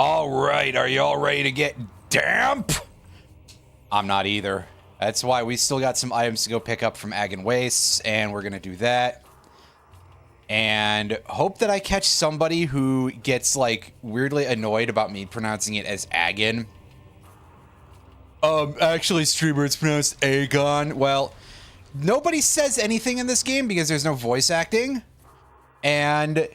All right, are you all ready to get damp? I'm not either. That's why we still got some items to go pick up from Ag and Wastes, and we're gonna do that. And hope that I catch somebody who gets, like, weirdly annoyed about me pronouncing it as Agon. Actually, streamer, it's pronounced Agon. Well, nobody says anything in this game because there's no voice acting. And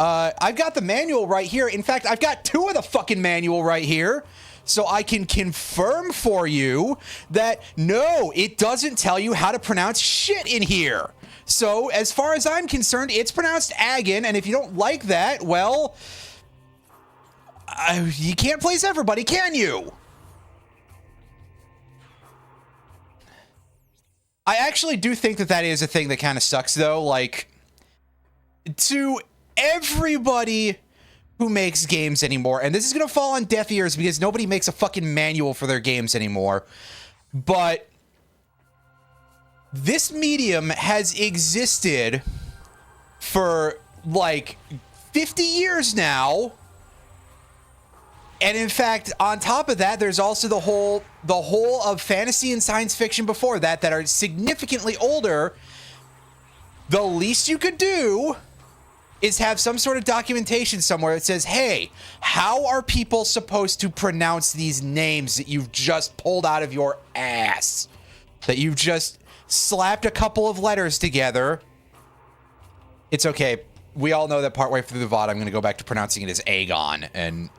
I've got the manual right here. In fact, I've got 2 of the fucking manual right here. So I can confirm for you that no, it doesn't tell you how to pronounce shit in here. So as far as I'm concerned, it's pronounced Agon. And if you don't like that, well, you can't please everybody, can you? I actually do think that that is a thing that kind of sucks, though. Like, to everybody who makes games anymore, and this is going to fall on deaf ears because nobody makes a fucking manual for their games anymore, but this medium has existed for, like, 50 years now. And in fact, on top of that, there's also the whole of fantasy and science fiction before that are significantly older. The least you could do is have some sort of documentation somewhere that says, hey, how are people supposed to pronounce these names that you've just pulled out of your ass? That you've just slapped a couple of letters together. It's okay. We all know that partway through the VOD, I'm going to go back to pronouncing it as Agon, and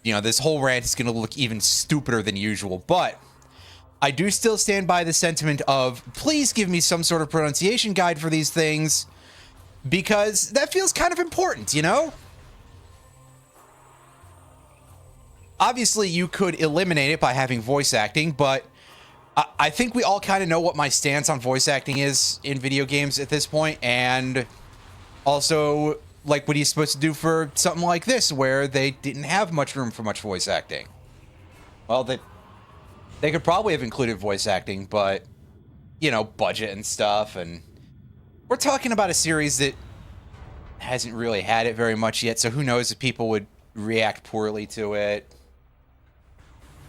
you know, this whole rant is going to look even stupider than usual, but I do still stand by the sentiment of, please give me some sort of pronunciation guide for these things, because that feels kind of important, you know? Obviously, you could eliminate it by having voice acting, but I think we all kind of know what my stance on voice acting is in video games at this point, and also, like, what are you supposed to do for something like this, where they didn't have much room for much voice acting? Well, they could probably have included voice acting, but, you know, budget and stuff, and we're talking about a series that hasn't really had it very much yet, so who knows if people would react poorly to it.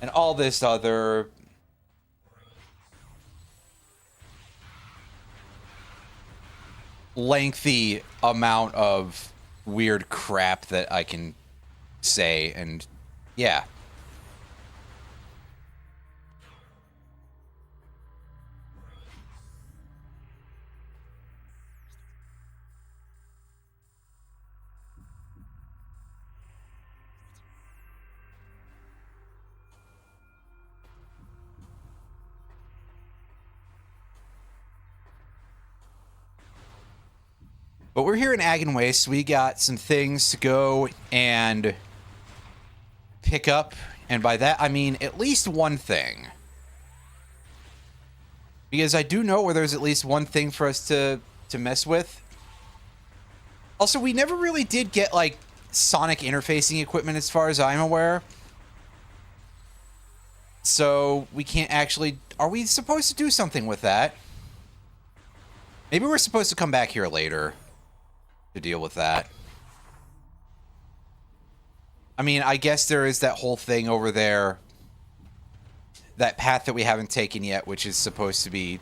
And all this other lengthy amount of weird crap that I can say, and yeah. But we're here in Ag and Waste. We got some things to go and pick up. And by that, I mean at least one thing. Because I do know where there's at least one thing for us to mess with. Also, we never really did get, like, sonic interfacing equipment as far as I'm aware. So we can't actually... Are we supposed to do something with that? Maybe we're supposed to come back here later to deal with that. I mean, I guess there is that whole thing over there, that path that we haven't taken yet, which is supposed to be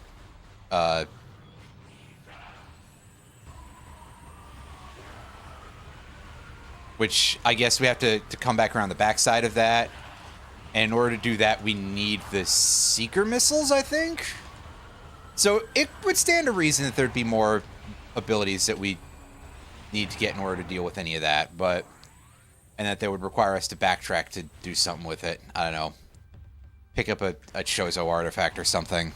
which I guess we have to come back around the backside of that. And in order to do that, we need the Seeker missiles, I think? So it would stand to reason that there'd be more abilities that we need to get in order to deal with any of that, but... And that they would require us to backtrack to do something with it. I don't know. Pick up a Chozo artifact or something.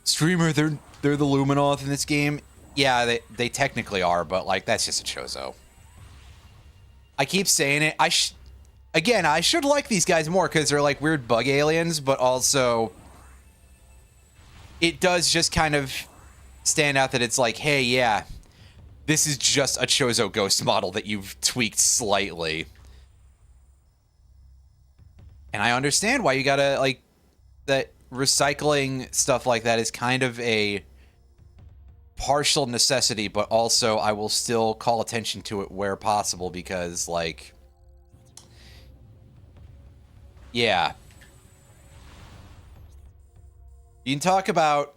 Streamer, they're the Luminoth in this game? Yeah, they technically are, but, like, that's just a Chozo. I keep saying it. Again, I should like these guys more because they're, like, weird bug aliens, but also... It does just kind of stand out that it's like, hey, yeah, this is just a Chozo Ghost model that you've tweaked slightly. And I understand why you gotta, like, that recycling stuff like that is kind of a partial necessity, but also I will still call attention to it where possible because, like, yeah. You can talk about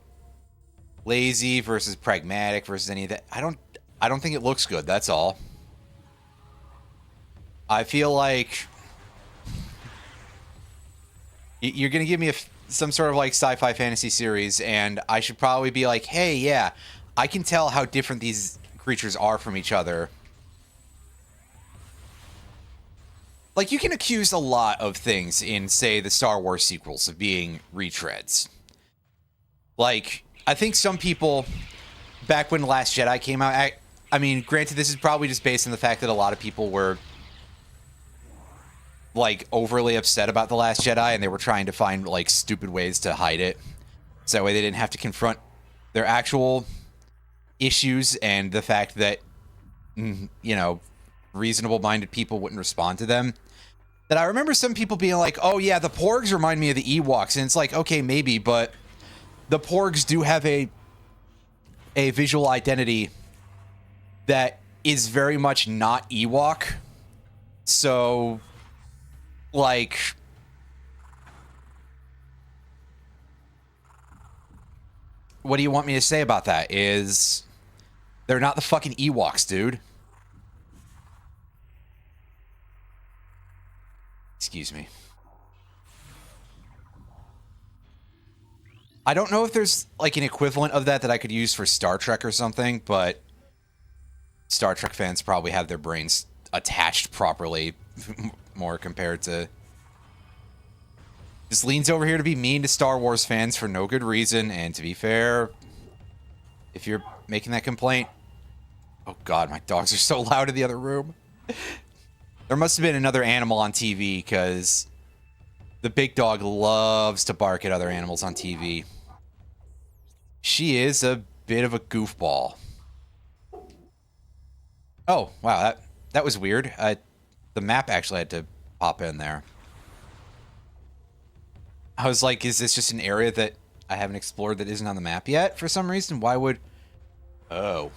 lazy versus pragmatic versus any of that. I don't think it looks good, that's all. I feel like you're going to give me some sort of like sci-fi fantasy series, and I should probably be like, hey, yeah, I can tell how different these creatures are from each other. Like, you can accuse a lot of things in, say, the Star Wars sequels of being retreads. Like, I think some people, back when Last Jedi came out, I mean, granted, this is probably just based on the fact that a lot of people were, like, overly upset about The Last Jedi, and they were trying to find, like, stupid ways to hide it. So that way they didn't have to confront their actual issues and the fact that, you know, reasonable-minded people wouldn't respond to them. That I remember some people being like, oh, yeah, the Porgs remind me of the Ewoks. And it's like, okay, maybe, but the Porgs do have a visual identity that is very much not Ewok. So, like, what do you want me to say about that? Is they're not the fucking Ewoks, dude. Excuse me. I don't know if there's, like, an equivalent of that I could use for Star Trek or something, but Star Trek fans probably have their brains attached properly more compared to... Just leans over here to be mean to Star Wars fans for no good reason, and to be fair, if you're making that complaint... Oh god, my dogs are so loud in the other room. There must have been another animal on TV, because the big dog loves to bark at other animals on TV. She is a bit of a goofball. Oh, wow, that was weird. The map actually had to pop in there. I was like, is this just an area that I haven't explored that isn't on the map yet for some reason? Why would... Oh.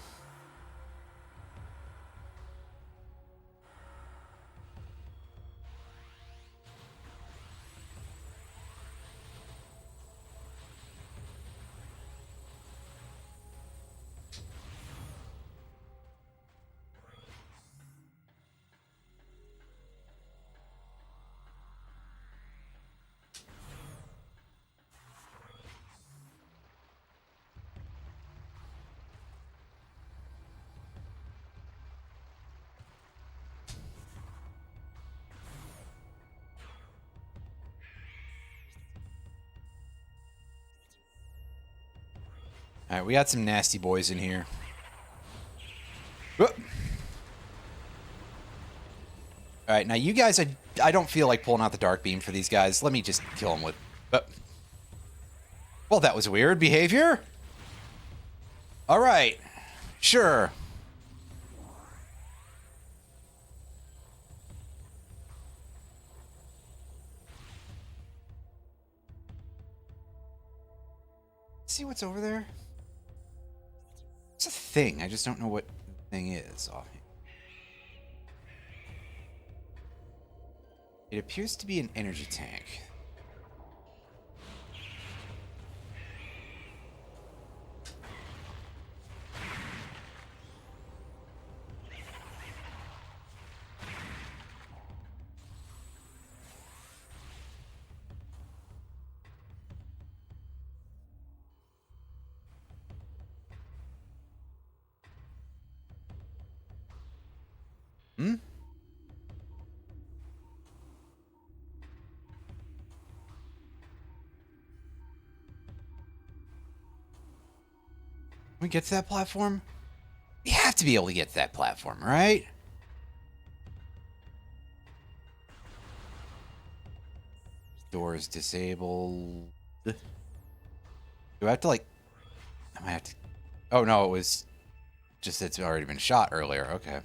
Alright, we got some nasty boys in here. Alright, now you guys, I don't feel like pulling out the dark beam for these guys. Let me just kill them with... Well, that was weird behavior. Alright. Sure. See what's over there? It's a thing. I just don't know what the thing is. It appears to be an energy tank. Hmm? Can we get to that platform? We have to be able to get to that platform, right? Door is disabled. Do I have to, like... I might have to... Oh, no, it was just it's already been shot earlier. Okay.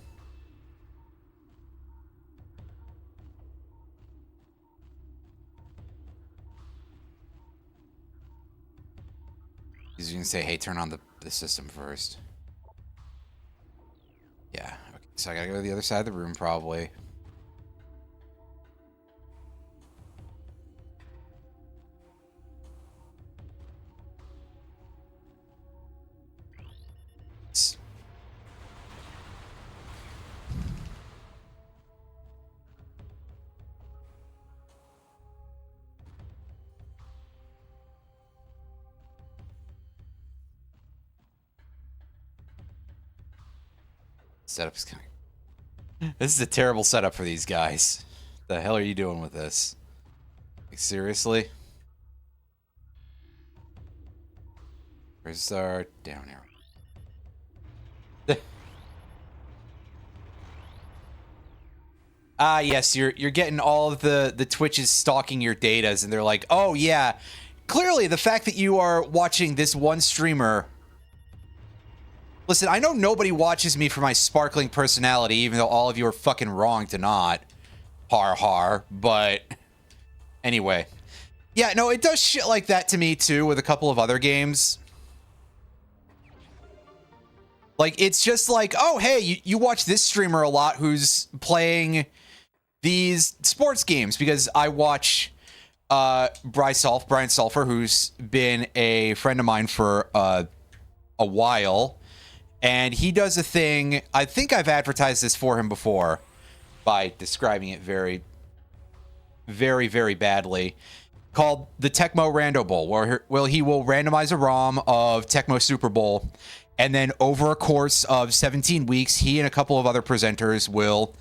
Because you can say, hey, turn on the system first. Yeah. Okay, so I gotta go to the other side of the room, probably. Setup is kind of... This is a terrible setup for these guys. The hell are you doing with this? Like, seriously? Where's our down arrow? Ah, yes, you're getting all of the Twitches stalking your datas, and they're like, oh yeah, clearly the fact that you are watching this one streamer. Listen, I know nobody watches me for my sparkling personality, even though all of you are fucking wrong to not. Har har. But anyway. Yeah, no, it does shit like that to me too with a couple of other games. Like, it's just like, oh, hey, you watch this streamer a lot who's playing these sports games, because I watch Brian Sulfur, who's been a friend of mine for a while. And he does a thing, I think I've advertised this for him before by describing it very, very, very badly, called the Tecmo Rando Bowl, where he will randomize a ROM of Tecmo Super Bowl, and then over a course of 17 weeks, he and a couple of other presenters will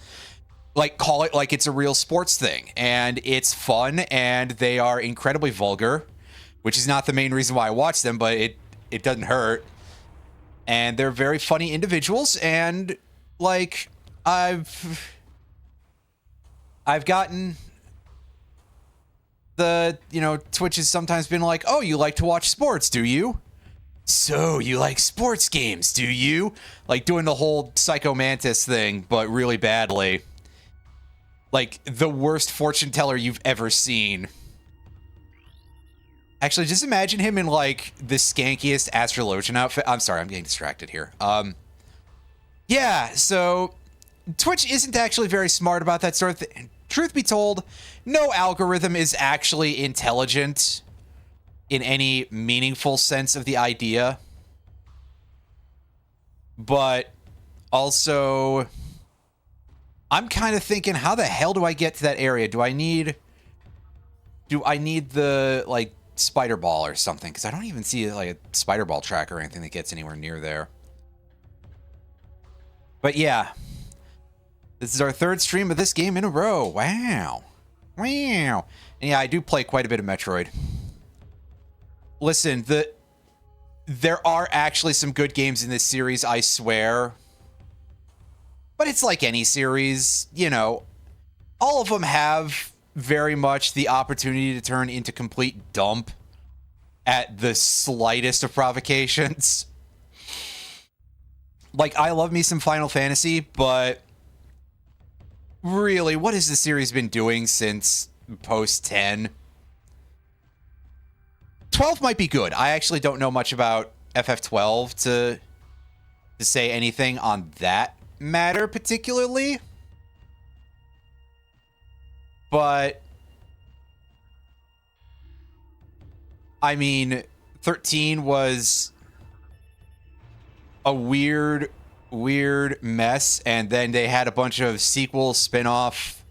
like call it like it's a real sports thing. And it's fun, and they are incredibly vulgar, which is not the main reason why I watch them, but it doesn't hurt. And they're very funny individuals, and like I've gotten the, Twitch has sometimes been like, oh, you like to watch sports, do you? So you like sports games, do you? Like doing the whole Psycho Mantis thing, but really badly. Like the worst fortune teller you've ever seen. Actually, just imagine him in, like, the skankiest astrologian outfit. I'm sorry, I'm getting distracted here. Yeah, so Twitch isn't actually very smart about that sort of thing. Truth be told, no algorithm is actually intelligent in any meaningful sense of the idea. But also, I'm kind of thinking, how the hell do I get to that area? Do I need the, like, spider ball or something? Because I don't even see like a spider ball track or anything that gets anywhere near there. But yeah, this is our third stream of this game in a row. Wow. And yeah, I do play quite a bit of Metroid. Listen, there are actually some good games in this series, I swear. But it's like any series, all of them have very much the opportunity to turn into complete dump at the slightest of provocations. Like, I love me some Final Fantasy, but really, what has the series been doing since post 10? 12 might be good. I actually don't know much about FF12 to say anything on that matter particularly. But I mean, 13 was a weird mess, and then they had a bunch of sequel, spin-off,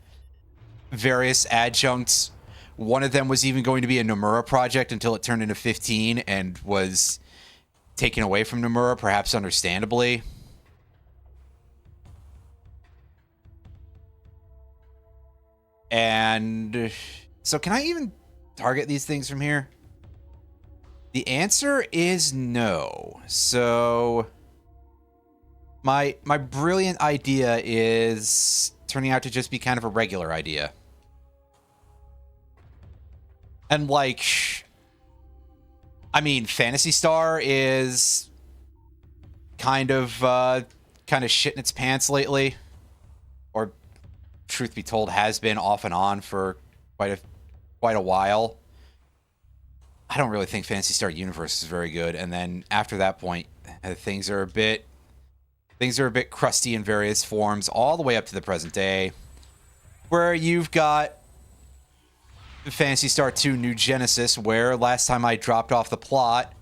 various adjuncts. One of them was even going to be a Nomura project until it turned into 15 and was taken away from Nomura, perhaps understandably. And so can I even target these things from here? The answer is no. So my brilliant idea is turning out to just be kind of a regular idea. And like, I mean, Phantasy Star is kind of shitting its pants lately, or truth be told, has been off and on for quite a while. I don't really think Phantasy Star Universe is very good, and then after that point, things are a bit Things are a bit crusty in various forms, all the way up to the present day, where you've got Phantasy Star 2 New Genesis, where last time I dropped off the plot,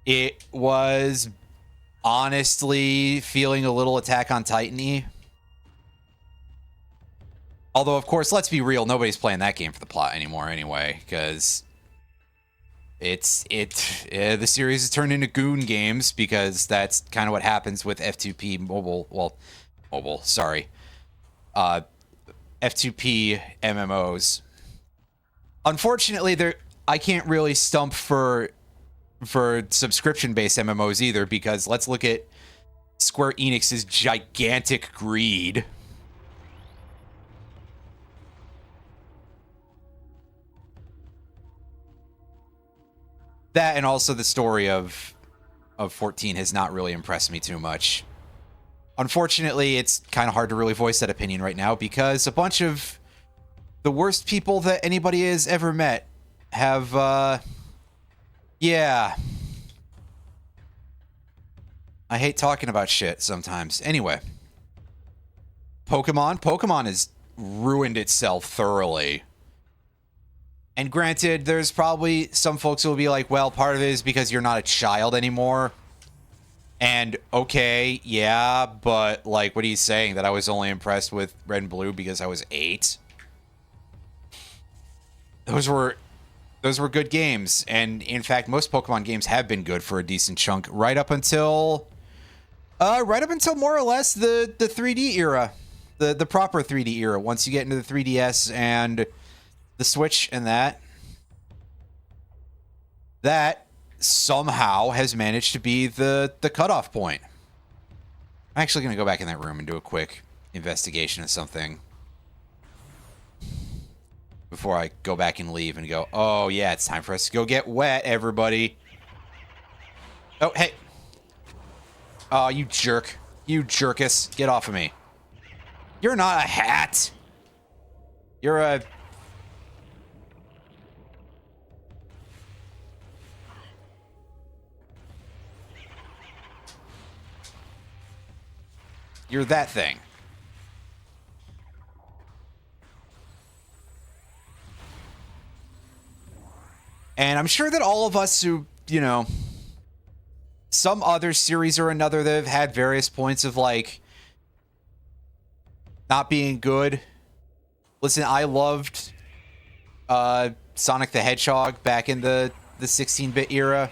it was honestly feeling a little Attack on Titan-y. Although, of course, let's be real, nobody's playing that game for the plot anymore anyway, because the series has turned into goon games, because that's kind of what happens with F2P F2P MMOs. Unfortunately, I can't really stump for subscription-based MMOs either, because let's look at Square Enix's gigantic greed. That, and also the story of 14 has not really impressed me too much. Unfortunately, it's kind of hard to really voice that opinion right now, because a bunch of the worst people that anybody has ever met have, yeah. I hate talking about shit sometimes. Anyway. Pokemon has ruined itself thoroughly. And granted, there's probably some folks who will be like, well, part of it is because you're not a child anymore. And, okay, yeah, but, like, what are you saying? That I was only impressed with Red and Blue because I was 8? Those were good games. And, in fact, most Pokemon games have been good for a decent chunk. Right up until more or less the 3D era. The proper 3D era. Once you get into the 3DS and the Switch and that somehow has managed to be the cutoff point. I'm actually going to go back in that room and do a quick investigation of something before I go back and leave and go, oh yeah, it's time for us to go get wet, everybody. Oh, hey. Oh, you jerk. You jerkus. Get off of me. You're not a hat. You're a... You're that thing. And I'm sure that all of us who, you know, some other series or another that have had various points of, like, not being good. Listen, I loved Sonic the Hedgehog back in the 16-bit era.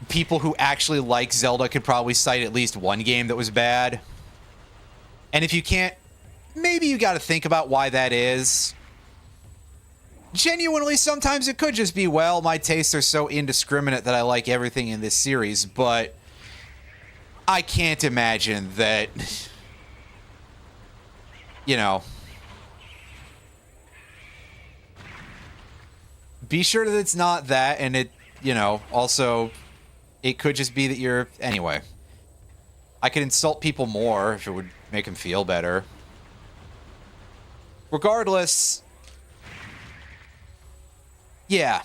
People who actually like Zelda could probably cite at least one game that was bad. And if you can't, maybe you got to think about why that is. Genuinely, sometimes it could just be, well, my tastes are so indiscriminate that I like everything in this series, but I can't imagine that, you know, be sure that it's not that, and it, you know, also, it could just be that you're, anyway. I could insult people more if it would make them feel better. Regardless, yeah.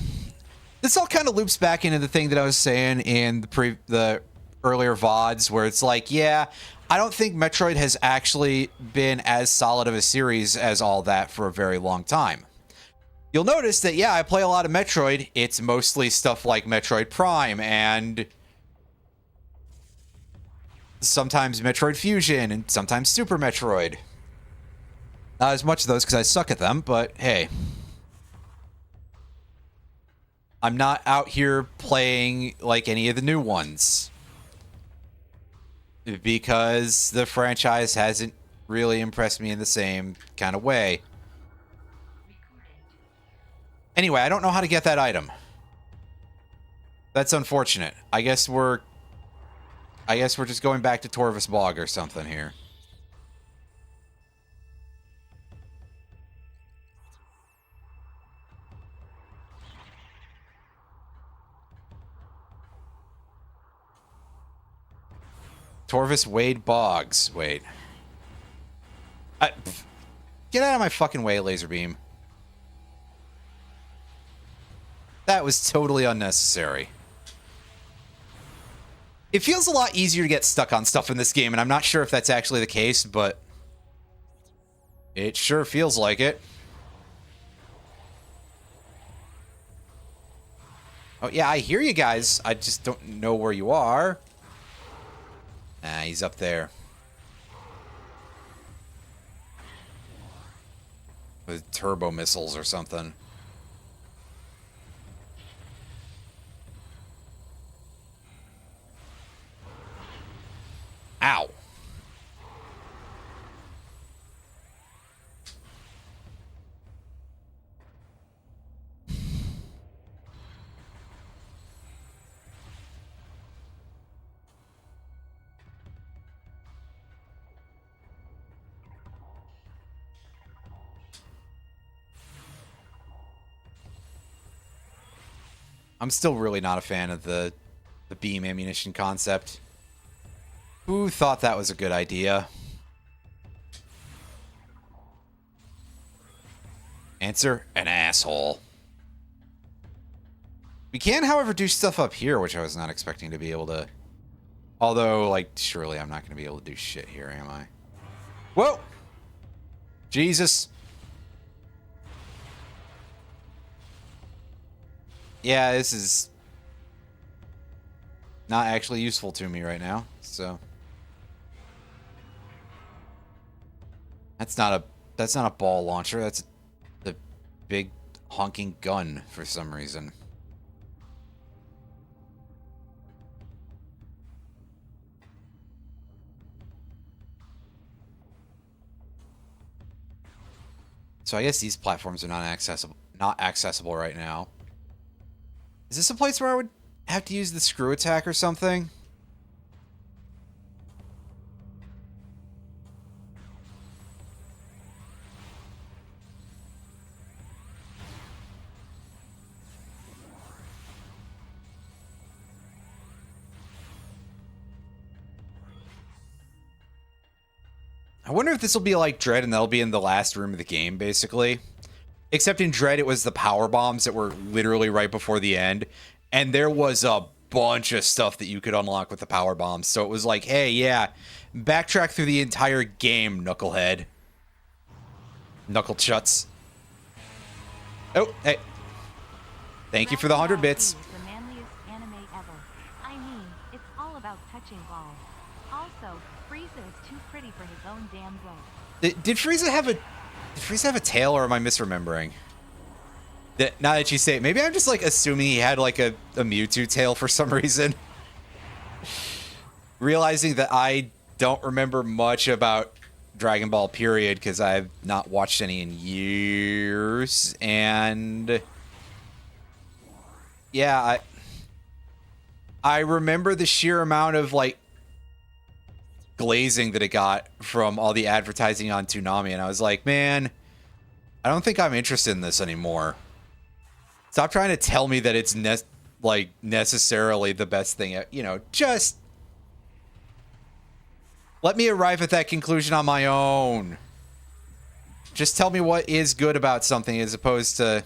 This all kind of loops back into the thing that I was saying in the earlier VODs, where it's like, yeah, I don't think Metroid has actually been as solid of a series as all that for a very long time. You'll notice that, yeah, I play a lot of Metroid. It's mostly stuff like Metroid Prime and sometimes Metroid Fusion and sometimes Super Metroid. Not as much of those because I suck at them, but hey. I'm not out here playing like any of the new ones, because the franchise hasn't really impressed me in the same kind of way. Anyway, I don't know how to get that item. That's unfortunate. I guess we're just going back to Torvus Bog or something here. Torvus Wade Boggs. Wait. Get out of my fucking way, laser beam. That was totally unnecessary. It feels a lot easier to get stuck on stuff in this game, and I'm not sure if that's actually the case, but it sure feels like it. Oh, yeah, I hear you guys. I just don't know where you are. Ah, he's up there. With turbo missiles or something. Ow. I'm still really not a fan of the beam ammunition concept. Who thought that was a good idea? Answer, an asshole. We can, however, do stuff up here, which I was not expecting to be able to. Although, like, surely I'm not going to be able to do shit here, am I? Whoa! Jesus. Yeah, this is not actually useful to me right now, so. That's not a ball launcher, that's a big honking gun for some reason. So I guess these platforms are not accessible right now. Is this a place where I would have to use the screw attack or something? I wonder if this will be like Dread and that'll be in the last room of the game, basically. Except in Dread, it was the power bombs that were literally right before the end. And there was a bunch of stuff that you could unlock with the power bombs. So it was like, hey, yeah, backtrack through the entire game, knucklehead. Knuckle chuts. Oh, hey. Thank you for the 100 bits. The manliest anime ever. I mean, it's all about touching balls. Also, Frieza is too pretty for his own damn good. Did Frieza have a tail, or am I misremembering? Now that you say it, maybe I'm just like assuming he had like a Mewtwo tail for some reason. Realizing that I don't remember much about Dragon Ball period because I've not watched any in years, and yeah, I remember the sheer amount of like glazing that it got from all the advertising on Toonami, and I was like, man, I don't think I'm interested in this anymore. Stop trying to tell me that it's necessarily the best thing. You know, just let me arrive at that conclusion on my own. Just tell me what is good about something as opposed to...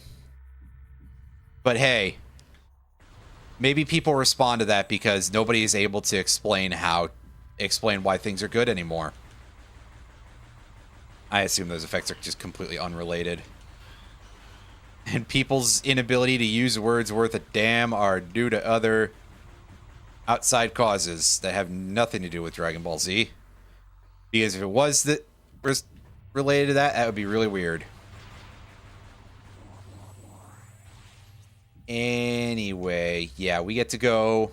But hey, maybe people respond to that because nobody is able to explain why things are good anymore. I assume those effects are just completely unrelated. And people's inability to use words worth a damn are due to other outside causes that have nothing to do with Dragon Ball Z. Because if it was related to that, that would be really weird. Anyway, yeah, we get to go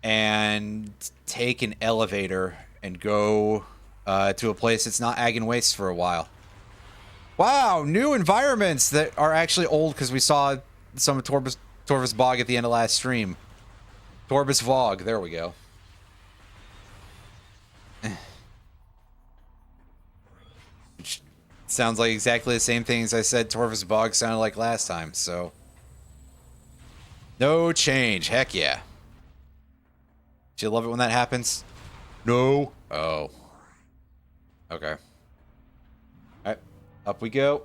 and take an elevator and go to a place that's not Ag and Waste for a while. Wow, new environments that are actually old because we saw some of Torvus Bog at the end of last stream. Torvus Vog, there we go. Which sounds like exactly the same things I said Torvus Bog sounded like last time, so. No change, heck yeah. Do you love it when that happens? No. Oh. Okay. Alright, up we go.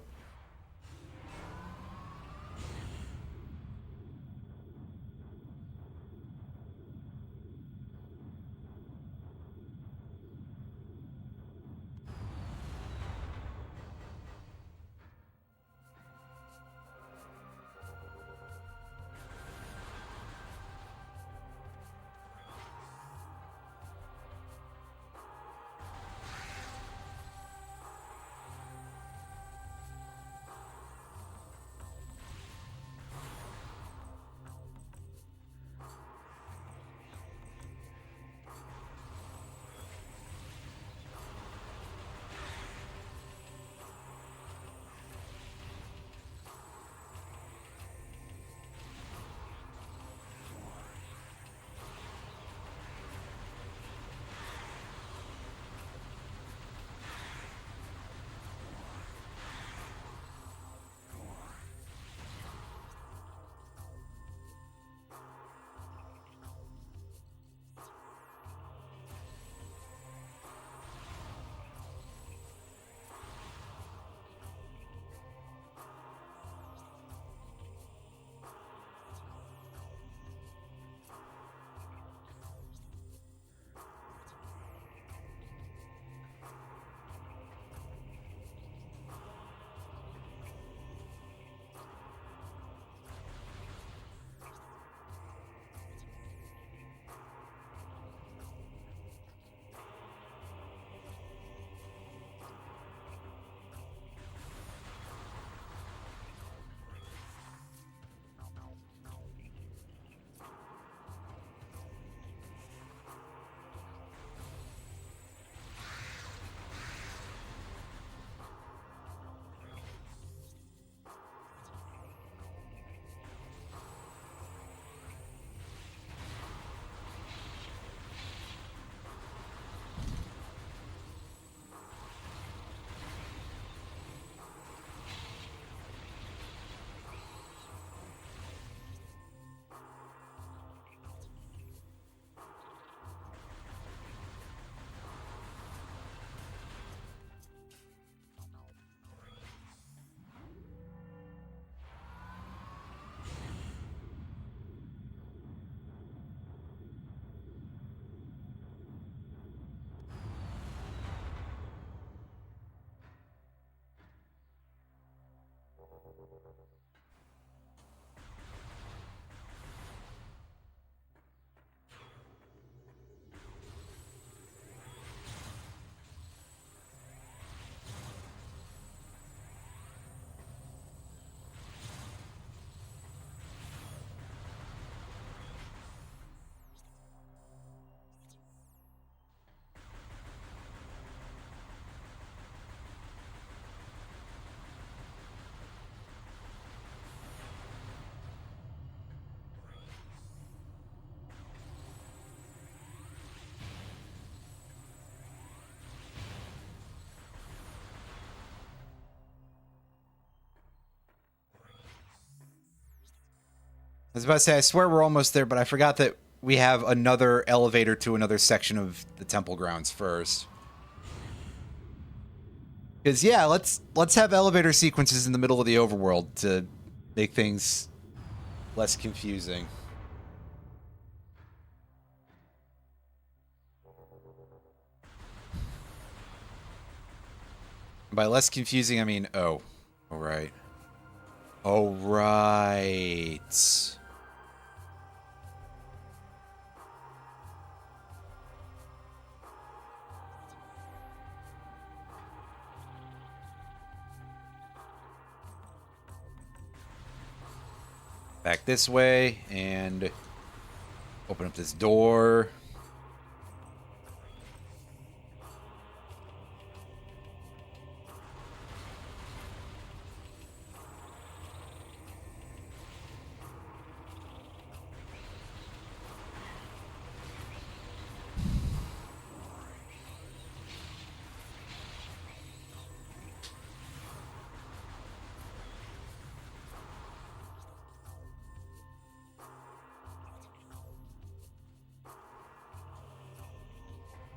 was about to say, I swear we're almost there, but I forgot that we have another elevator to another section of the temple grounds first. Because, yeah, let's have elevator sequences in the middle of the overworld to make things less confusing. By less confusing, I mean, oh, right. Oh, right. Back this way and open up this door.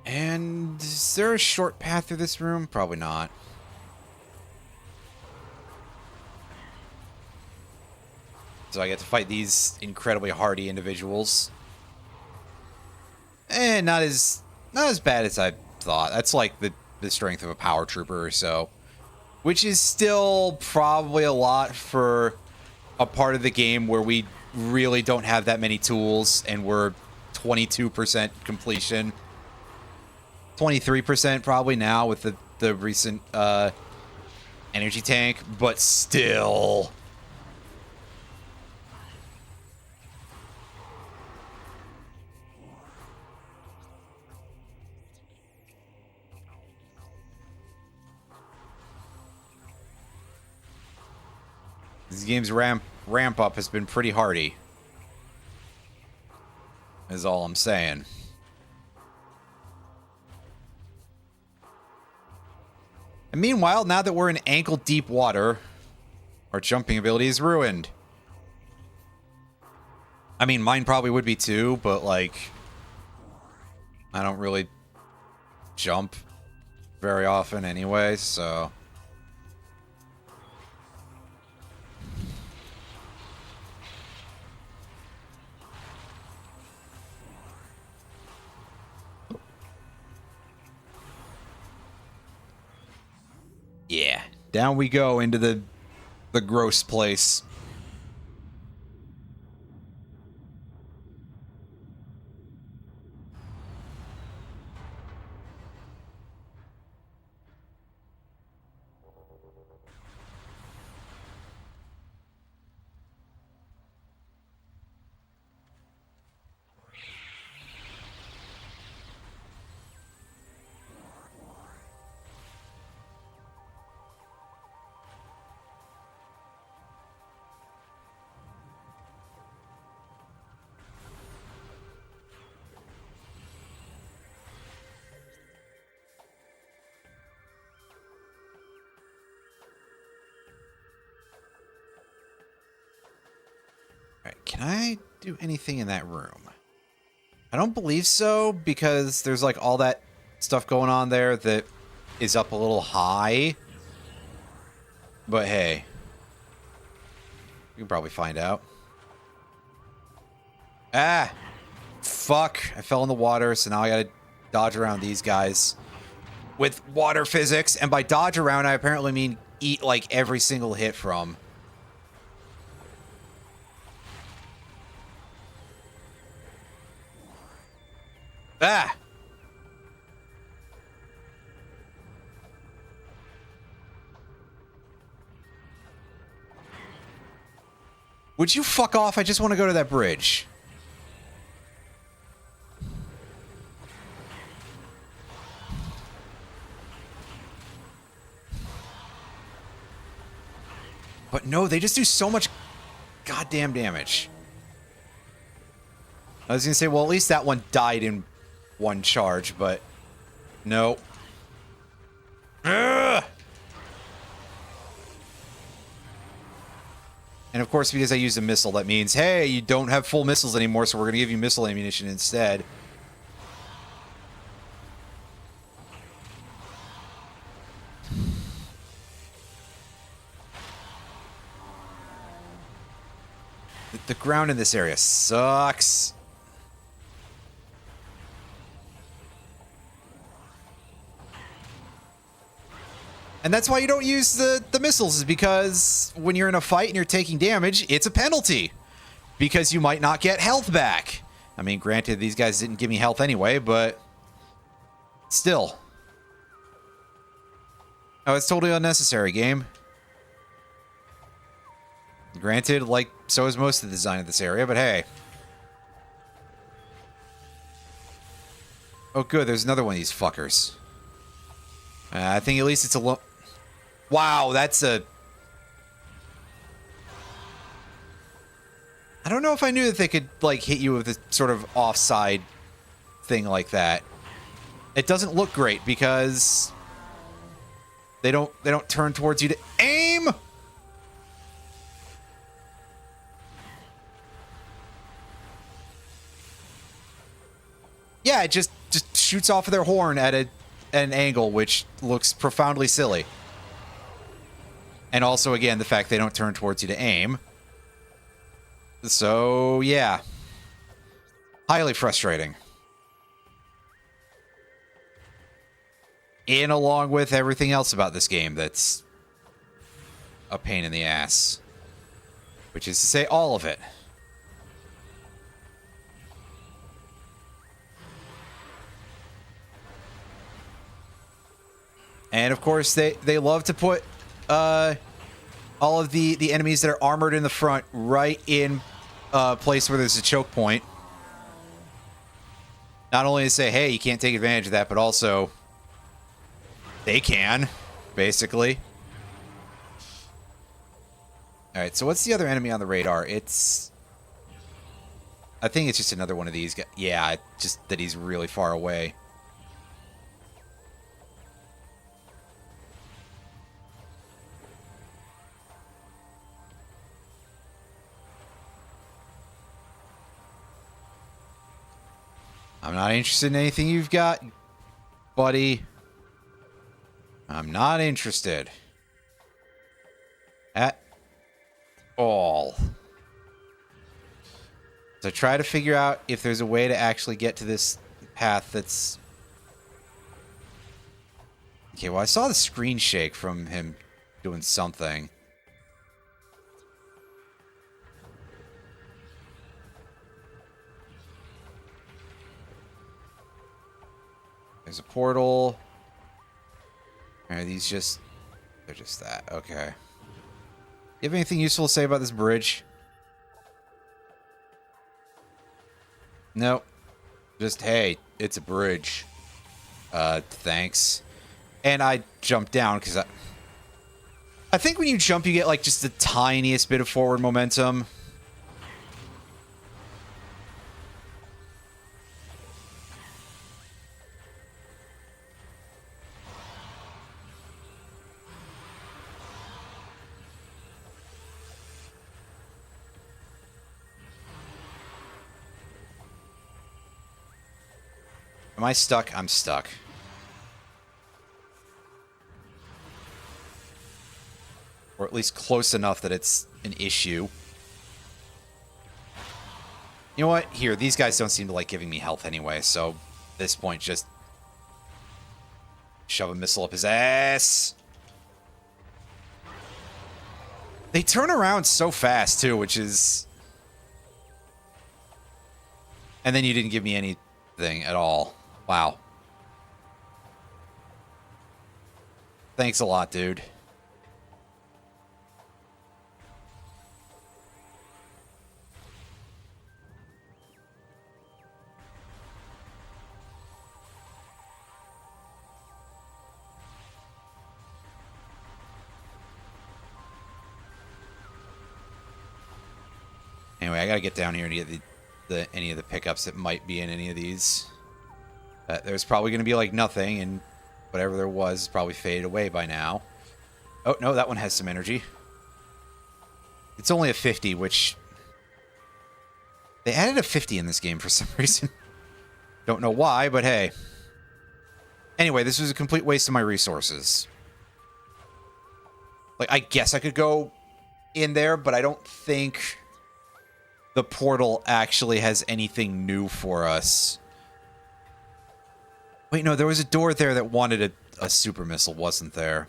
And is there a short path through this room? Probably not. So I get to fight these incredibly hardy individuals. And not as bad as I thought. That's like the strength of a power trooper or so. Which is still probably a lot for a part of the game where we really don't have that many tools and we're 22% completion. 23% probably now with the recent energy tank, but still. This game's ramp up has been pretty hardy. Is all I'm saying. And meanwhile, now that we're in ankle-deep water, our jumping ability is ruined. I mean, mine probably would be too, but, like, I don't really jump very often anyway, so... Yeah, down we go into the gross place. Alright, can I do anything in that room? I don't believe so, because there's like all that stuff going on there that is up a little high. But hey, we can probably find out. Ah! Fuck, I fell in the water, so now I gotta dodge around these guys with water physics. And by dodge around, I apparently mean eat like every single hit from. Ah! Would you fuck off? I just want to go to that bridge. But no, they just do so much goddamn damage. I was gonna say, well, at least that one died in one charge, but no. Ugh! And of course, because I used a missile, that means, hey, you don't have full missiles anymore, so we're going to give you missile ammunition instead. The ground in this area sucks. And that's why you don't use the missiles, is because when you're in a fight and you're taking damage, it's a penalty. Because you might not get health back. I mean, granted, these guys didn't give me health anyway, but still. Oh, it's totally unnecessary, game. Granted, like, so is most of the design of this area, but hey. Oh, good, there's another one of these fuckers. I think at least it's a wow, that's a... I don't know if I knew that they could, like, hit you with a sort of offside thing like that. It doesn't look great because they don't turn towards you to aim. Yeah, it just shoots off of their horn at an angle, which looks profoundly silly. And also, again, the fact they don't turn towards you to aim. So, yeah. Highly frustrating. And along with everything else about this game that's a pain in the ass. Which is to say, all of it. And of course, they love to put all of the enemies that are armored in the front right in a place where there's a choke point. Not only to say, hey, you can't take advantage of that, but also they can, basically. Alright, so what's the other enemy on the radar? I think it's just another one of these guys. Yeah, just that he's really far away. I'm not interested in anything you've got, buddy. I'm not interested. At all. So try to figure out if there's a way to actually get to this path that's... Okay, well, I saw the screen shake from him doing something. There's a portal. Are these just... They're just that. Okay. You have anything useful to say about this bridge? Nope. Just, hey, it's a bridge. Thanks. And I jumped down because I think when you jump, you get, like, just the tiniest bit of forward momentum. Am I stuck? I'm stuck. Or at least close enough that it's an issue. You know what? Here, these guys don't seem to like giving me health anyway, so at this point, just shove a missile up his ass. They turn around so fast, too, which is... And then you didn't give me anything at all. Wow. Thanks a lot, dude. Anyway, I gotta get down here and get any of the pickups that might be in any of these. There's probably going to be, like, nothing, and whatever there was is probably faded away by now. Oh, no, that one has some energy. It's only a 50, which... They added a 50 in this game for some reason. Don't know why, but hey. Anyway, this was a complete waste of my resources. Like, I guess I could go in there, but I don't think the portal actually has anything new for us. Wait, no, there was a door there that wanted a super missile, wasn't there?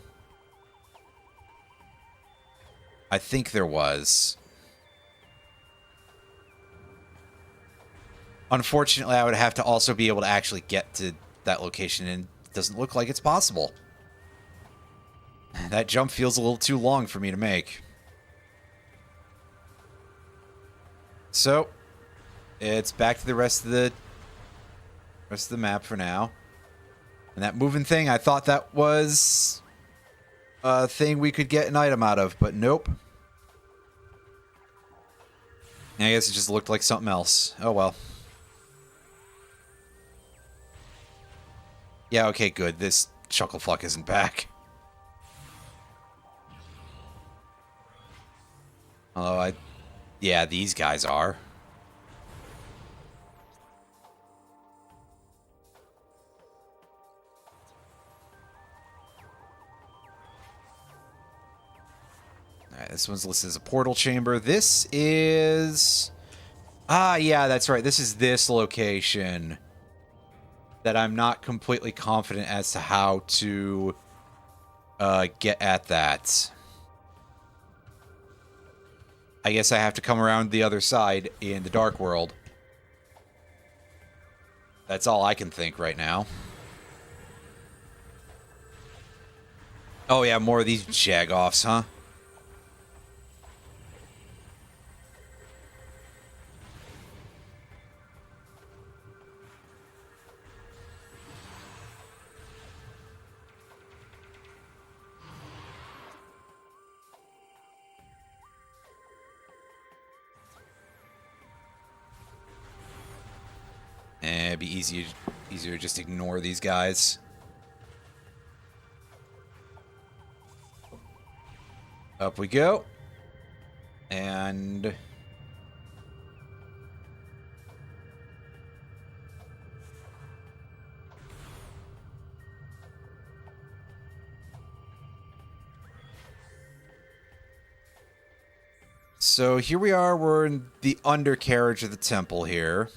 I think there was. Unfortunately, I would have to also be able to actually get to that location, and it doesn't look like it's possible. That jump feels a little too long for me to make. So, it's back to the rest of the map for now. And that moving thing, I thought that was a thing we could get an item out of, but nope. I guess it just looked like something else. Oh well. Yeah, okay, good. This Chucklefuck isn't back. Although yeah, these guys are. Alright, this one's listed as a portal chamber. This is... Ah, yeah, that's right. This is this location that I'm not completely confident as to how to get at that. I guess I have to come around the other side in the Dark World. That's all I can think right now. Oh yeah, more of these jagoffs, huh? It'd be easier to just ignore these guys. Up we go. And... so here we are, we're in the undercarriage of the temple here.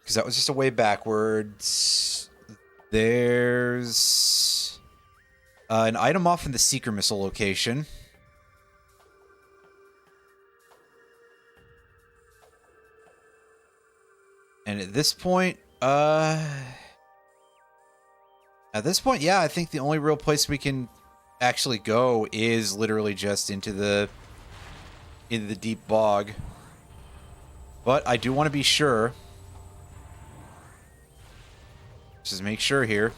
Because that was just a way backwards. There's an item off in the Seeker Missile location. And at this point, yeah, I think the only real place we can actually go is literally just into the deep bog. But I do want to be sure. Just make sure here.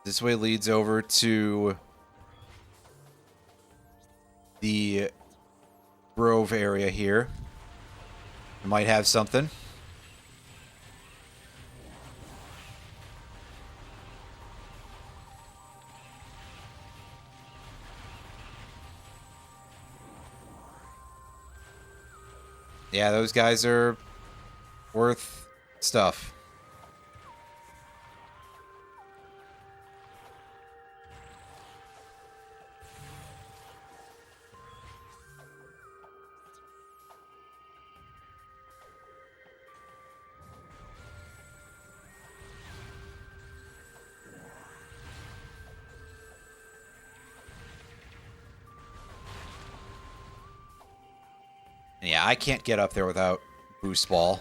This way leads over to the grove area here. We might have something. Yeah, those guys are worth stuff. Yeah, I can't get up there without Boost Ball.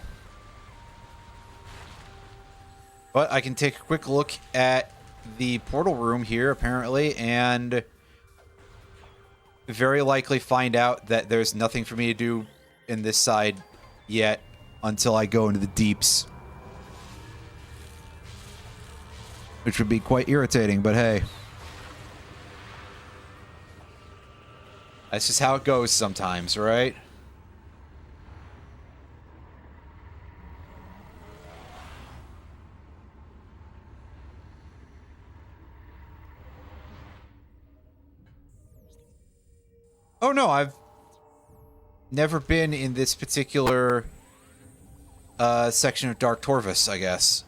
But I can take a quick look at the portal room here, apparently, and very likely find out that there's nothing for me to do in this side yet until I go into the deeps. Which would be quite irritating, but hey. That's just how it goes sometimes, right? Oh no, I've never been in this particular section of Dark Torvus, I guess.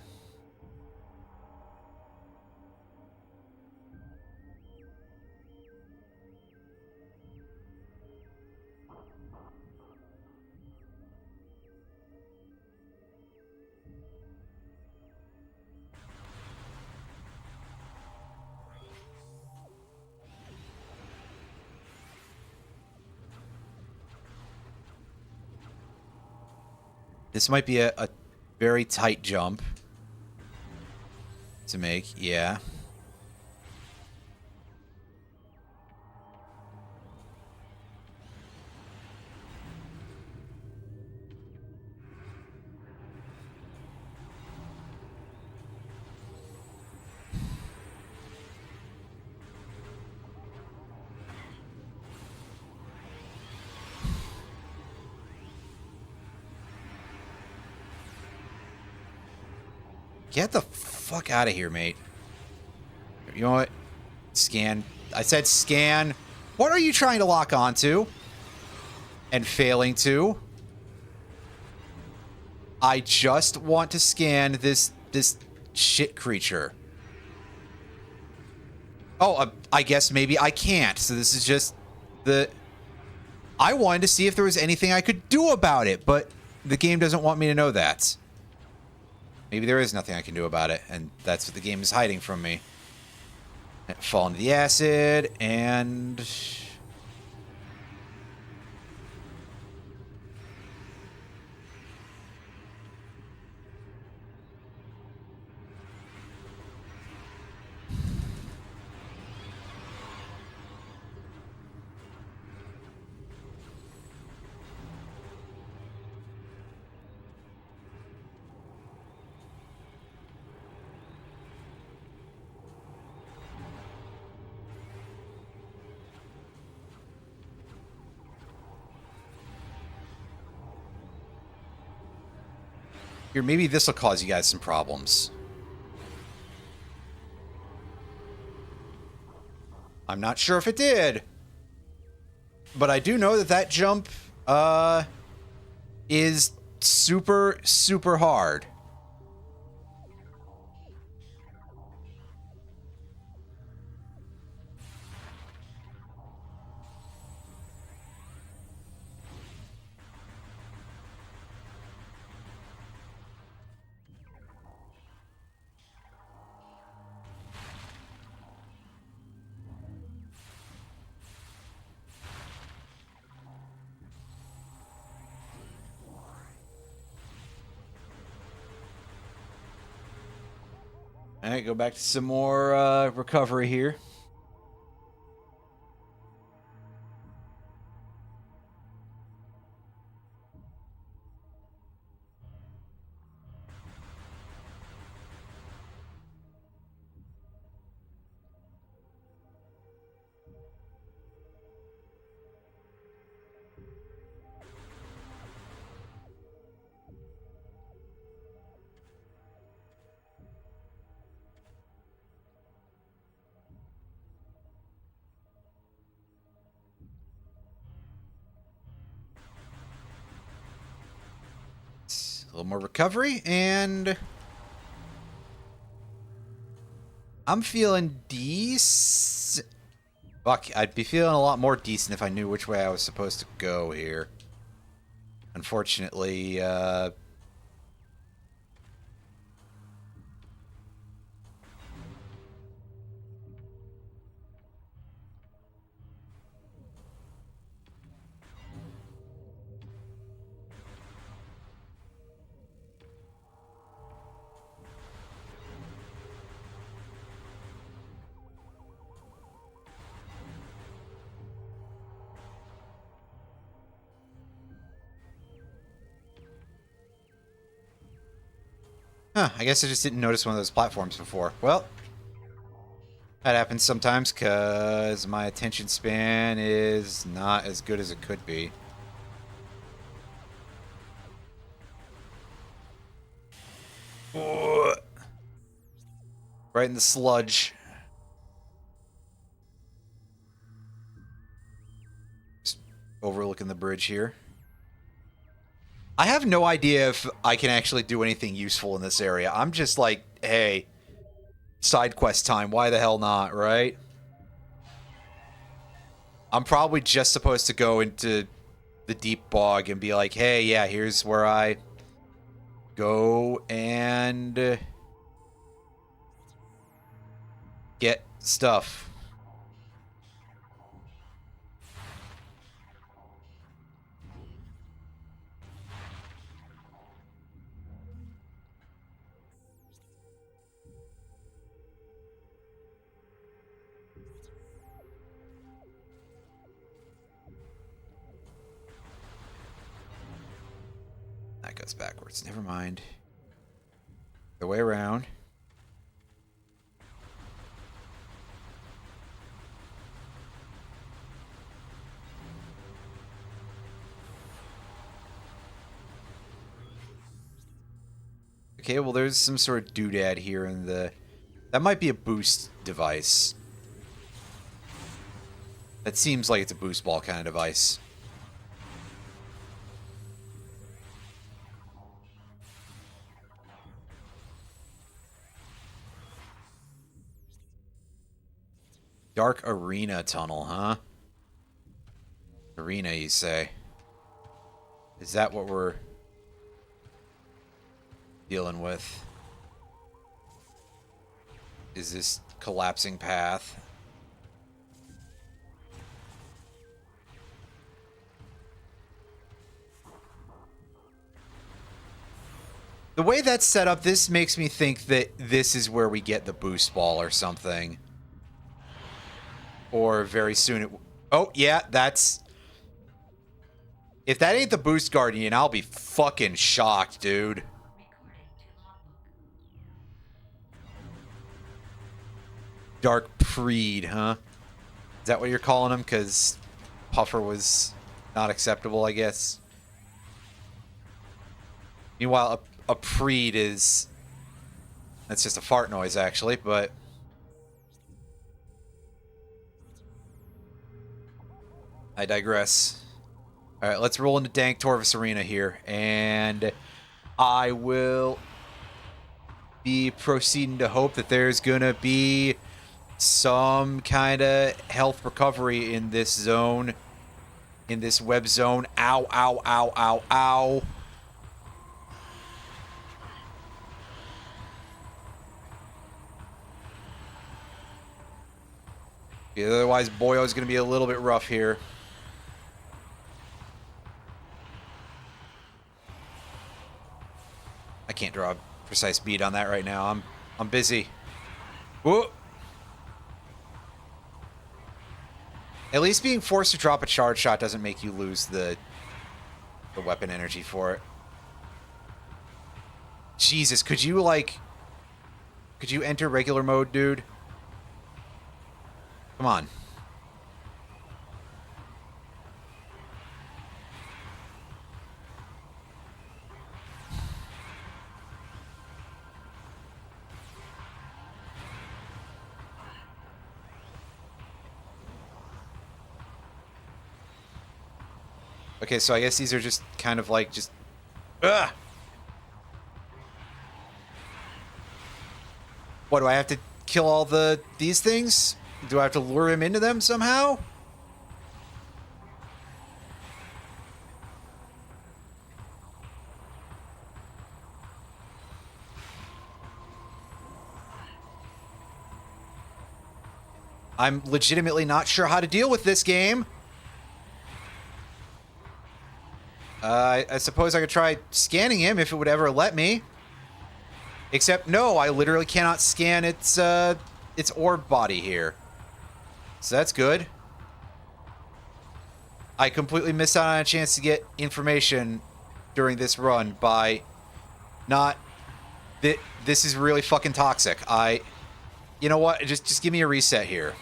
This might be a very tight jump to make, yeah. Get the fuck out of here, mate. You know what? Scan. I said scan. What are you trying to lock onto? And failing to? I just want to scan this shit creature. Oh, I guess maybe I can't. So this is just the... I wanted to see if there was anything I could do about it, but the game doesn't want me to know that. Maybe there is nothing I can do about it, and that's what the game is hiding from me. Fall into the acid, and... Here, maybe this will cause you guys some problems. I'm not sure if it did. But I do know that that jump is super, super hard. All right, go back to some more recovery here. A little more recovery, and I'm feeling decent. Fuck, I'd be feeling a lot more decent if I knew which way I was supposed to go here. Unfortunately, I guess I just didn't notice one of those platforms before. Well, that happens sometimes because my attention span is not as good as it could be. Right in the sludge. Just overlooking the bridge here. I have no idea if I can actually do anything useful in this area. I'm just like, hey, side quest time. Why the hell not, right? I'm probably just supposed to go into the deep bog and be like, hey, yeah, here's where I go and get stuff. That goes backwards. Never mind. The way around. Okay, well, there's some sort of doodad here in the... That might be a boost device. That seems like it's a boost ball kind of device. Dark arena tunnel, huh? Arena, you say? Is that what we're dealing with? Is this collapsing path? The way that's set up, this makes me think that this is where we get the boost ball or something. Or very soon it... Oh, yeah, that's... If that ain't the boost guardian, I'll be fucking shocked, dude. Dark Preed, huh? Is that what you're calling him? Because Puffer was not acceptable, I guess. Meanwhile, a Preed is... That's just a fart noise, actually, but... I digress. Alright, let's roll into Dank Torvis Arena here, and I will be proceeding to hope that there's gonna be some kind of health recovery in this zone, in this web zone. Ow, ow, ow, ow, ow. Yeah, otherwise, Boyo's gonna be a little bit rough here. I can't draw a precise bead on that right now. I'm busy. Whoa. At least being forced to drop a charge shot doesn't make you lose the weapon energy for it. Jesus, could you enter regular mode, dude? Come on. Okay, so I guess these are just kind of like just... Ugh! What, do I have to kill all these things? Do I have to lure him into them somehow? I'm legitimately not sure how to deal with this game. I suppose I could try scanning him if it would ever let me. Except, no, I literally cannot scan its orb body here. So that's good. I completely missed out on a chance to get information during this run by not... This is really fucking toxic. You know what? Just give me a reset here.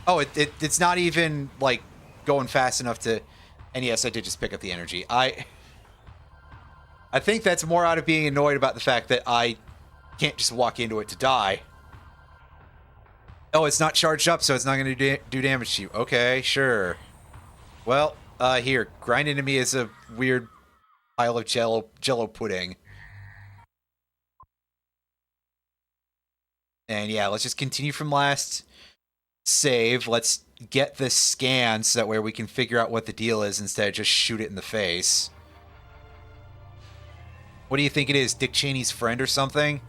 Oh, it's not even, like, going fast enough to... And yes, I did just pick up the energy. I think that's more out of being annoyed about the fact that I can't just walk into it to die. Oh, it's not charged up, so it's not going to do damage to you. Okay, sure. Well, here, grind into me as a weird pile of jello pudding. And yeah, let's just continue from last save. Let's get this scan so that way we can figure out what the deal is instead of just shoot it in the face. What do you think it is? Dick Cheney's friend or something?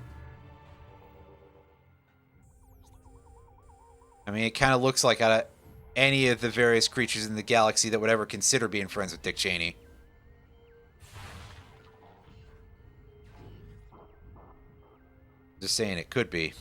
I mean, it kind of looks like out of any of the various creatures in the galaxy that would ever consider being friends with Dick Cheney. Just saying it could be.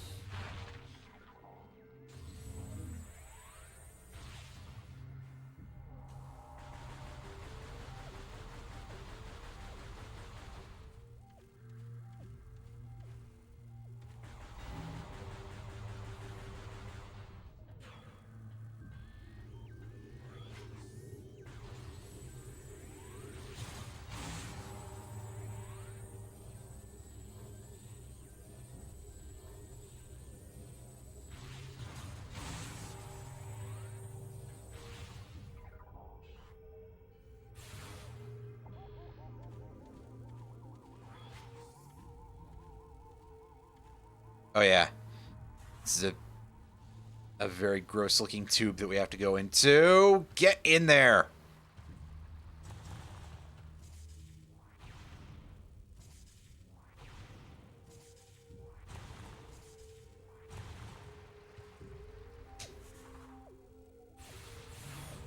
Oh yeah. This is a very gross looking tube that we have to go into. Get in there!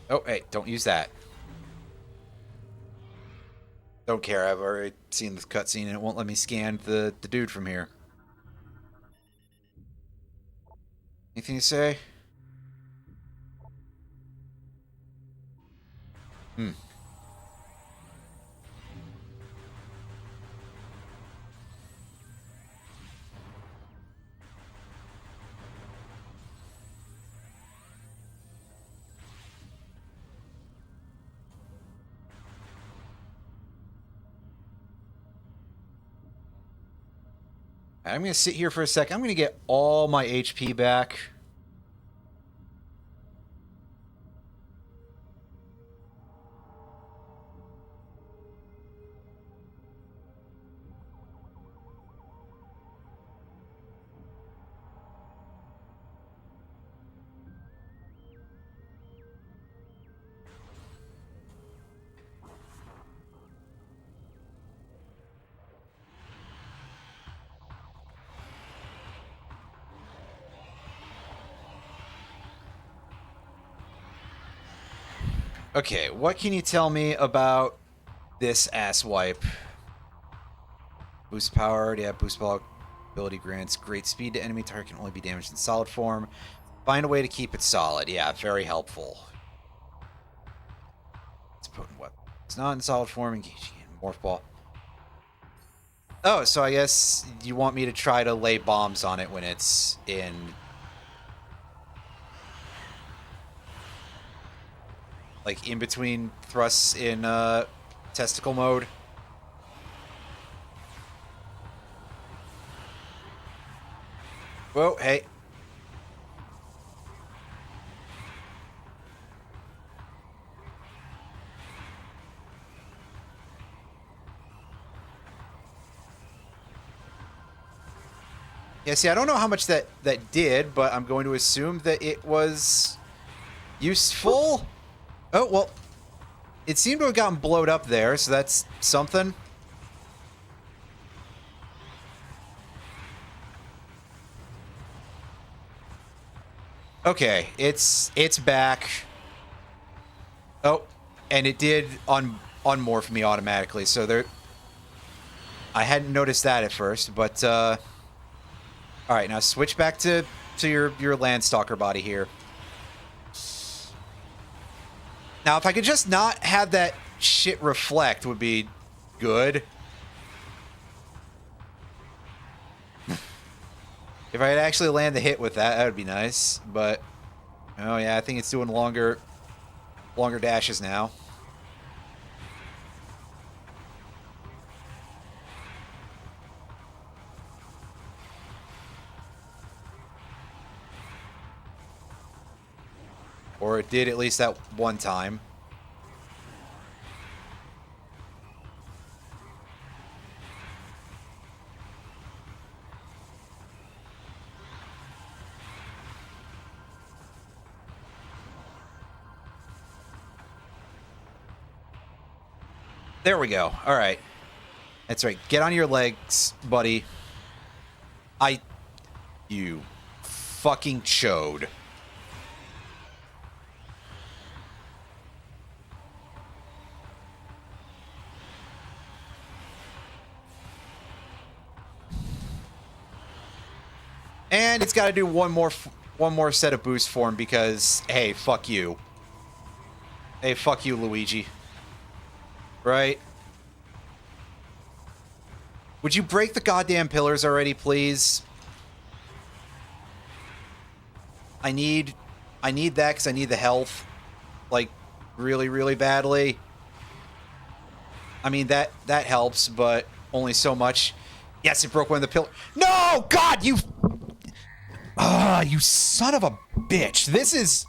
Oh, hey, don't use that. Don't care, I've already seen this cutscene and it won't let me scan the dude from here. Anything to say? Hmm. I'm going to sit here for a sec. I'm going to get all my HP back. Okay, what can you tell me about this asswipe? Boost power, yeah, boost ability grants great speed to enemy target, can only be damaged in solid form. Find a way to keep it solid. Yeah, very helpful. It's a potent weapon. It's not in solid form, engaging in morph ball. Oh, so I guess you want me to try to lay bombs on it when it's in... like, in between thrusts in, testicle mode? Whoa, hey. Yeah, see, I don't know how much that did, but I'm going to assume that it was useful. Oh, well, it seemed to have gotten blowed up there, so that's something. Okay, it's back. Oh, and it did unmorph me automatically, so there... I hadn't noticed that at first, but, alright, now switch back to your Landstalker body here. Now, if I could just not have that shit reflect would be good. If I could actually land the hit with that, that would be nice. But, oh yeah, I think it's doing longer dashes now. Or it did at least that one time. There we go. All right. That's right. Get on your legs, buddy. You fucking chode. And it's got to do one more set of boost for him because, hey, fuck you. Hey, fuck you, Luigi. Right? Would you break the goddamn pillars already, please? I need that because I need the health. Like, really, really badly. I mean, that helps, but only so much. Yes, it broke one of the pillars. No! God, you... you son of a bitch. This is...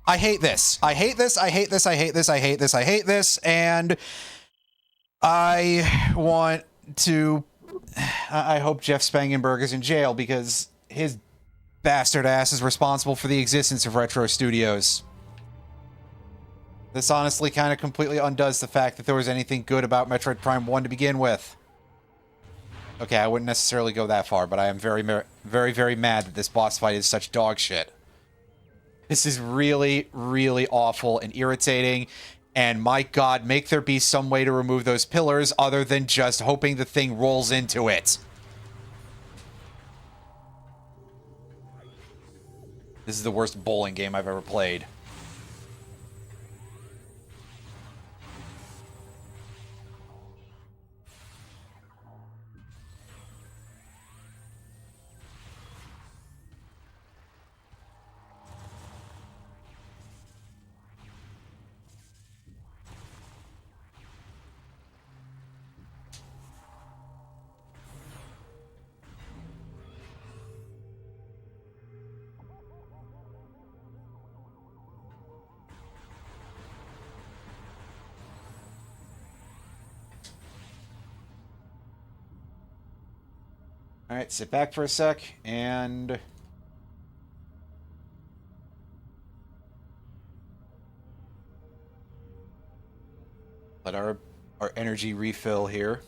I hate this. I hate this. I hate this. I hate this. I hate this. I hate this. And I want to... I hope Jeff Spangenberg is in jail because his bastard ass is responsible for the existence of Retro Studios. This honestly kind of completely undoes the fact that there was anything good about Metroid Prime 1 to begin with. Okay, I wouldn't necessarily go that far, but I am very, very, very mad that this boss fight is such dog shit. This is really, really awful and irritating, and my god, make there be some way to remove those pillars other than just hoping the thing rolls into it. This is the worst bowling game I've ever played. Alright, sit back for a sec, and... let our energy refill here.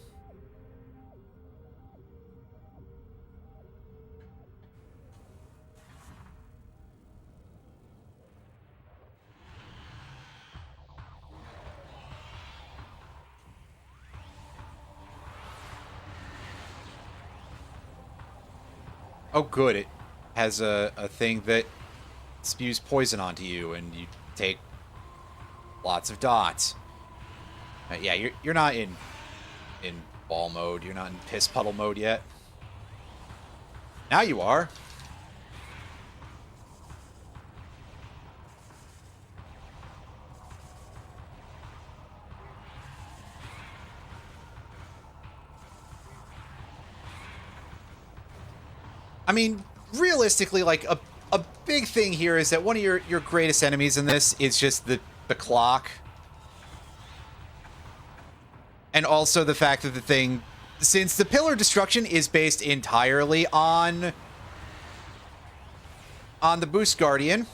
Oh, good. It has a thing that spews poison onto you, and you take lots of dots. Yeah, you're not in ball mode. You're not in piss puddle mode yet. Now you are. I mean, realistically, like, a big thing here is that one of your greatest enemies in this is just the clock. And also the fact that the thing... since the pillar destruction is based entirely on the Boost Guardian,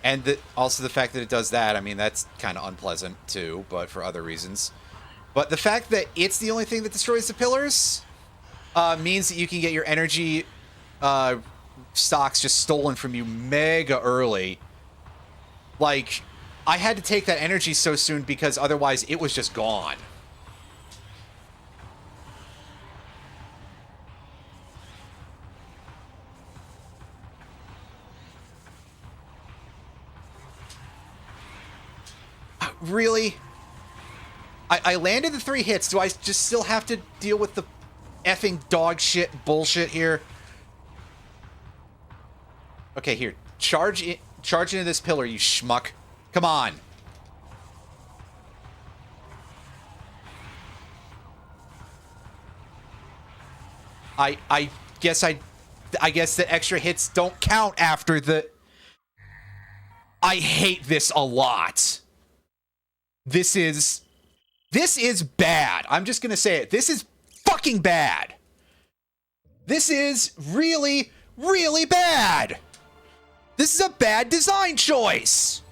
and also the fact that it does that, I mean, that's kind of unpleasant, too, but for other reasons. But the fact that it's the only thing that destroys the pillars... means that you can get your energy stocks just stolen from you mega early. Like, I had to take that energy so soon because otherwise it was just gone. Really? I landed the 3 hits. Do I just still have to deal with the effing dog shit bullshit here? Okay, here. Charge into this pillar, you schmuck. Come on. I guess the extra hits don't count after the... I hate this a lot. This is bad. I'm just going to say it. This is fucking bad. This is really, really bad. This is a bad design choice.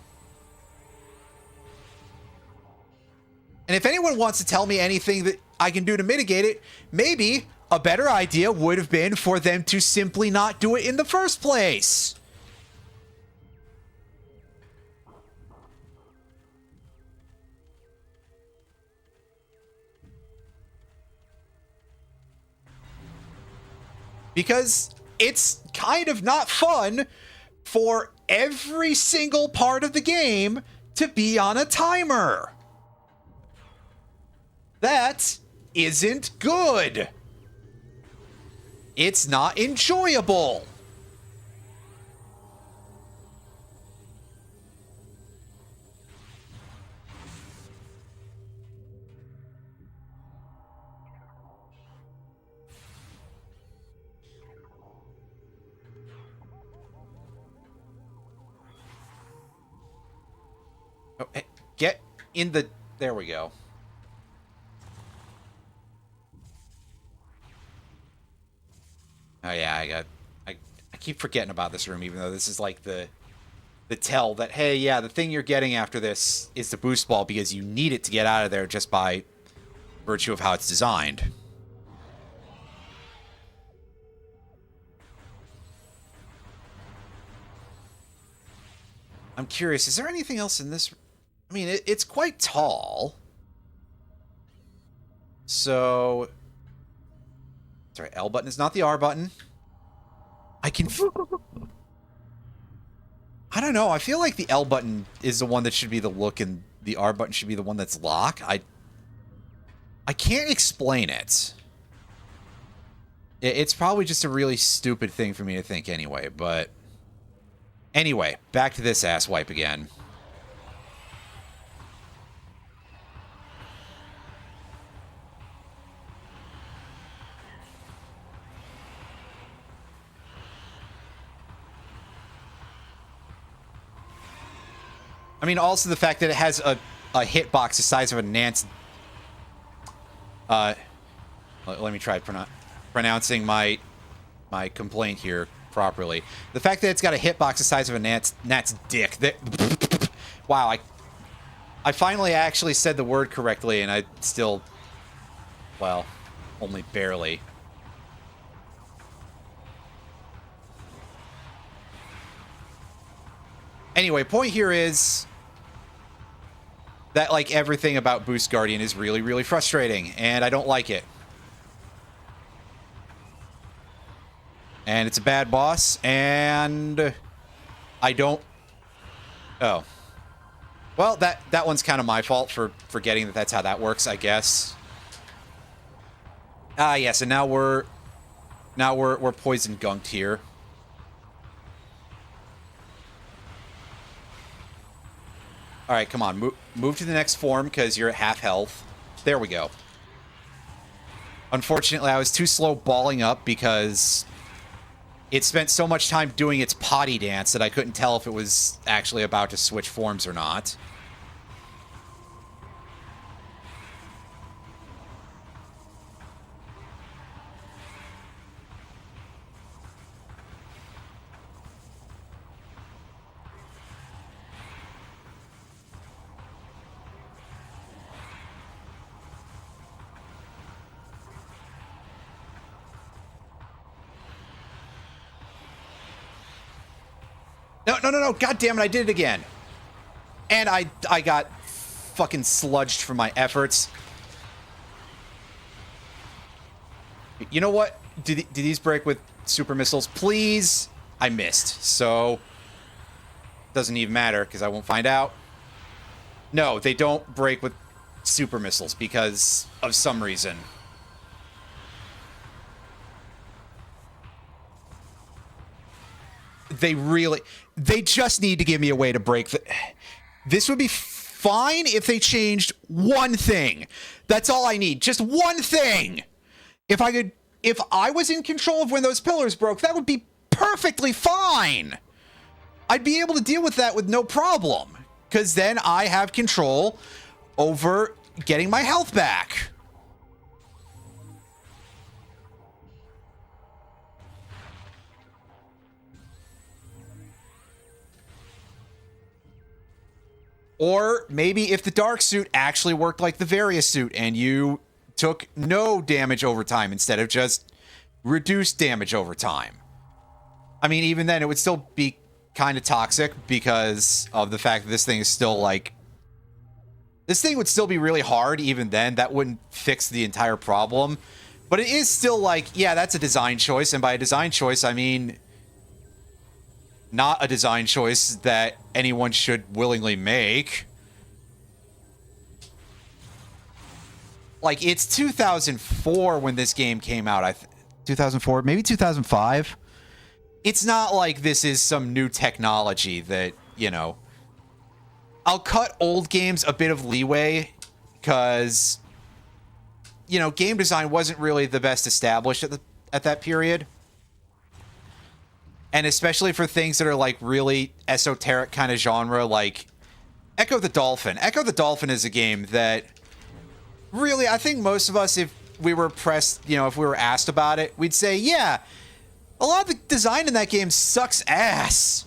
And if anyone wants to tell me anything that I can do to mitigate it, maybe a better idea would have been for them to simply not do it in the first place. Because it's kind of not fun for every single part of the game to be on a timer. That isn't good. It's not enjoyable. Oh, hey, get in the... There we go. Oh yeah, I keep forgetting about this room, even though this is like the tell that, hey, yeah, the thing you're getting after this is the boost ball because you need it to get out of there just by virtue of how it's designed. I'm curious, is there anything else in this? I mean, it's quite tall. So... Sorry, L button is not the R button. I don't know. I feel like the L button is the one that should be the look and the R button should be the one that's lock. I can't explain it. It's probably just a really stupid thing for me to think anyway, but... Anyway, back to this asswipe again. I mean, also the fact that it has a hitbox the size of a Nance... let me try pronouncing my complaint here properly. The fact that it's got a hitbox the size of a Gnat's dick. Wow, I finally actually said the word correctly, and I still... Well, only barely. Anyway, point here is that, like, everything about Boost Guardian is really, really frustrating, and I don't like it. And it's a bad boss, and I don't... Oh. Well, that one's kind of my fault for forgetting that that's how that works, I guess. Ah, yes, and now we're poison gunked here. All right, come on, move to the next form because you're at half health. There we go. Unfortunately, I was too slow balling up because it spent so much time doing its potty dance that I couldn't tell if it was actually about to switch forms or not. No, god damn it, I did it again. And I got fucking sludged for my efforts. You know what? Do these break with super missiles? Please? I missed. So, doesn't even matter because I won't find out. No, they don't break with super missiles because of some reason. They just need to give me a way to break this would be fine if they changed one thing. That's all I need. Just one thing. If I was in control of when those pillars broke, that would be perfectly fine. I'd be able to deal with that with no problem. Because then I have control over getting my health back. Or maybe if the dark suit actually worked like the various suit and you took no damage over time instead of just reduced damage over time. I mean, even then, it would still be kind of toxic because of the fact that this thing is still like... This thing would still be really hard even then. That wouldn't fix the entire problem. But it is still like, yeah, that's a design choice. And by a design choice, I mean... not a design choice that anyone should willingly make. Like, it's 2004 when this game came out. 2004, maybe 2005. It's not like this is some new technology that, you know... I'll cut old games a bit of leeway because, you know, game design wasn't really the best established at that period. And especially for things that are like really esoteric kind of genre, like Echo the Dolphin. Echo the Dolphin is a game that really, I think most of us, if we were pressed, you know, if we were asked about it, we'd say, yeah, a lot of the design in that game sucks ass.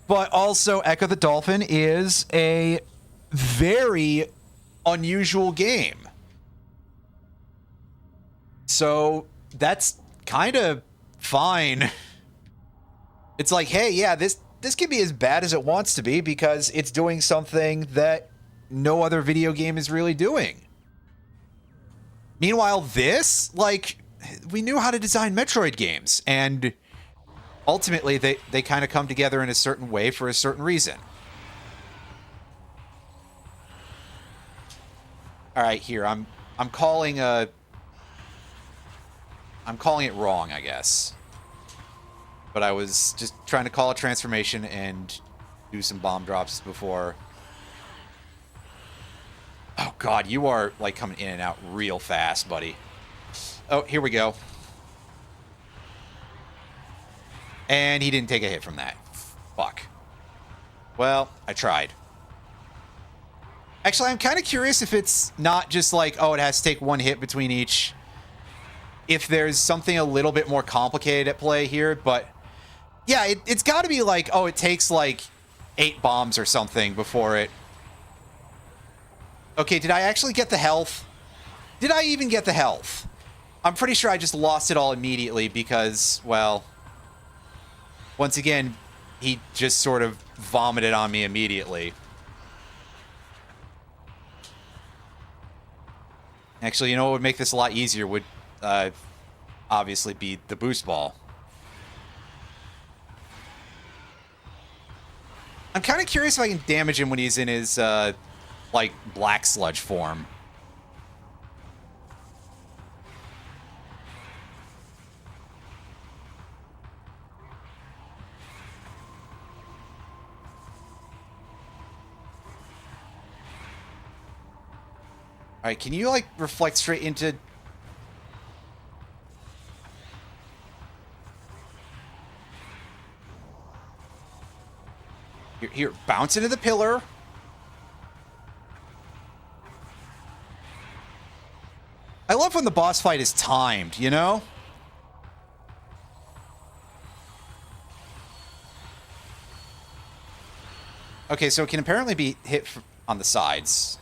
But also, Echo the Dolphin is a very unusual game. So that's kind of fine. It's like, hey, yeah, this can be as bad as it wants to be because it's doing something that no other video game is really doing. Meanwhile, this, like, we knew how to design Metroid games, and ultimately they kind of come together in a certain way for a certain reason. All right, here, I'm calling it wrong, I guess. But I was just trying to call a transformation and do some bomb drops before. Oh, God, you are, like, coming in and out real fast, buddy. Oh, here we go. And he didn't take a hit from that. Fuck. Well, I tried. Actually, I'm kind of curious if it's not just like, oh, it has to take one hit between each. If there's something a little bit more complicated at play here, but... yeah, it's got to be like, oh, it takes like 8 bombs or something before it... Okay, did I actually get the health? Did I even get the health? I'm pretty sure I just lost it all immediately because, well... once again, he just sort of vomited on me immediately. Actually, you know what would make this a lot easier would obviously be the boost ball. I'm kind of curious if I can damage him when he's in his, like, black sludge form. Alright, can you, like, reflect straight into... Here, bounce into the pillar. I love when the boss fight is timed, you know? Okay, so it can apparently be hit on the sides.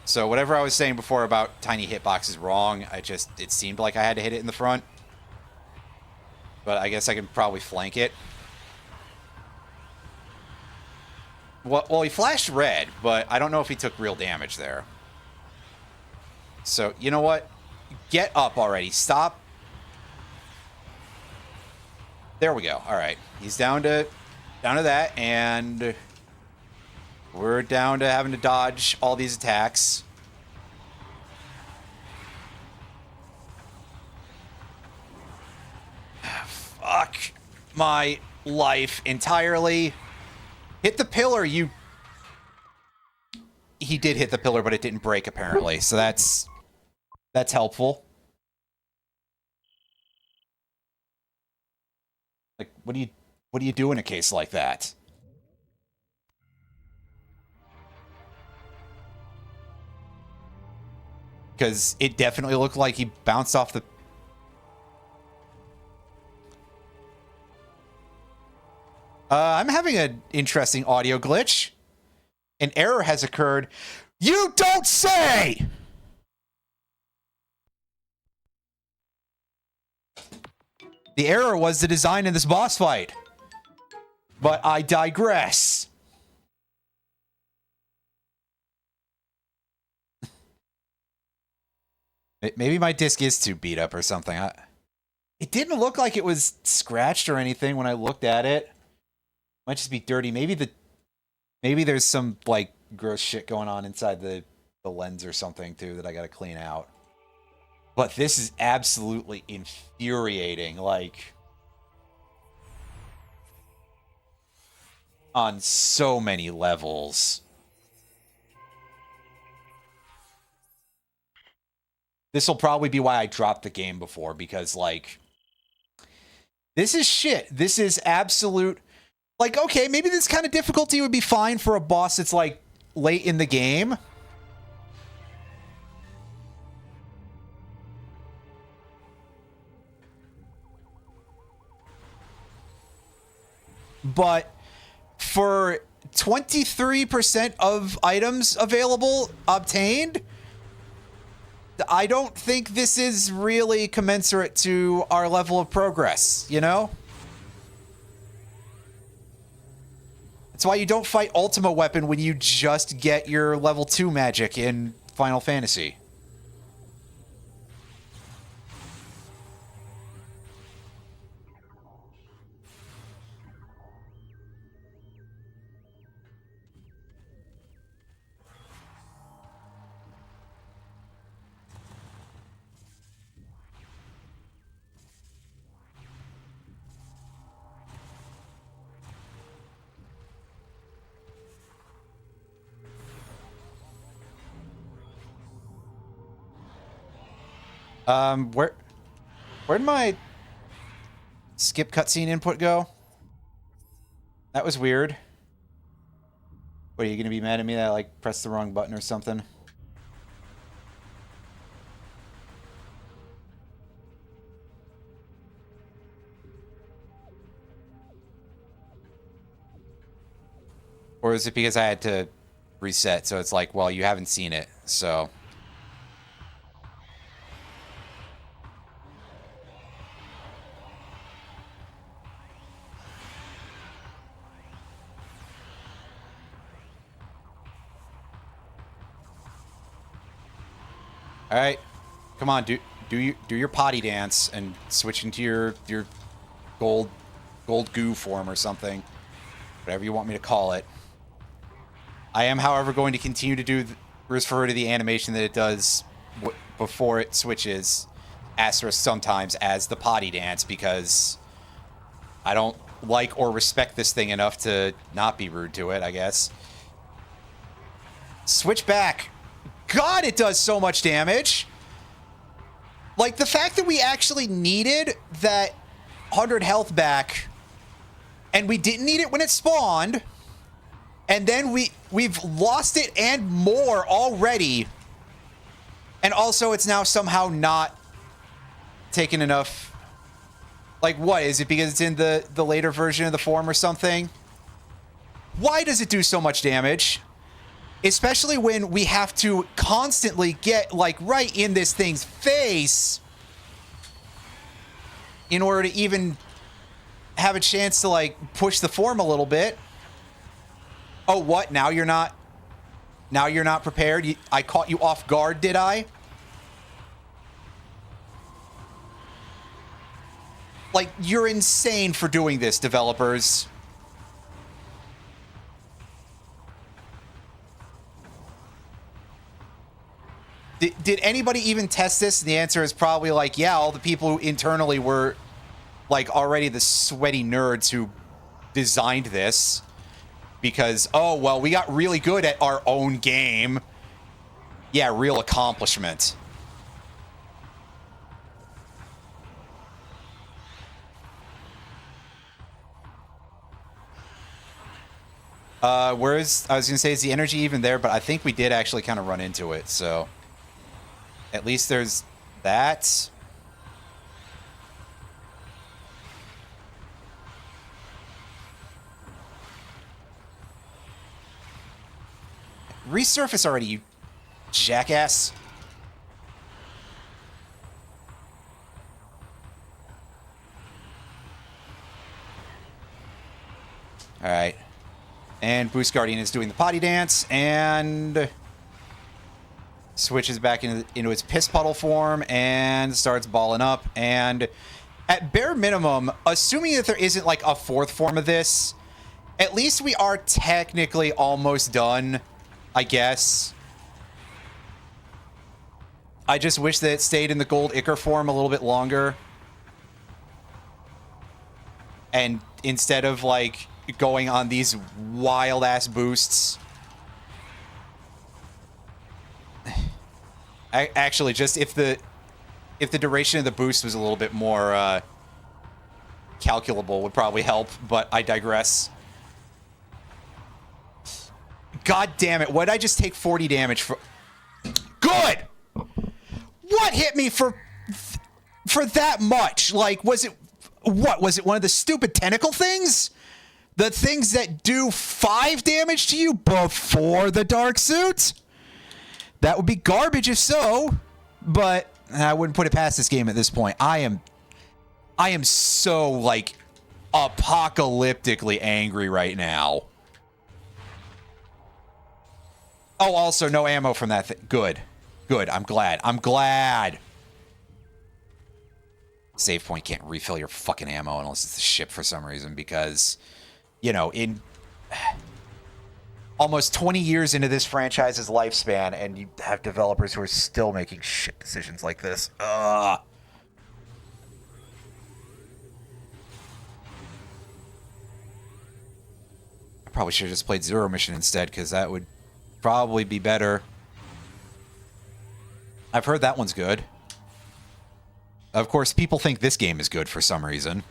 So whatever I was saying before about tiny hitbox is wrong. It seemed like I had to hit it in the front. But I guess I can probably flank it. Well, he flashed red, but I don't know if he took real damage there. So, you know what? Get up already. Stop. There we go. All right. He's down to that, and we're down to having to dodge all these attacks. Fuck my life entirely. Hit the pillar, you... He did hit the pillar, but it didn't break, apparently. So that's helpful. Like, what are what do you do in a case like that? Because it definitely looked like he bounced off the... I'm having an interesting audio glitch. An error has occurred. You don't say! The error was the design in this boss fight. But I digress. Maybe my disc is too beat up or something. It didn't look like it was scratched or anything when I looked at it. Might just be dirty. Maybe there's some like gross shit going on inside the lens or something too that I gotta clean out. But this is absolutely infuriating, like on so many levels. This will probably be why I dropped the game before, because, like, this is shit. This is absolute... Like, okay, maybe this kind of difficulty would be fine for a boss that's, like, late in the game. But for 23% of items available, obtained... I don't think this is really commensurate to our level of progress, you know? That's why you don't fight Ultima Weapon when you just get your level 2 magic in Final Fantasy. Where'd my skip cutscene input go? That was weird. What, are you gonna be mad at me that I, like, pressed the wrong button or something? Or is it because I had to reset, so it's like, well, you haven't seen it, so... All right, come on, do your potty dance and switch into your gold goo form or something, whatever you want me to call it. I am, however, going to continue to refer to the animation that it does before it switches asterisk sometimes as the potty dance, because I don't like or respect this thing enough to not be rude to it, I guess. Switch back. God, it does so much damage. Like, the fact that we actually needed that 100 health back, and we didn't need it when it spawned, and then we've lost it and more already, and also it's now somehow not taken enough. Like, what? Is it because it's in the later version of the form or something? Why does it do so much damage? Especially when we have to constantly get, like, right in this thing's face in order to even have a chance to, like, push the form a little bit. Oh, what? Now you're not prepared? I caught you off guard, did I? Like, you're insane for doing this, developers. Did anybody even test this? And the answer is probably like, yeah, all the people who internally were, like, already the sweaty nerds who designed this. Because, oh, well, we got really good at our own game. Yeah, real accomplishment. Whereas I was gonna say, is the energy even there? But I think we did actually kind of run into it, so at least there's that. Resurface already, you jackass. All right. And Boost Guardian is doing the potty dance and switches back into its piss puddle form and starts balling up. And at bare minimum, assuming that there isn't like a fourth form of this, at least we are technically almost done, I guess. I just wish that it stayed in the gold Ichor form a little bit longer. And instead of like going on these wild ass boosts. Actually, just if the duration of the boost was a little bit more calculable would probably help, but I digress. God damn it, what did I just take 40 damage for? Good! What hit me for that much? Like, was it one of the stupid tentacle things? The things that do 5 damage to you before the dark suit? That would be garbage if so, but I wouldn't put it past this game at this point. I am so, like, apocalyptically angry right now. Oh, also, no ammo from that thing. Good. Good. I'm glad. I'm glad. Save point can't refill your fucking ammo unless it's the ship for some reason, because, you know, in almost 20 years into this franchise's lifespan, and you have developers who are still making shit decisions like this. I probably should have just played Zero Mission instead, because that would probably be better. I've heard that one's good. Of course, people think this game is good for some reason.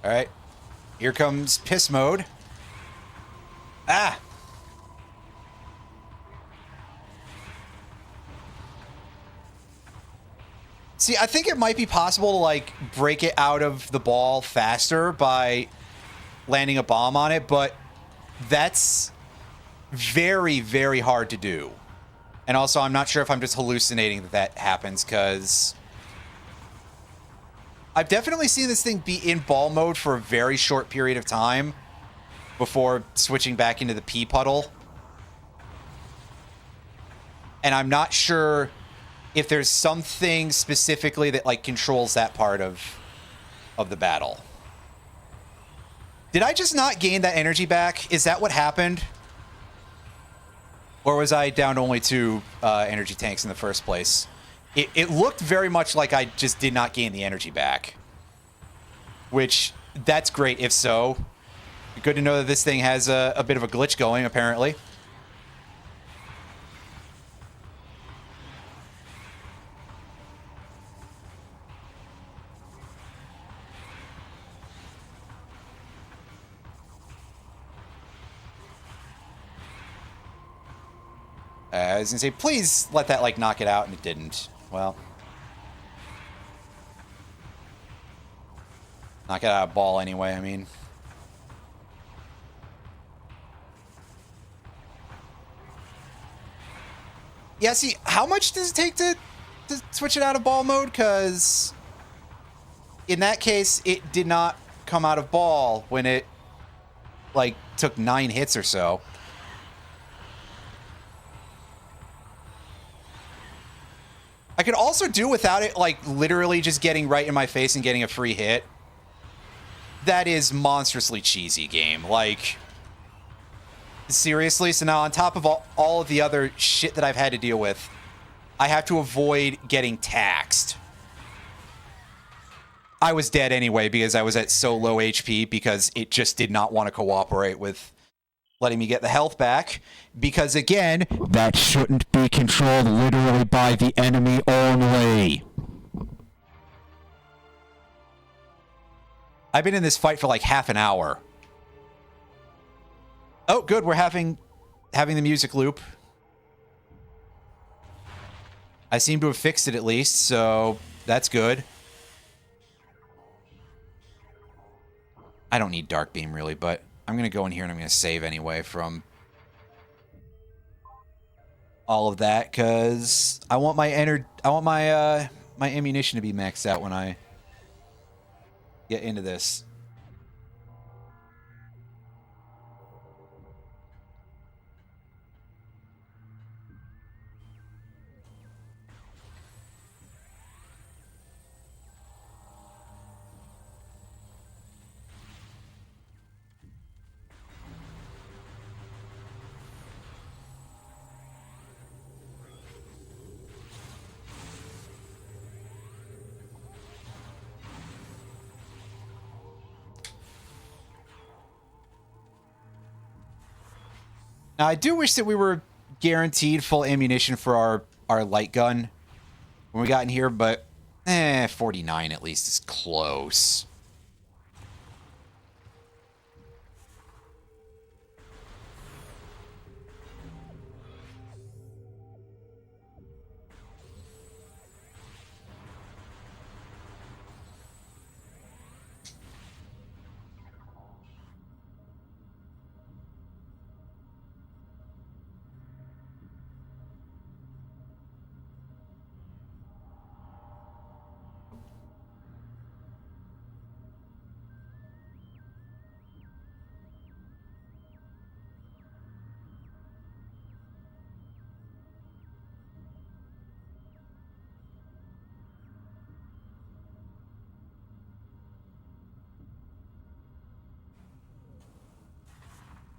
All right, here comes piss mode. Ah! See, I think it might be possible to, like, break it out of the ball faster by landing a bomb on it, but that's very, very hard to do. And also, I'm not sure if I'm just hallucinating that happens, because I've definitely seen this thing be in ball mode for a very short period of time before switching back into the pee puddle. And I'm not sure if there's something specifically that, like, controls that part of the battle. Did I just not gain that energy back? Is that what happened? Or was I down to only 2 energy tanks in the first place? It looked very much like I just did not gain the energy back. Which, that's great if so. Good to know that this thing has a bit of a glitch going, apparently. I was gonna say, please let that, like, knock it out, and it didn't. Well. Knock it out of ball anyway, I mean. Yeah, see, how much does it take to switch it out of ball mode? Because in that case, it did not come out of ball when it, like, took 9 hits or so. I could also do without it, like, literally just getting right in my face and getting a free hit. That is monstrously cheesy game. Like, seriously? So now on top of all of the other shit that I've had to deal with, I have to avoid getting taxed. I was dead anyway because I was at so low HP because it just did not want to cooperate with letting me get the health back. Because again, that shouldn't be controlled literally by the enemy only. I've been in this fight for like half an hour. Oh, good. We're having the music loop. I seem to have fixed it at least, so that's good. I don't need Dark Beam really, but I'm going to go in here and I'm going to save anyway from all of that because I want my my ammunition to be maxed out when I get into this. Now, I do wish that we were guaranteed full ammunition for our light gun when we got in here, but 49 at least is close.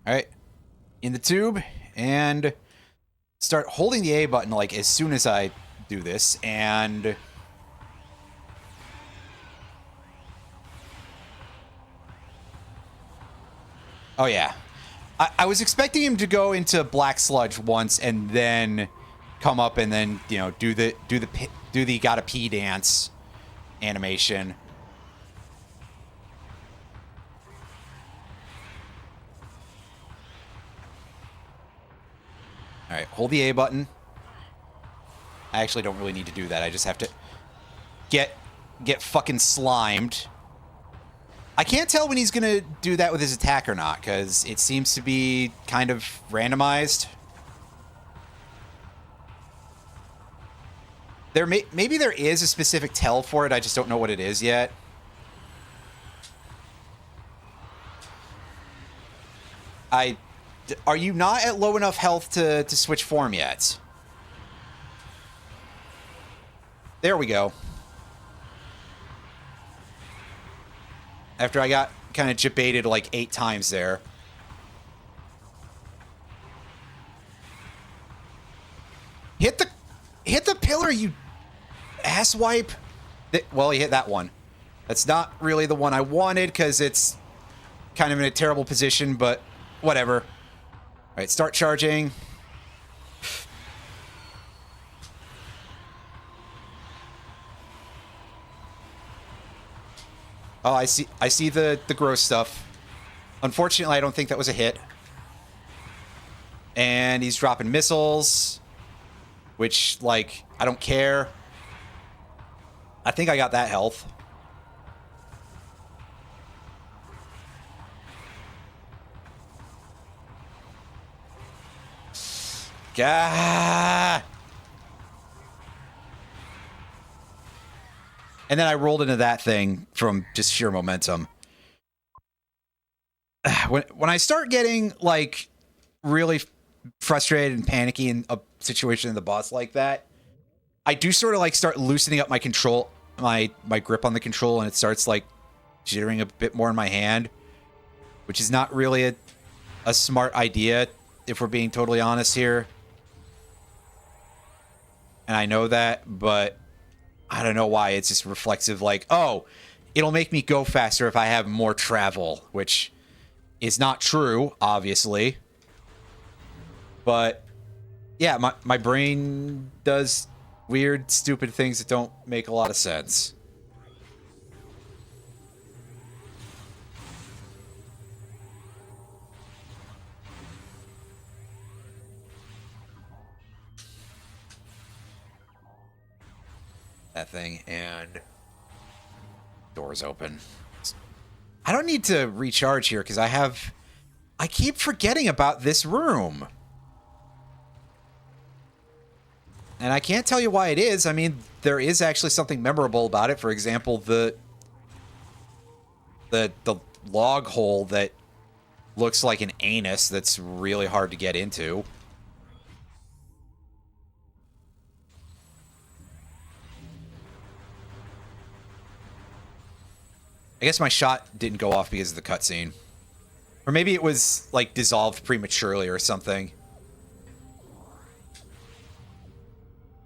All right, in the tube, and start holding the A button like as soon as I do this, and oh yeah, I was expecting him to go into black sludge once and then come up and then do the gotta pee dance animation. All right, hold the A button. I actually don't really need to do that. I just have to get fucking slimed. I can't tell when he's gonna do that with his attack or not, because it seems to be kind of randomized. Maybe there is a specific tell for it, I just don't know what it is yet. Are you not at low enough health to switch form yet? There we go. After I got kind of jebaited like 8 times there. Hit the pillar, you asswipe. Well, he hit that one. That's not really the one I wanted because it's kind of in a terrible position, but whatever. All right, start charging. Oh, I see the gross stuff. Unfortunately, I don't think that was a hit. And he's dropping missiles, which, like, I don't care. I think I got that health. Gah! And then I rolled into that thing from just sheer momentum. When I start getting, like, really frustrated and panicky in a situation in the boss like that, I do sort of, like, start loosening up my control, my grip on the control, and it starts, like, jittering a bit more in my hand, which is not really a smart idea, if we're being totally honest here. And I know that, but I don't know why. It's just reflexive, like, oh, it'll make me go faster if I have more travel, which is not true, obviously. But, yeah, my brain does weird, stupid things that don't make a lot of sense. That thing, and doors open. I don't need to recharge here because I keep forgetting about this room. And I can't tell you why it is. I mean, there is actually something memorable about it. For example, the log hole that looks like an anus that's really hard to get into. I guess my shot didn't go off because of the cutscene. Or maybe it was, like, dissolved prematurely or something.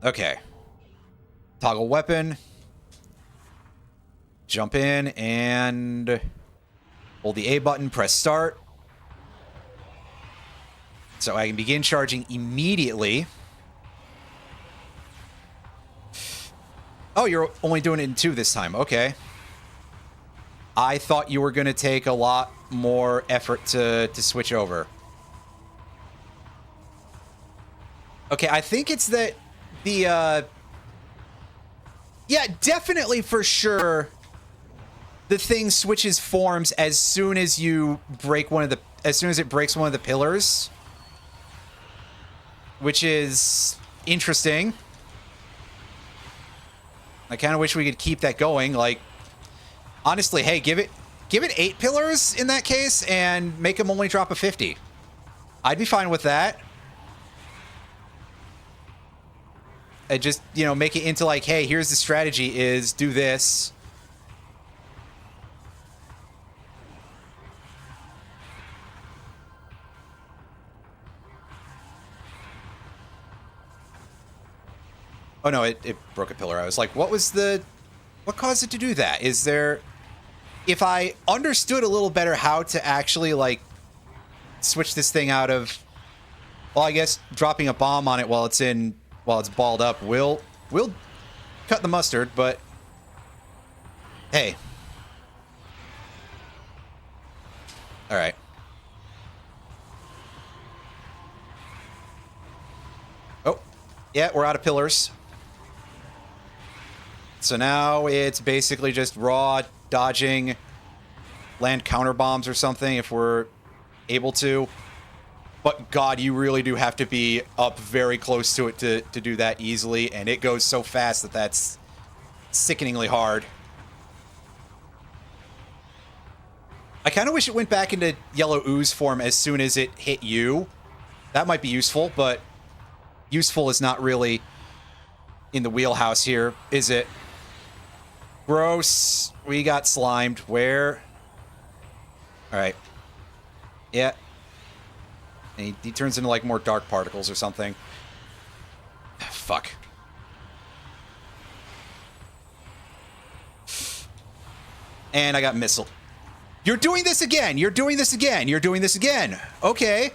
Okay. Toggle weapon. Jump in and hold the A button, press start. So I can begin charging immediately. Oh, you're only doing it in 2 this time. Okay. I thought you were going to take a lot more effort to switch over. Okay, I think it's that the, yeah, definitely for sure the thing switches forms as soon as you break as soon as it breaks one of the pillars. Which is interesting. I kind of wish we could keep that going, like, honestly, hey, give it 8 pillars in that case and make them only drop a 50. I'd be fine with that. And just, you know, make it into like, hey, here's the strategy is do this. Oh no, it broke a pillar. I was like, what caused it to do that? Is there... If I understood a little better how to actually, like, switch this thing out of... Well, I guess dropping a bomb on it while it's balled up will cut the mustard, but... Hey. Alright. Oh. Yeah, we're out of pillars. So now it's basically just raw dodging land counter bombs or something if we're able to. But God, you really do have to be up very close to it to do that easily, and it goes so fast that that's sickeningly hard. I kind of wish it went back into yellow ooze form as soon as it hit you. That might be useful, but useful is not really in the wheelhouse here, is it? Gross. We got slimed. Where? Alright. Yeah. And he turns into, like, more dark particles or something. Fuck. And I got missile. You're doing this again! You're doing this again! You're doing this again! Okay.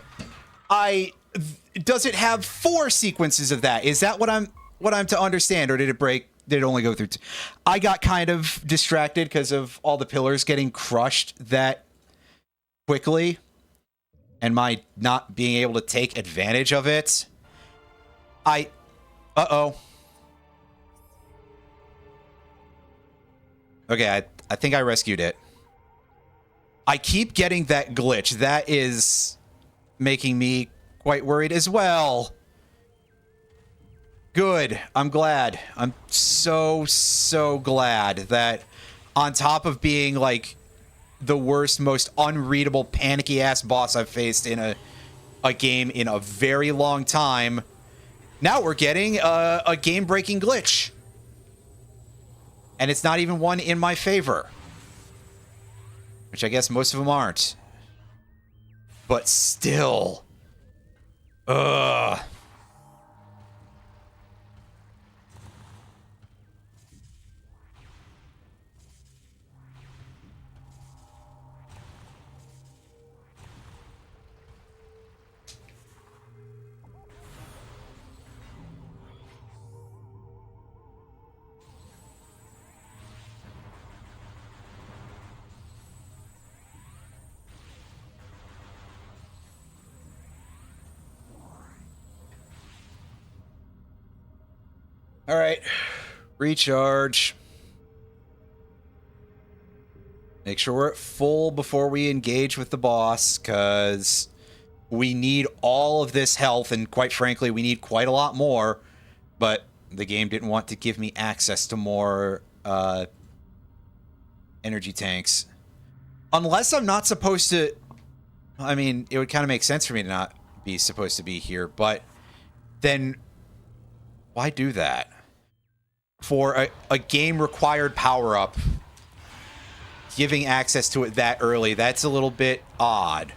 Does it have 4 sequences of that? Is that what I'm to understand, or did it break? Did it only go through 2? I got kind of distracted because of all the pillars getting crushed that quickly, and my not being able to take advantage of it. Uh-oh. Okay, I think I rescued it. I keep getting that glitch. That is making me quite worried as well. Good. I'm glad. I'm so glad that on top of being like the worst, most unreadable, panicky ass boss I've faced in a game in a very long time, now we're getting a game-breaking glitch. And it's not even one in my favor. Which I guess most of them aren't. But still. Ugh. All right, recharge. Make sure we're at full before we engage with the boss, because we need all of this health, and quite frankly, we need quite a lot more, but the game didn't want to give me access to more energy tanks. Unless I'm not supposed to... I mean, it would kind of make sense for me to not be supposed to be here, but then why do that? For a game-required power-up, giving access to it that early, that's a little bit odd.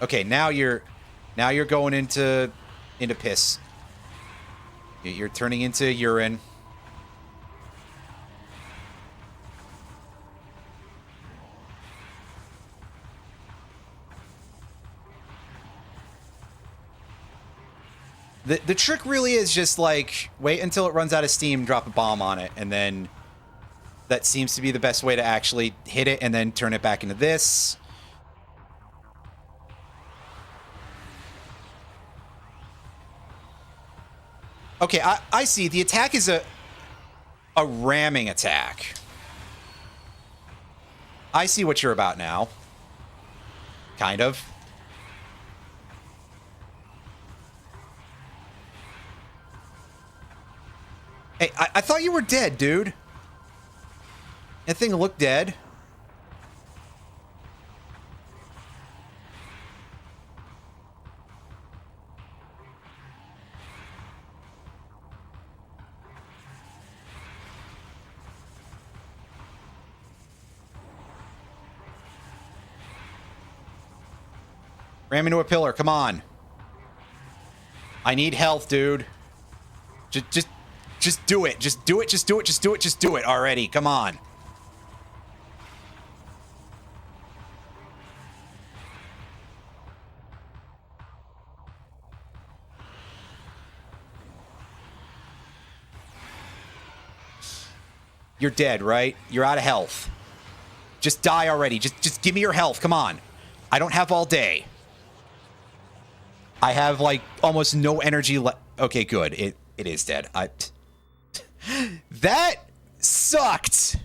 Okay, now you're going into piss. You're turning into urine. The trick really is just, like, wait until it runs out of steam, drop a bomb on it, and then that seems to be the best way to actually hit it, and then turn it back into this. Okay, I see. The attack is a ramming attack. I see what you're about now. Kind of. Hey, I thought you were dead, dude. That thing looked dead. Ram into a pillar, come on. I need health, dude. Just do it. Just do it. Just do it. Just do it. Just do it already. Come on. You're dead, right? You're out of health. Just die already. Just give me your health. Come on. I don't have all day. I have, like, almost no energy left. Okay, good. It is dead. That sucked.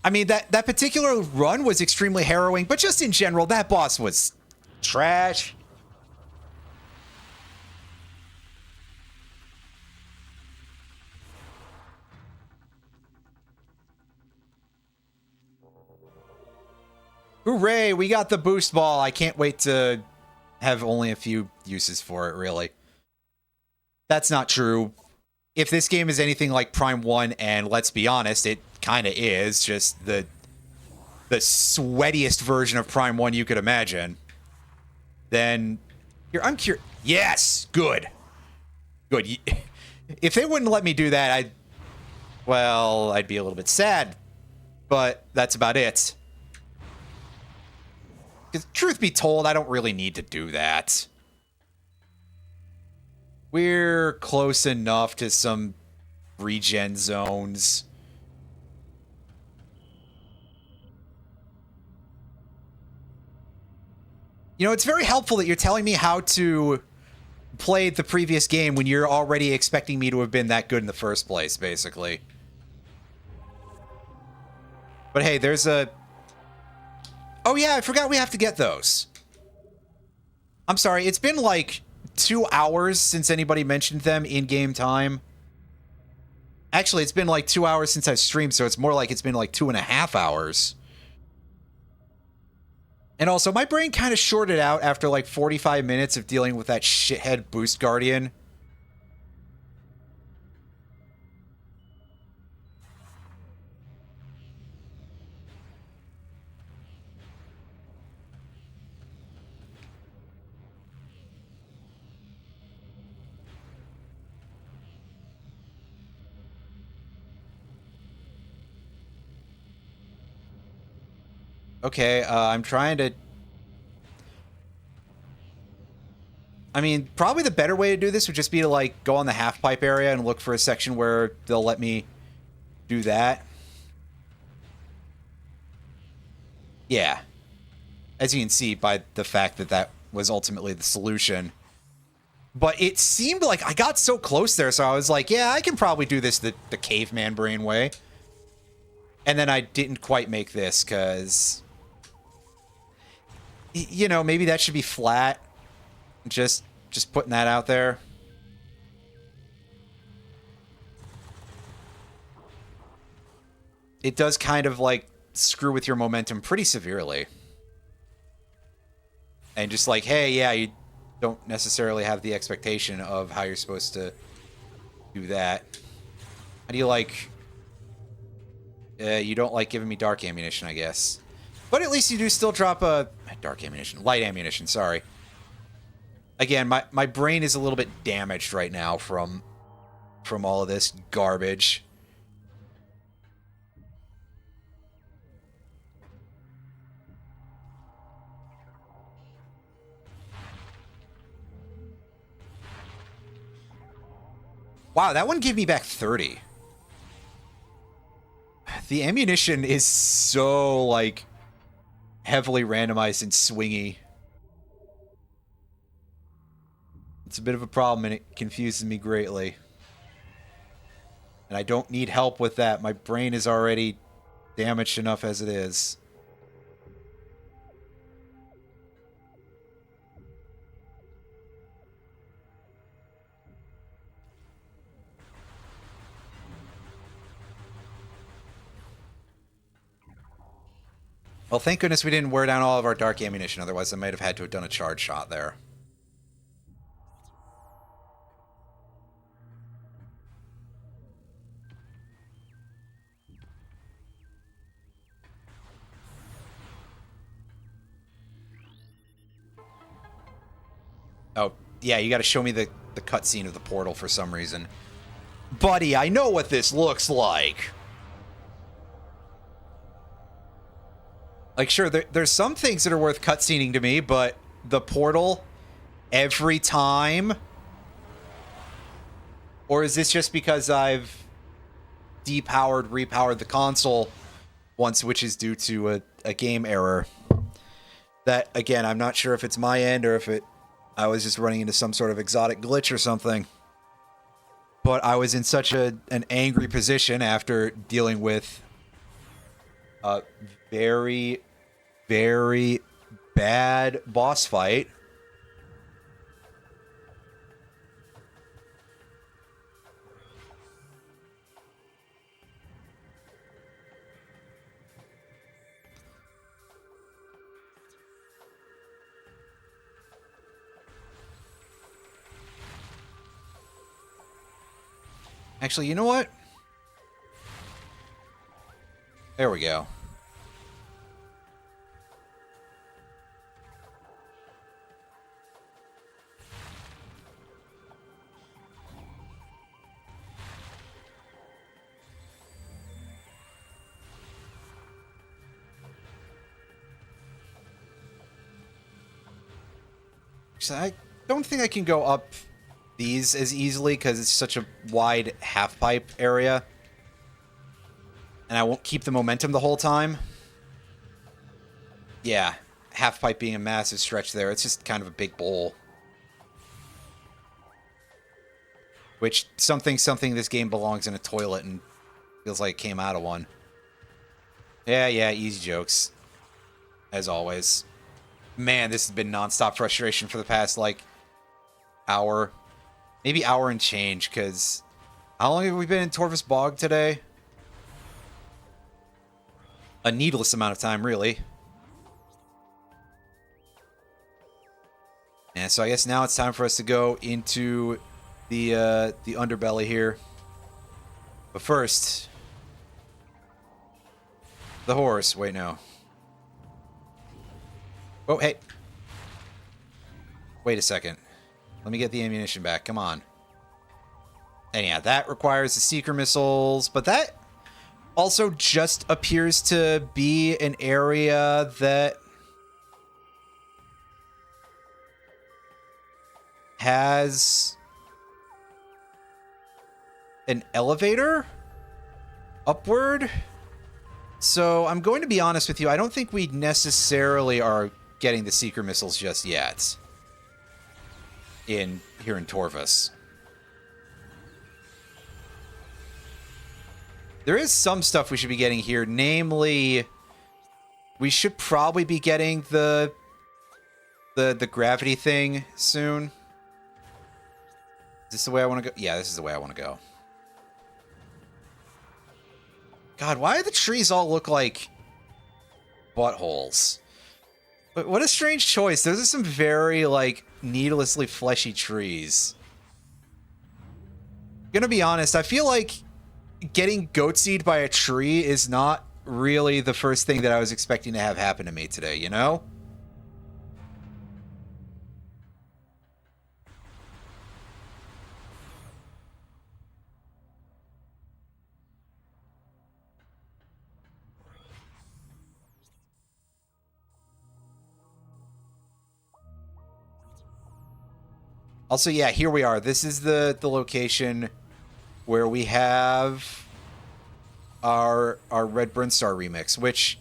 I mean, that particular run was extremely harrowing, but just in general, that boss was trash. Hooray, we got the boost ball. I can't wait to have only a few uses for it, really. That's not true. If this game is anything like Prime 1, and let's be honest, it kind of is, just the sweatiest version of Prime 1 you could imagine, then here, I'm curious. Yes, good. Good. If they wouldn't let me do that, I'd be a little bit sad, but that's about it. Because truth be told, I don't really need to do that. We're close enough to some regen zones. You know, it's very helpful that you're telling me how to play the previous game when you're already expecting me to have been that good in the first place, basically. But hey, there's a... Oh yeah, I forgot we have to get those. I'm sorry, it's been like 2 hours since anybody mentioned them in game time. Actually, it's been like 2 hours since I've streamed, so it's more like it's been like 2.5 hours. And also, my brain kind of shorted out after like 45 minutes of dealing with that shithead Boost Guardian. Okay, I'm trying to... I mean, probably the better way to do this would just be to, like, go on the half-pipe area and look for a section where they'll let me do that. Yeah. As you can see by the fact that that was ultimately the solution. But it seemed like I got so close there, so I was like, yeah, I can probably do this the caveman brain way. And then I didn't quite make this, because... You know, maybe that should be flat. Just putting that out there. It does kind of, like, screw with your momentum pretty severely. And just like, hey, yeah, you don't necessarily have the expectation of how you're supposed to do that. How do you, like... you don't like giving me dark ammunition, I guess. But at least you do still drop a... Dark ammunition. Light ammunition, sorry. Again, my brain is a little bit damaged right now from all of this garbage. Wow, that one gave me back 30. The ammunition is so, like, heavily randomized and swingy. It's a bit of a problem, and it confuses me greatly. And I don't need help with that. My brain is already damaged enough as it is. Well, thank goodness we didn't wear down all of our dark ammunition, otherwise I might have had to have done a charge shot there. Oh, yeah, you gotta show me the cutscene of the portal for some reason. Buddy, I know what this looks like! Like, sure, there's some things that are worth cutscening to me, but the portal, every time? Or is this just because I've depowered, repowered the console once, which is due to a game error? That, again, I'm not sure if it's my end or if I was just running into some sort of exotic glitch or something. But I was in such an angry position after dealing with a very, very bad boss fight. Actually, you know what? There we go. So I don't think I can go up these as easily because it's such a wide half-pipe area. And I won't keep the momentum the whole time. Yeah, half-pipe being a massive stretch there. It's just kind of a big bowl. Which, something this game belongs in a toilet and feels like it came out of one. Yeah, easy jokes. As always. Man, this has been non-stop frustration for the past, like, hour. Maybe hour and change, because how long have we been in Torvus Bog today? A needless amount of time, really. And so I guess now it's time for us to go into the underbelly here. But first, the horse. Wait, no. Oh, hey. Wait a second. Let me get the ammunition back. Come on. And yeah, that requires the seeker missiles, but that also just appears to be an area that has an elevator upward. So I'm going to be honest with you. I don't think we necessarily are getting the seeker missiles just yet here in Torvus. There is some stuff we should be getting here, namely, we should probably be getting the gravity thing soon. Is this the way I want to go? Yeah, this is the way I want to go. God, why do the trees all look like buttholes? But what a strange choice. Those are some very, like, needlessly fleshy trees. Gonna be honest, I feel like getting goatseed by a tree is not really the first thing that I was expecting to have happen to me today, you know? Also, yeah, here we are. This is the location where we have our Red Brinstar remix, which,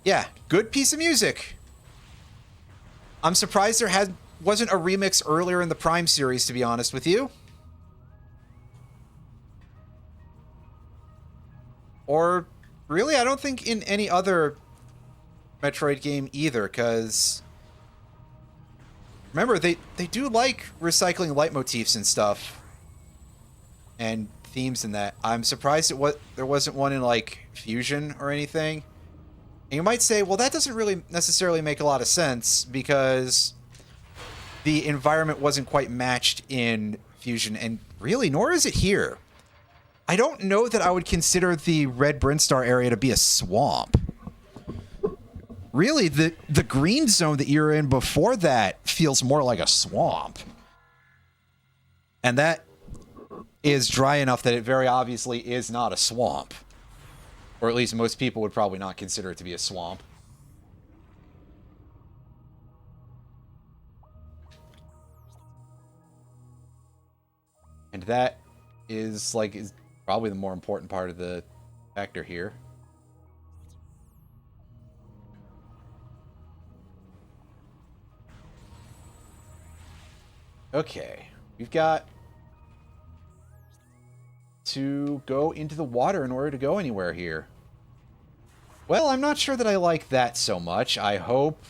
yeah, good piece of music. I'm surprised there wasn't a remix earlier in the Prime series, to be honest with you. Or, really, I don't think in any other Metroid game either, because remember, they do like recycling leitmotifs and stuff. And themes in that. I'm surprised there wasn't one in, like, Fusion or anything. And you might say, well, that doesn't really necessarily make a lot of sense, because the environment wasn't quite matched in Fusion, and really, nor is it here. I don't know that I would consider the Red Brinstar area to be a swamp. Really, the green zone that you're in before that feels more like a swamp. And that is dry enough that it very obviously is not a swamp. Or at least most people would probably not consider it to be a swamp. And that is probably the more important part of the factor here. Okay, we've got to go into the water in order to go anywhere here. Well, I'm not sure that I like that so much. I hope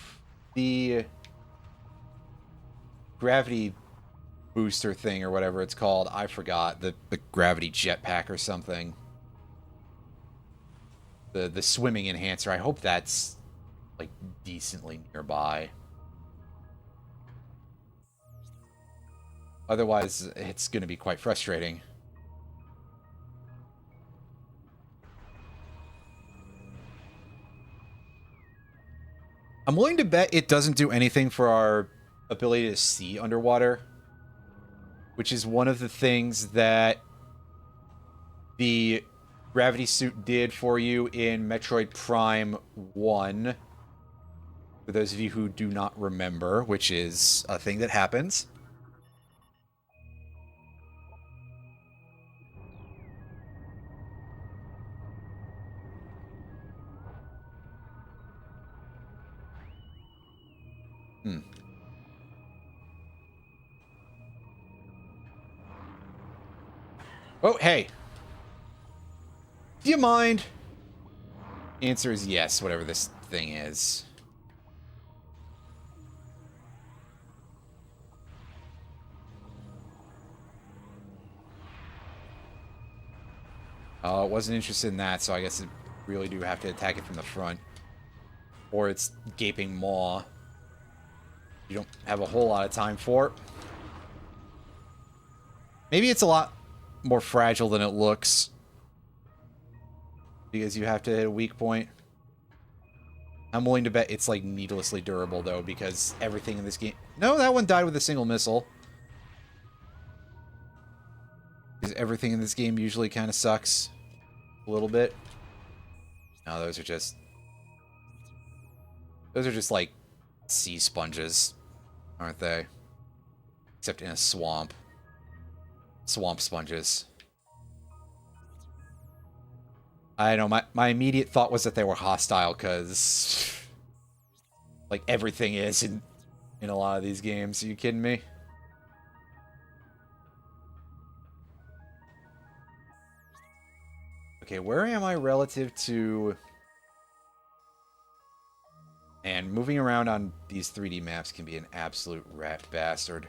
the gravity booster thing or whatever it's called, I forgot, the gravity jetpack or something. The swimming enhancer, I hope that's, like, decently nearby. Otherwise, it's going to be quite frustrating. I'm willing to bet it doesn't do anything for our ability to see underwater, which is one of the things that the gravity suit did for you in Metroid Prime 1. For those of you who do not remember, which is a thing that happens. Oh, hey. Do you mind? Answer is yes, whatever this thing is. I wasn't interested in that, so I guess I really do have to attack it from the front. Or its gaping maw. You don't have a whole lot of time for it. Maybe it's a lot more fragile than it looks. Because you have to hit a weak point. I'm willing to bet it's, like, needlessly durable, though, because everything in this game... No, that one died with a single missile. Because everything in this game usually kind of sucks. A little bit. No, those are just... Those are just, like, sea sponges, aren't they? Except in a swamp. Swamp sponges. I don't know, my immediate thought was that they were hostile, because... Like, everything is in a lot of these games. Are you kidding me? Okay, where am I relative to... And moving around on these 3D maps can be an absolute rat bastard.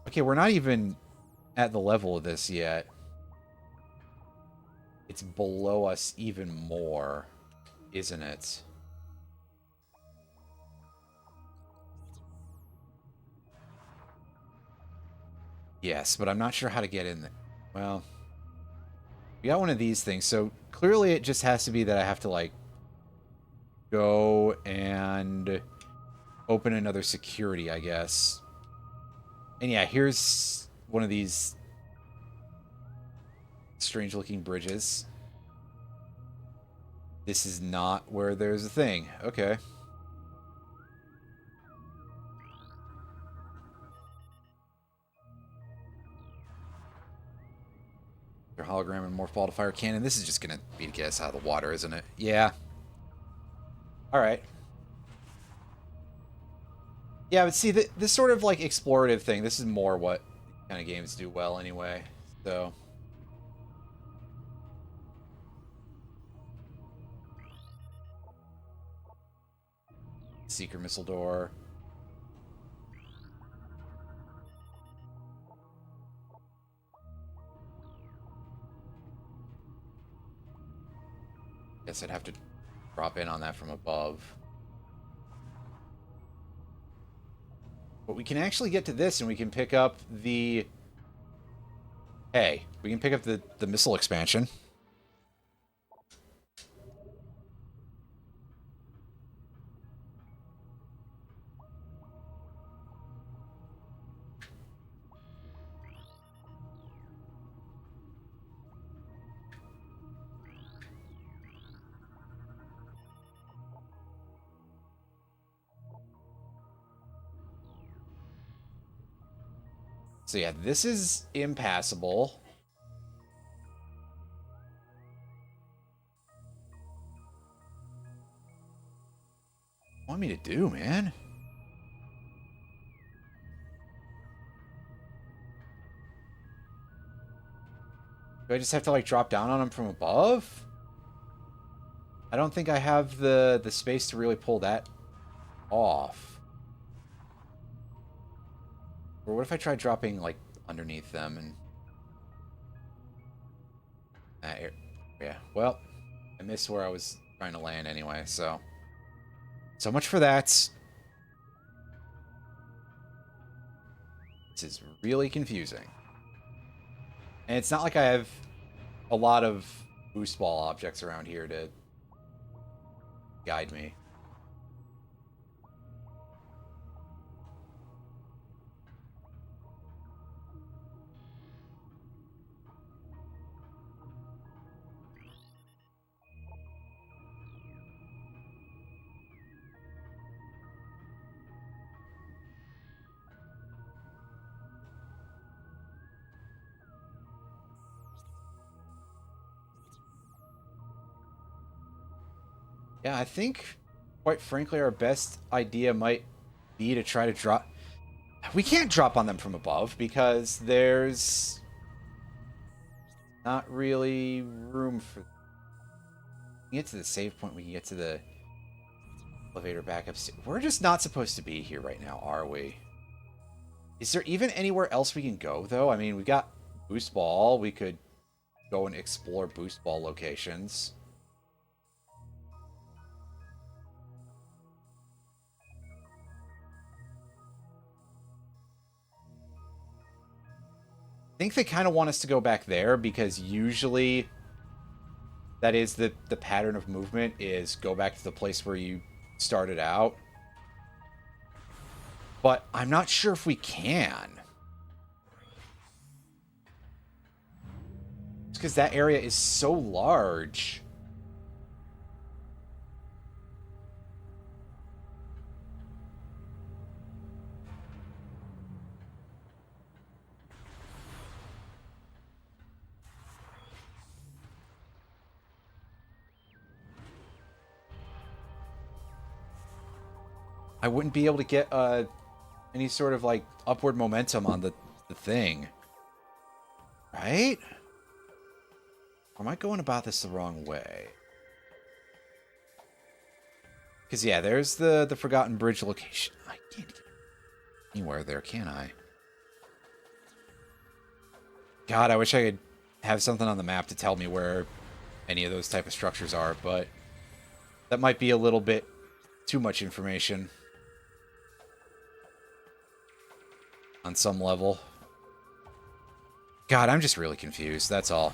Okay, we're not even at the level of this yet. It's below us even more, isn't it? Yes, but I'm not sure how to get in there. Well, we got one of these things, so clearly it just has to be that I have to, like, go and open another security, I guess. And yeah, here's one of these strange-looking bridges. This is not where there's a thing. Okay. Your hologram and morph ball to fire cannon. This is just gonna be to get us out of the water, isn't it? Yeah. Alright. Yeah, but see, this sort of, like, explorative thing, this is more what kind of games do well anyway. So... Seeker missile door. Guess I'd have to drop in on that from above. But we can actually get to this and we can pick up the... Hey, we can pick up the missile expansion. So yeah, this is impassable. What do you want me to do, man? Do I just have to, like, drop down on him from above? I don't think I have the space to really pull that off. Or what if I try dropping, like, underneath them and... yeah, well, I missed where I was trying to land anyway, so... So much for that. This is really confusing. And it's not like I have a lot of boost ball objects around here to guide me. Yeah, I think, quite frankly, our best idea might be to try to drop... We can't drop on them from above, because there's not really room for... We can get to the save point, we can get to the elevator back upstairs. We're just not supposed to be here right now, are we? Is there even anywhere else we can go, though? I mean, we got Boost Ball. We could go and explore Boost Ball locations. I think they kind of want us to go back there because usually that is the pattern of movement is go back to the place where you started out. But I'm not sure if we can. It's because that area is so large. I wouldn't be able to get any sort of like upward momentum on the thing. Right? Or am I going about this the wrong way? Because yeah, there's the Forgotten Bridge location. I can't get anywhere there, can I? God, I wish I could have something on the map to tell me where any of those type of structures are, but that might be a little bit too much information. On some level. God, I'm just really confused, that's all.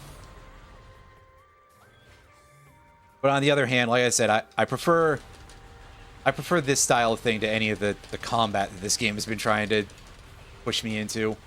But on the other hand, like I said, I prefer this style of thing to any of the combat that this game has been trying to push me into.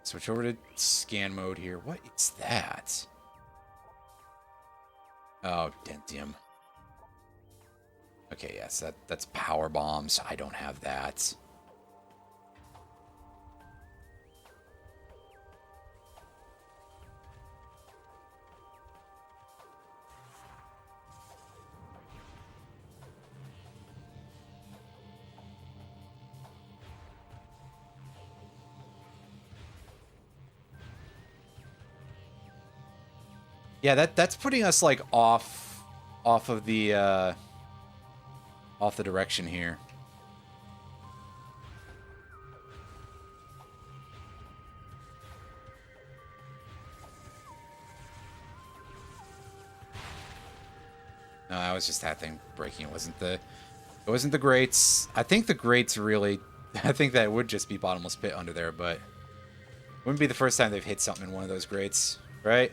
Switch over to scan mode here. What is that? Oh, Dentium. Okay, yes, that's power bombs. I don't have that. Yeah, that's putting us like off of the off the direction here. No, that was just that thing breaking. It wasn't the grates. I think the grates really I think that would just be bottomless pit under there, but it wouldn't be the first time they've hit something in one of those grates, right?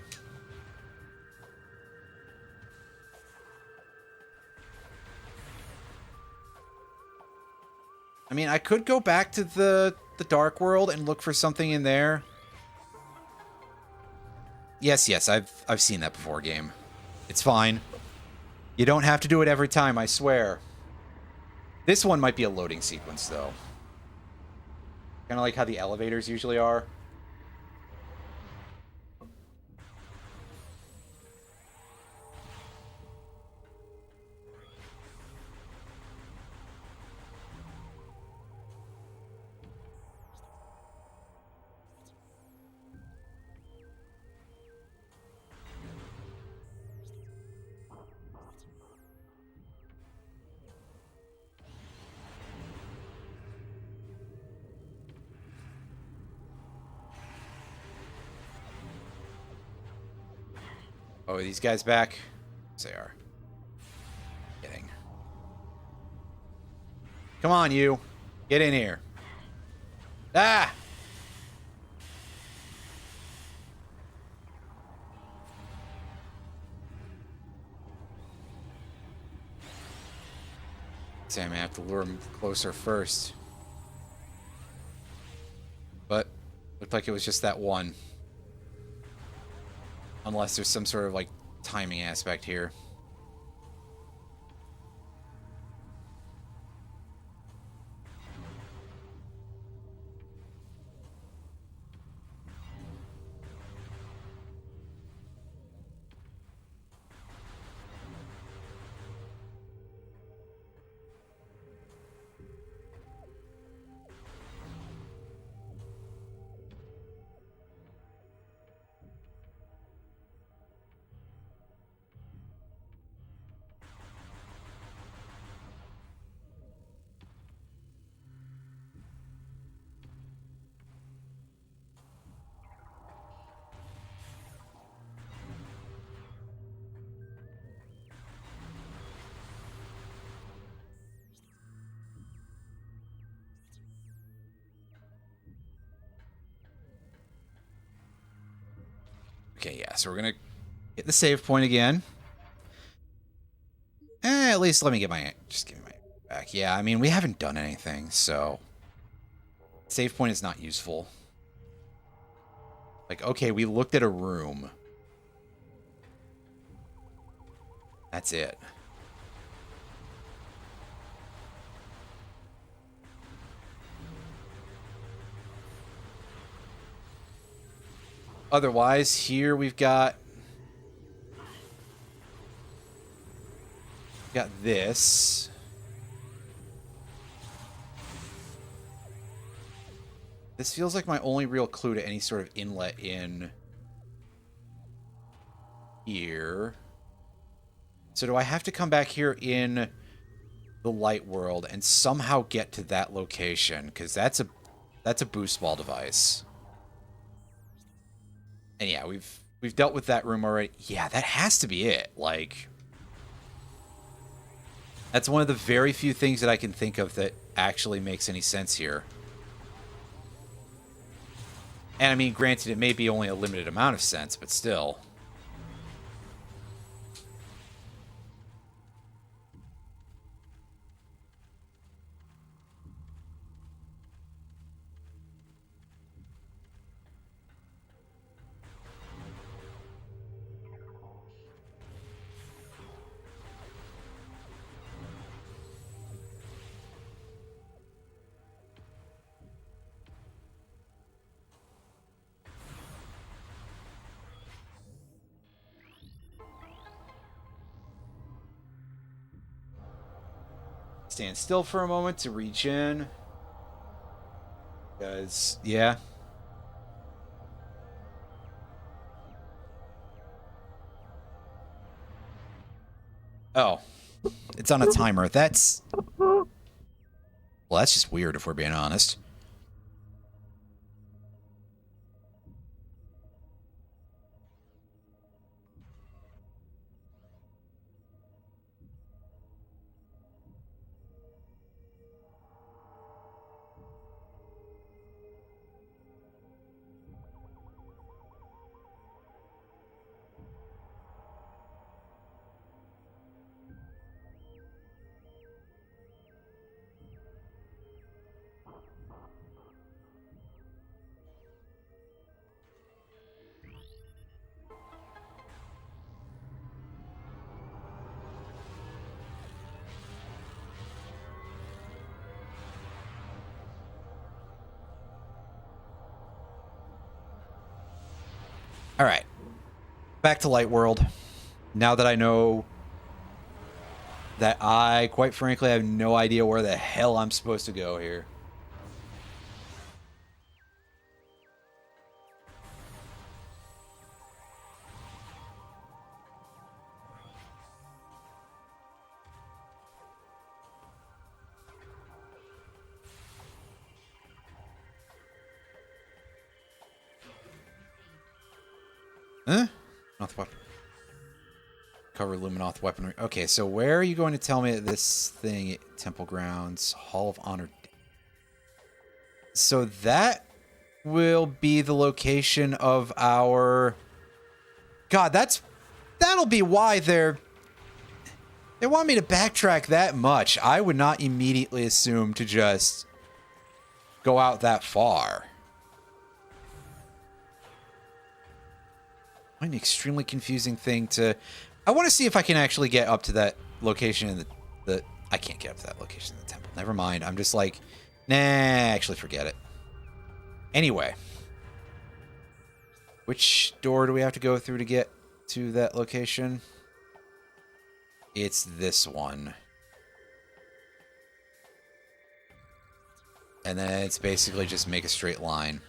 I mean, I could go back to the Dark World and look for something in there. Yes, I've seen that before, game. It's fine. You don't have to do it every time, I swear. This one might be a loading sequence, though. Kind of like how the elevators usually are. Oh, are these guys back? Yes, they are. Kidding. Come on, you. Get in here. Ah! Sam, I have to lure him closer first. But looked like it was just that one. Unless there's some sort of, like, timing aspect here. Okay, yeah, so we're gonna hit the save point again. At least let me get my... Just give me my back. Yeah, I mean, we haven't done anything, so... Save point is not useful. Like, okay, we looked at a room. That's it. Otherwise, here we've got this. This feels like my only real clue to any sort of inlet in here. So do I have to come back here in the light world and somehow get to that location? Because that's a boost ball device. And yeah, we've dealt with that room already. Yeah, that has to be it. Like, that's one of the very few things that I can think of that actually makes any sense here. And I mean, granted, it may be only a limited amount of sense, but still. Stand still for a moment to reach in. Because, yeah. Oh. It's on a timer. That's... Well, that's just weird if we're being honest. All right. Back to Light World. Now that I know that I, quite frankly, have no idea where the hell I'm supposed to go here. Huh? Not weapon. Cover Luminoth weaponry. Okay, so where are you going to tell me that this thing, Temple Grounds, Hall of Honor? So that will be the location of our... God, that'll be why they want me to backtrack that much. I would not immediately assume to just go out that far. An extremely confusing thing to... I want to see if I can actually get up to that location in the... I can't get up to that location in the temple. Never mind. I'm just like, nah, actually forget it. Anyway. Which door do we have to go through to get to that location? It's this one. And then it's basically just make a straight line.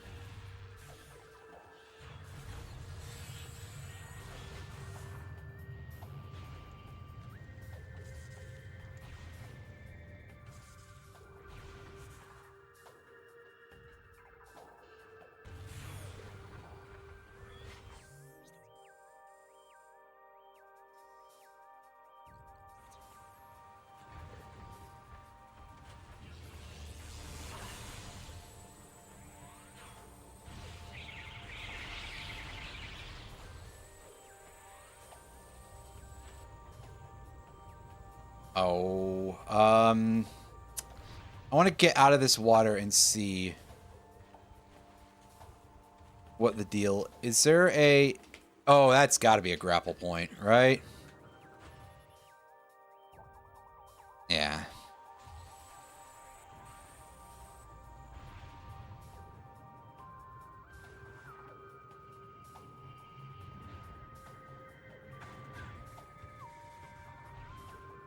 Oh, I want to get out of this water and see what the deal... Is there a... Oh, that's got to be a grapple point, right? Yeah.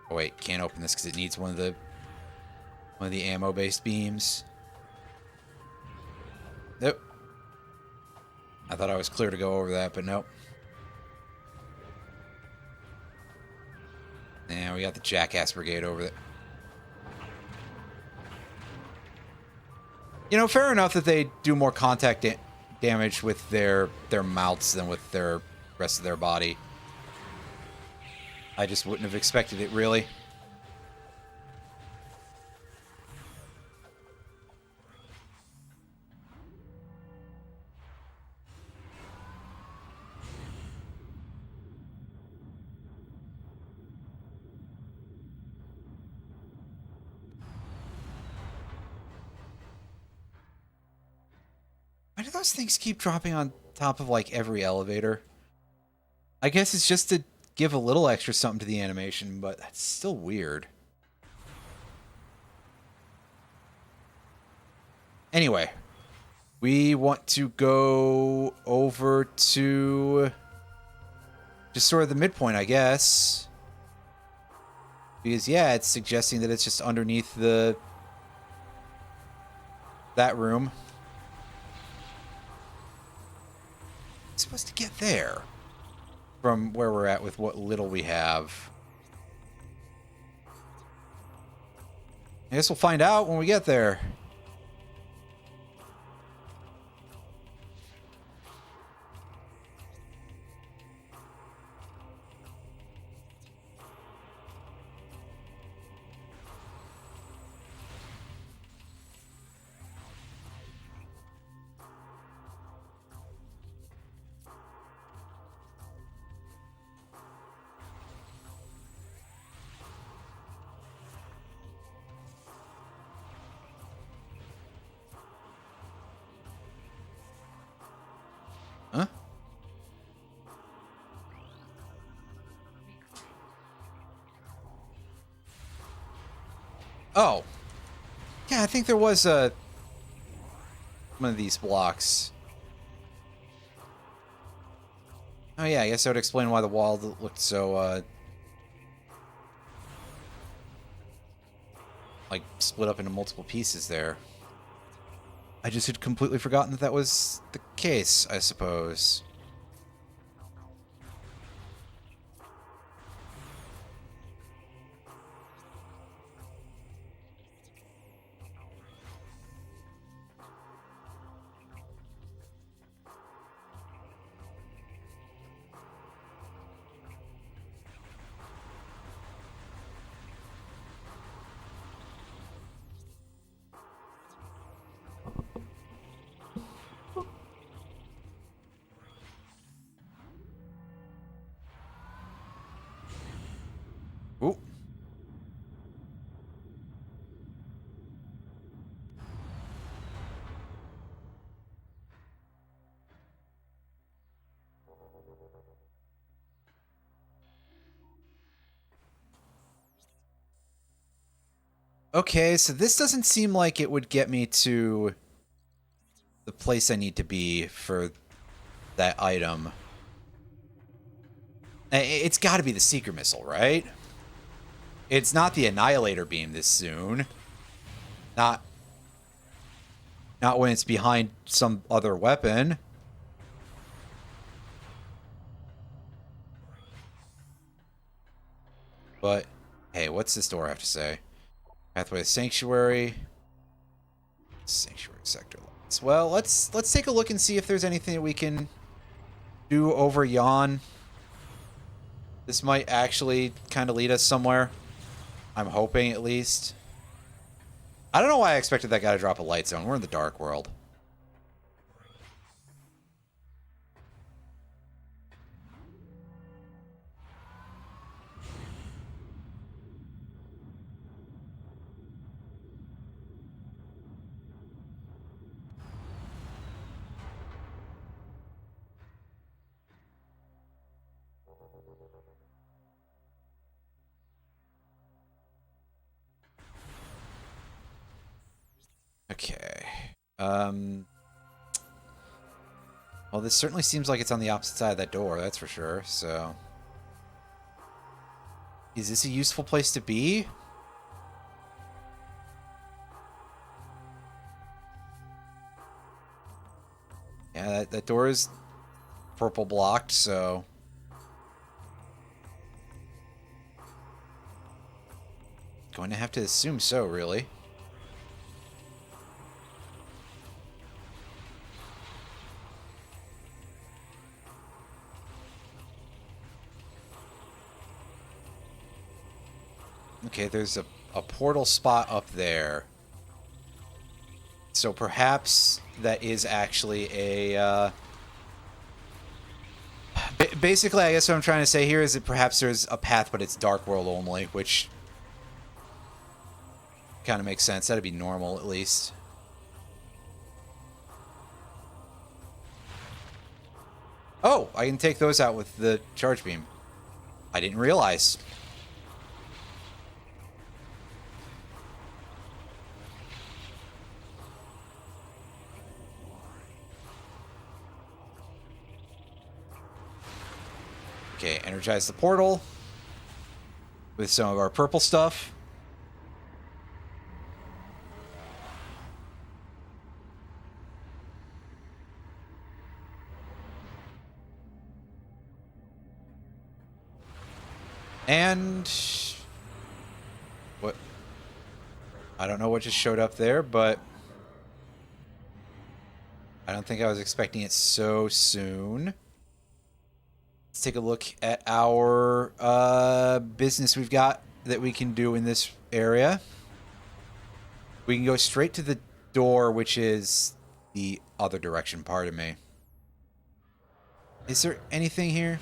Oh, wait, can't open this because it needs one of the ammo-based beams. Nope. I thought I was clear to go over that, but nope. Yeah, we got the Jackass Brigade over there. You know, fair enough that they do more contact damage with their mouths than with their rest of their body. I just wouldn't have expected it, really. Why do those things keep dropping on top of, like, every elevator? I guess it's just to give a little extra something to the animation, but that's still weird. Anyway, we want to go over to just sort of the midpoint, I guess. Because, yeah, it's suggesting that it's just underneath that room. I'm supposed to get there from where we're at with what little we have. I guess we'll find out when we get there. Huh? Oh. Yeah, I think there was one of these blocks. Oh yeah, I guess that would explain why the wall looked so, like, split up into multiple pieces there. I just had completely forgotten that that was the case, I suppose. Okay, so this doesn't seem like it would get me to the place I need to be for that item. It's got to be the Seeker Missile, right? It's not the Annihilator Beam this soon. Not when it's behind some other weapon. But, hey, what's this door have to say? Pathway to Sanctuary. Sanctuary sector lights. Well, let's take a look and see if there's anything that we can do over yon. This might actually kind of lead us somewhere. I'm hoping, at least. I don't know why I expected that guy to drop a light zone. We're in the dark world. Okay. Well, this certainly seems like it's on the opposite side of that door, that's for sure, so... Is this a useful place to be? Yeah, that door is purple blocked, so... Going to have to assume so, really. Okay, there's a portal spot up there. So perhaps that is actually a... Basically, I guess what I'm trying to say here is that perhaps there's a path, but it's Dark World only, which kind of makes sense. That'd be normal, at least. Oh, I can take those out with the charge beam. I didn't realize. Okay, energize the portal with some of our purple stuff. And what? I don't know what just showed up there, but I don't think I was expecting it so soon. Let's take a look at our business we've got that we can do in this area. We can go straight to the door, which is the other direction, pardon me. Is there anything here?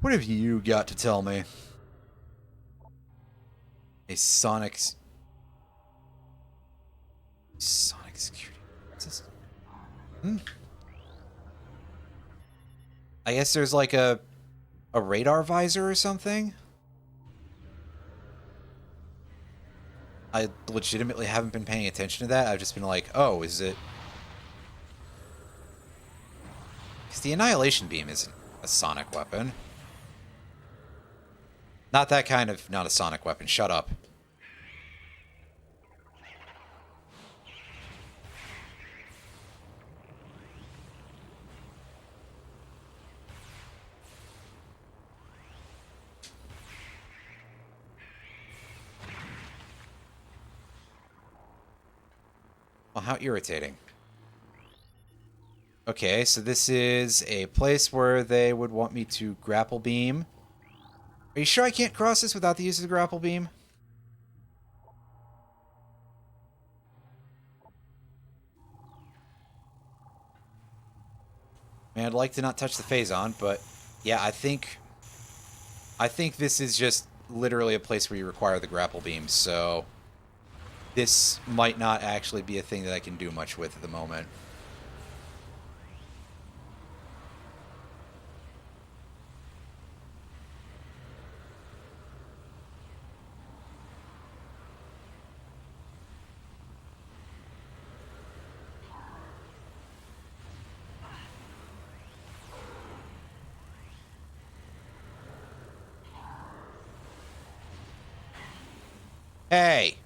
What have you got to tell me? A Sonic security. What's this? I guess there's like a radar visor or something? I legitimately haven't been paying attention to that. I've just been like, oh, is it... Because the Annihilation Beam isn't a sonic weapon. Not that kind of... Not a sonic weapon. Shut up. Well, how irritating. Okay, so this is a place where they would want me to grapple beam. Are you sure I can't cross this without the use of the grapple beam? Man, I'd like to not touch the Phazon, but yeah, I think this is just literally a place where you require the grapple beam, so this might not actually be a thing that I can do much with at the moment. Hey,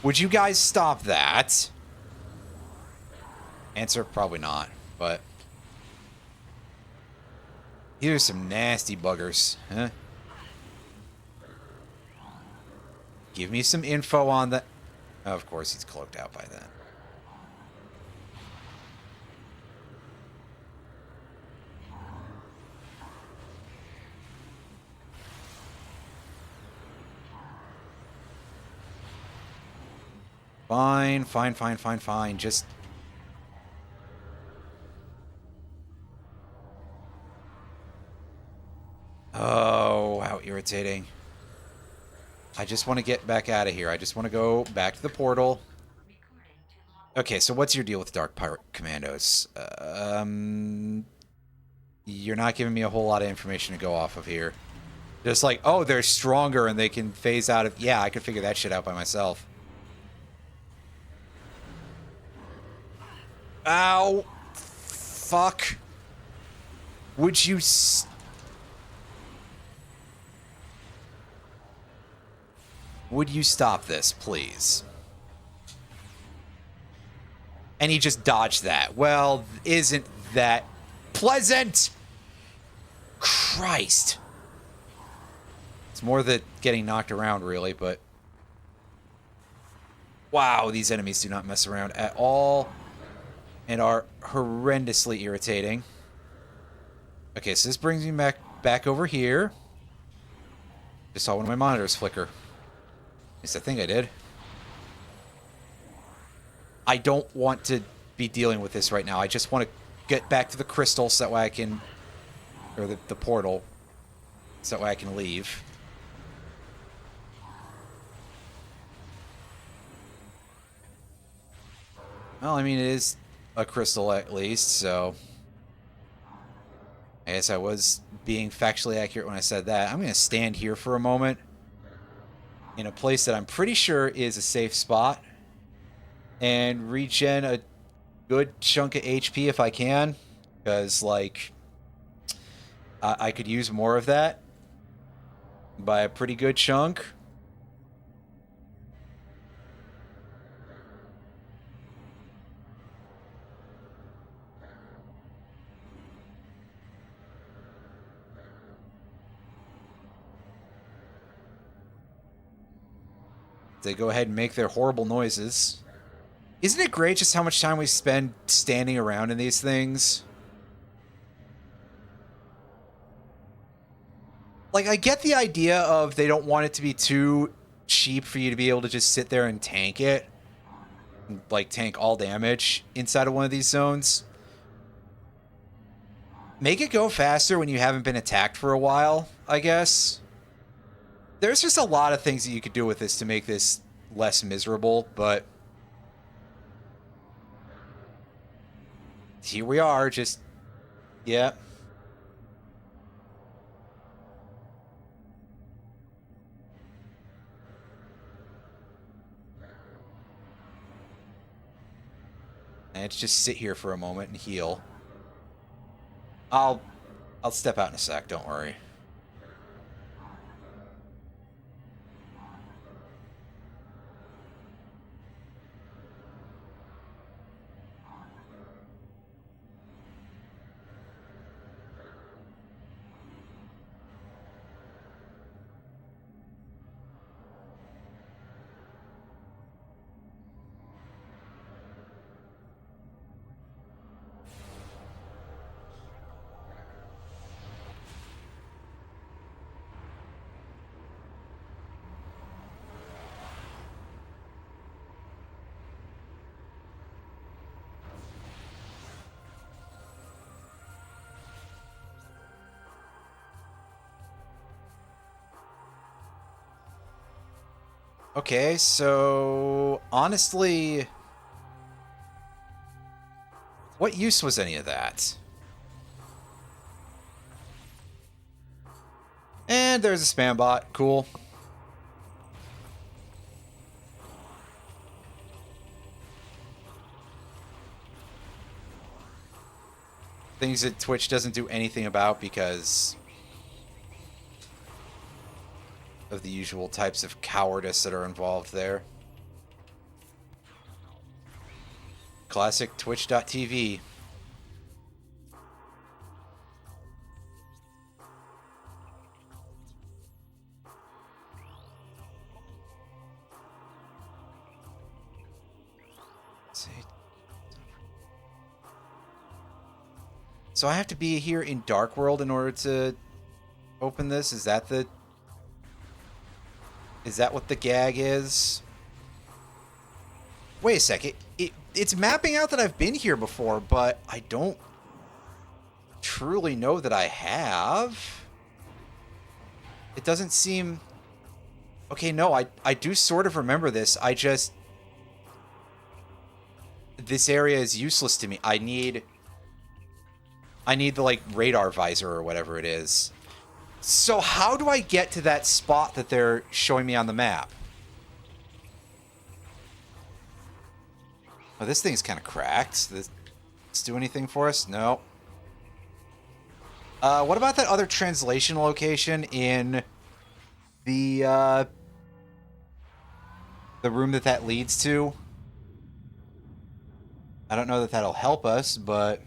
would you guys stop that? Answer, probably not, but... Here's some nasty buggers, huh? Give me some info on that. Oh, of course, he's cloaked out by then. Fine, fine, fine, fine, fine. Just... Oh, how irritating. I just want to get back out of here. I just want to go back to the portal. Okay, so what's your deal with Dark Pirate Commandos? You're not giving me a whole lot of information to go off of here. Just like, oh, they're stronger and they can phase out of... Yeah, I could figure that shit out by myself. Ow. Fuck. Would you... Would you stop this, please? And he just dodged that. Well, isn't that pleasant? Christ. It's more the getting knocked around, really, but... Wow, these enemies do not mess around at all. And are horrendously irritating. Okay, so this brings me back over here. Just saw one of my monitors flicker. At least I think I did. I don't want to be dealing with this right now. I just want to get back to the crystal so that way I can... Or the portal. So that way I can leave. Well, I mean, it is a crystal at least, so... I guess I was being factually accurate when I said that. I'm going to stand here for a moment. In a place that I'm pretty sure is a safe spot. And regen a good chunk of HP if I can. Because, like, I could use more of that. By a pretty good chunk. They go ahead and make their horrible noises. Isn't it great just how much time we spend standing around in these things? Like, I get the idea of they don't want it to be too cheap for you to be able to just sit there and tank it. Like, tank all damage inside of one of these zones. Make it go faster when you haven't been attacked for a while, I guess. There's just a lot of things that you could do with this to make this less miserable, but... Here we are, just... Yeah. And let's just sit here for a moment and heal. I'll step out in a sec, don't worry. Okay, so honestly, what use was any of that? And there's a spam bot. Cool. Things that Twitch doesn't do anything about because of the usual types of cowardice that are involved there. Classic Twitch.tv. So I have to be here in Dark World in order to open this? Is that what the gag is? Wait a second. It's mapping out that I've been here before, but I don't truly know that I have. It doesn't seem... Okay, no, I do sort of remember this. This area is useless to me. I need the, like, radar visor or whatever it is. So how do I get to that spot that they're showing me on the map? Oh, this thing's kind of cracked. Does this do anything for us? No. What about that other translation location in the room that leads to? I don't know that that'll help us, but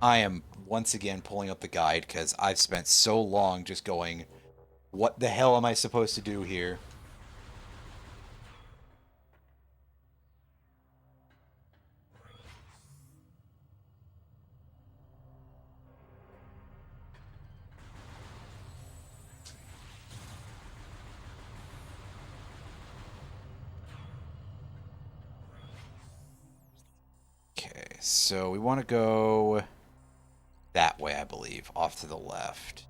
I am once again pulling up the guide because I've spent so long just going, what the hell am I supposed to do here? Okay, so we want to go that way, I believe, off to the left.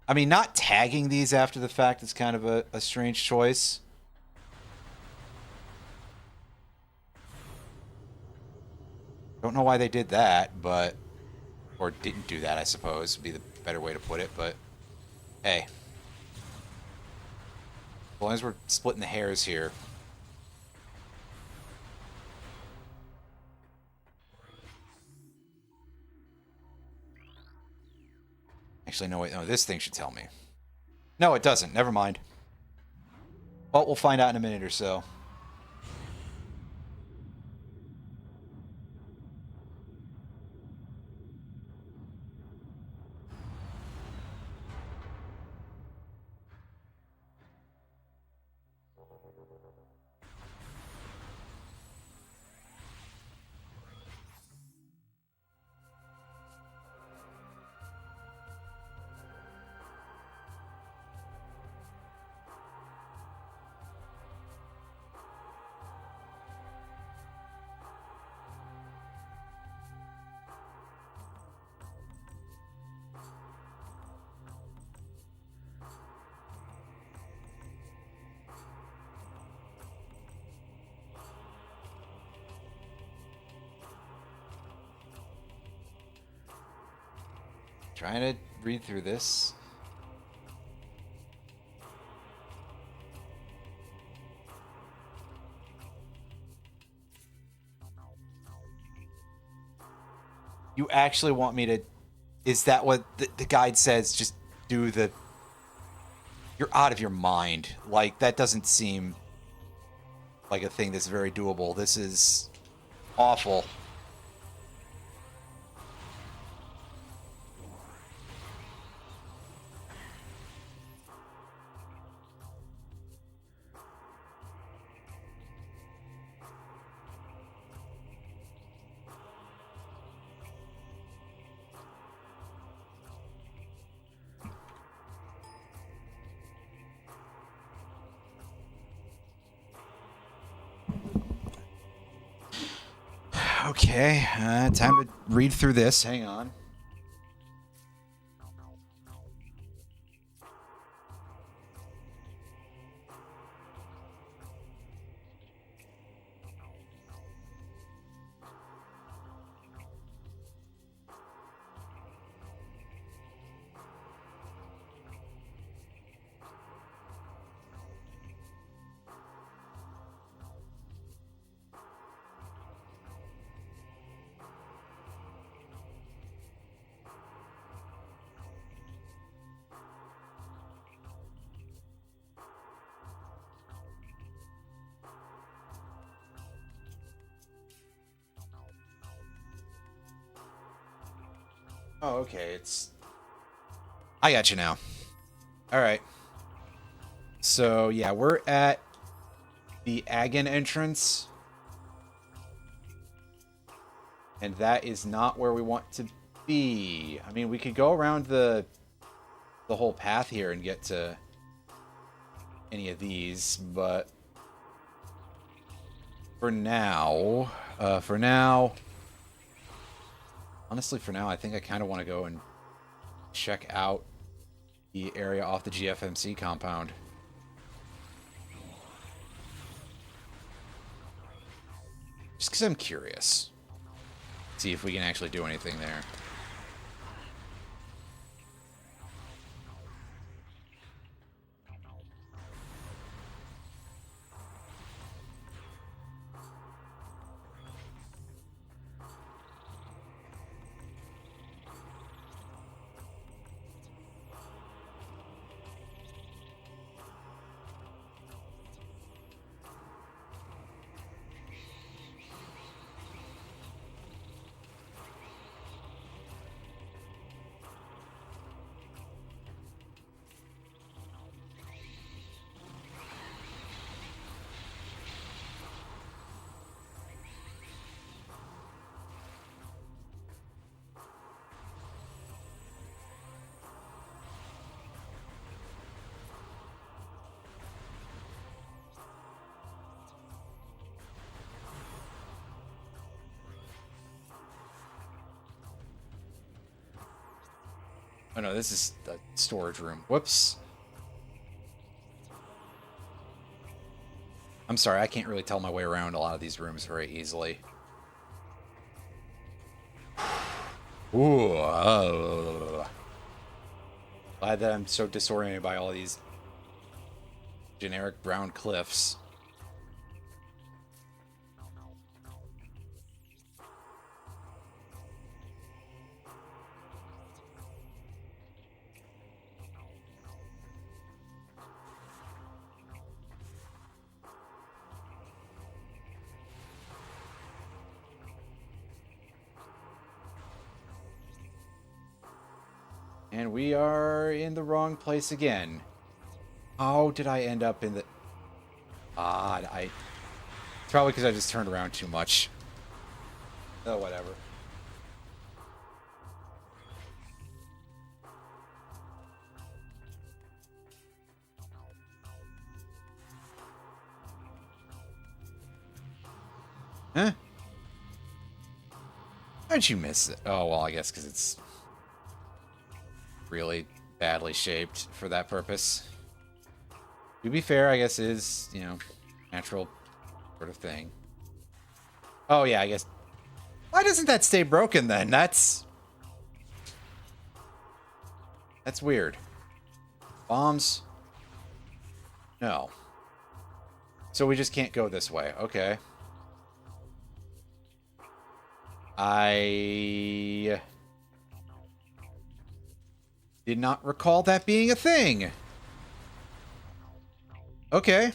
I mean, not tagging these after the fact is kind of a strange choice. Don't know why they did that, but... Or didn't do that, I suppose, would be the better way to put it, but... Hey. As long as we're splitting the hairs here. Actually, no, wait, no, this thing should tell me. No, it doesn't. Never mind. Well, we'll find out in a minute or so. Trying to read through this. You actually want me to... Is that what the guide says? Just do the... You're out of your mind. Like, that doesn't seem like a thing that's very doable. This is awful. Okay, time to read through this. Hang on. Oh, okay. I got you now. All right. So, yeah, we're at the Agon entrance. And that is not where we want to be. I mean, we could go around the whole path here and get to any of these, but for now, honestly, for now, I think I kind of want to go and check out the area off the GFMC compound. Just because I'm curious. See if we can actually do anything there. Oh no, this is the storage room. Whoops. I'm sorry, I can't really tell my way around a lot of these rooms very easily. Ooh. Glad that I'm so disoriented by all these generic brown cliffs. And we are in the wrong place again. How did I end up in the... It's probably because I just turned around too much. Oh, whatever. Huh? How'd you miss it? Oh, well, I guess because it's really badly shaped for that purpose. To be fair, I guess it is, you know, natural sort of thing. Oh, yeah, I guess. Why doesn't that stay broken then? That's weird. Bombs? No. So we just can't go this way. Okay. I did not recall that being a thing. Okay.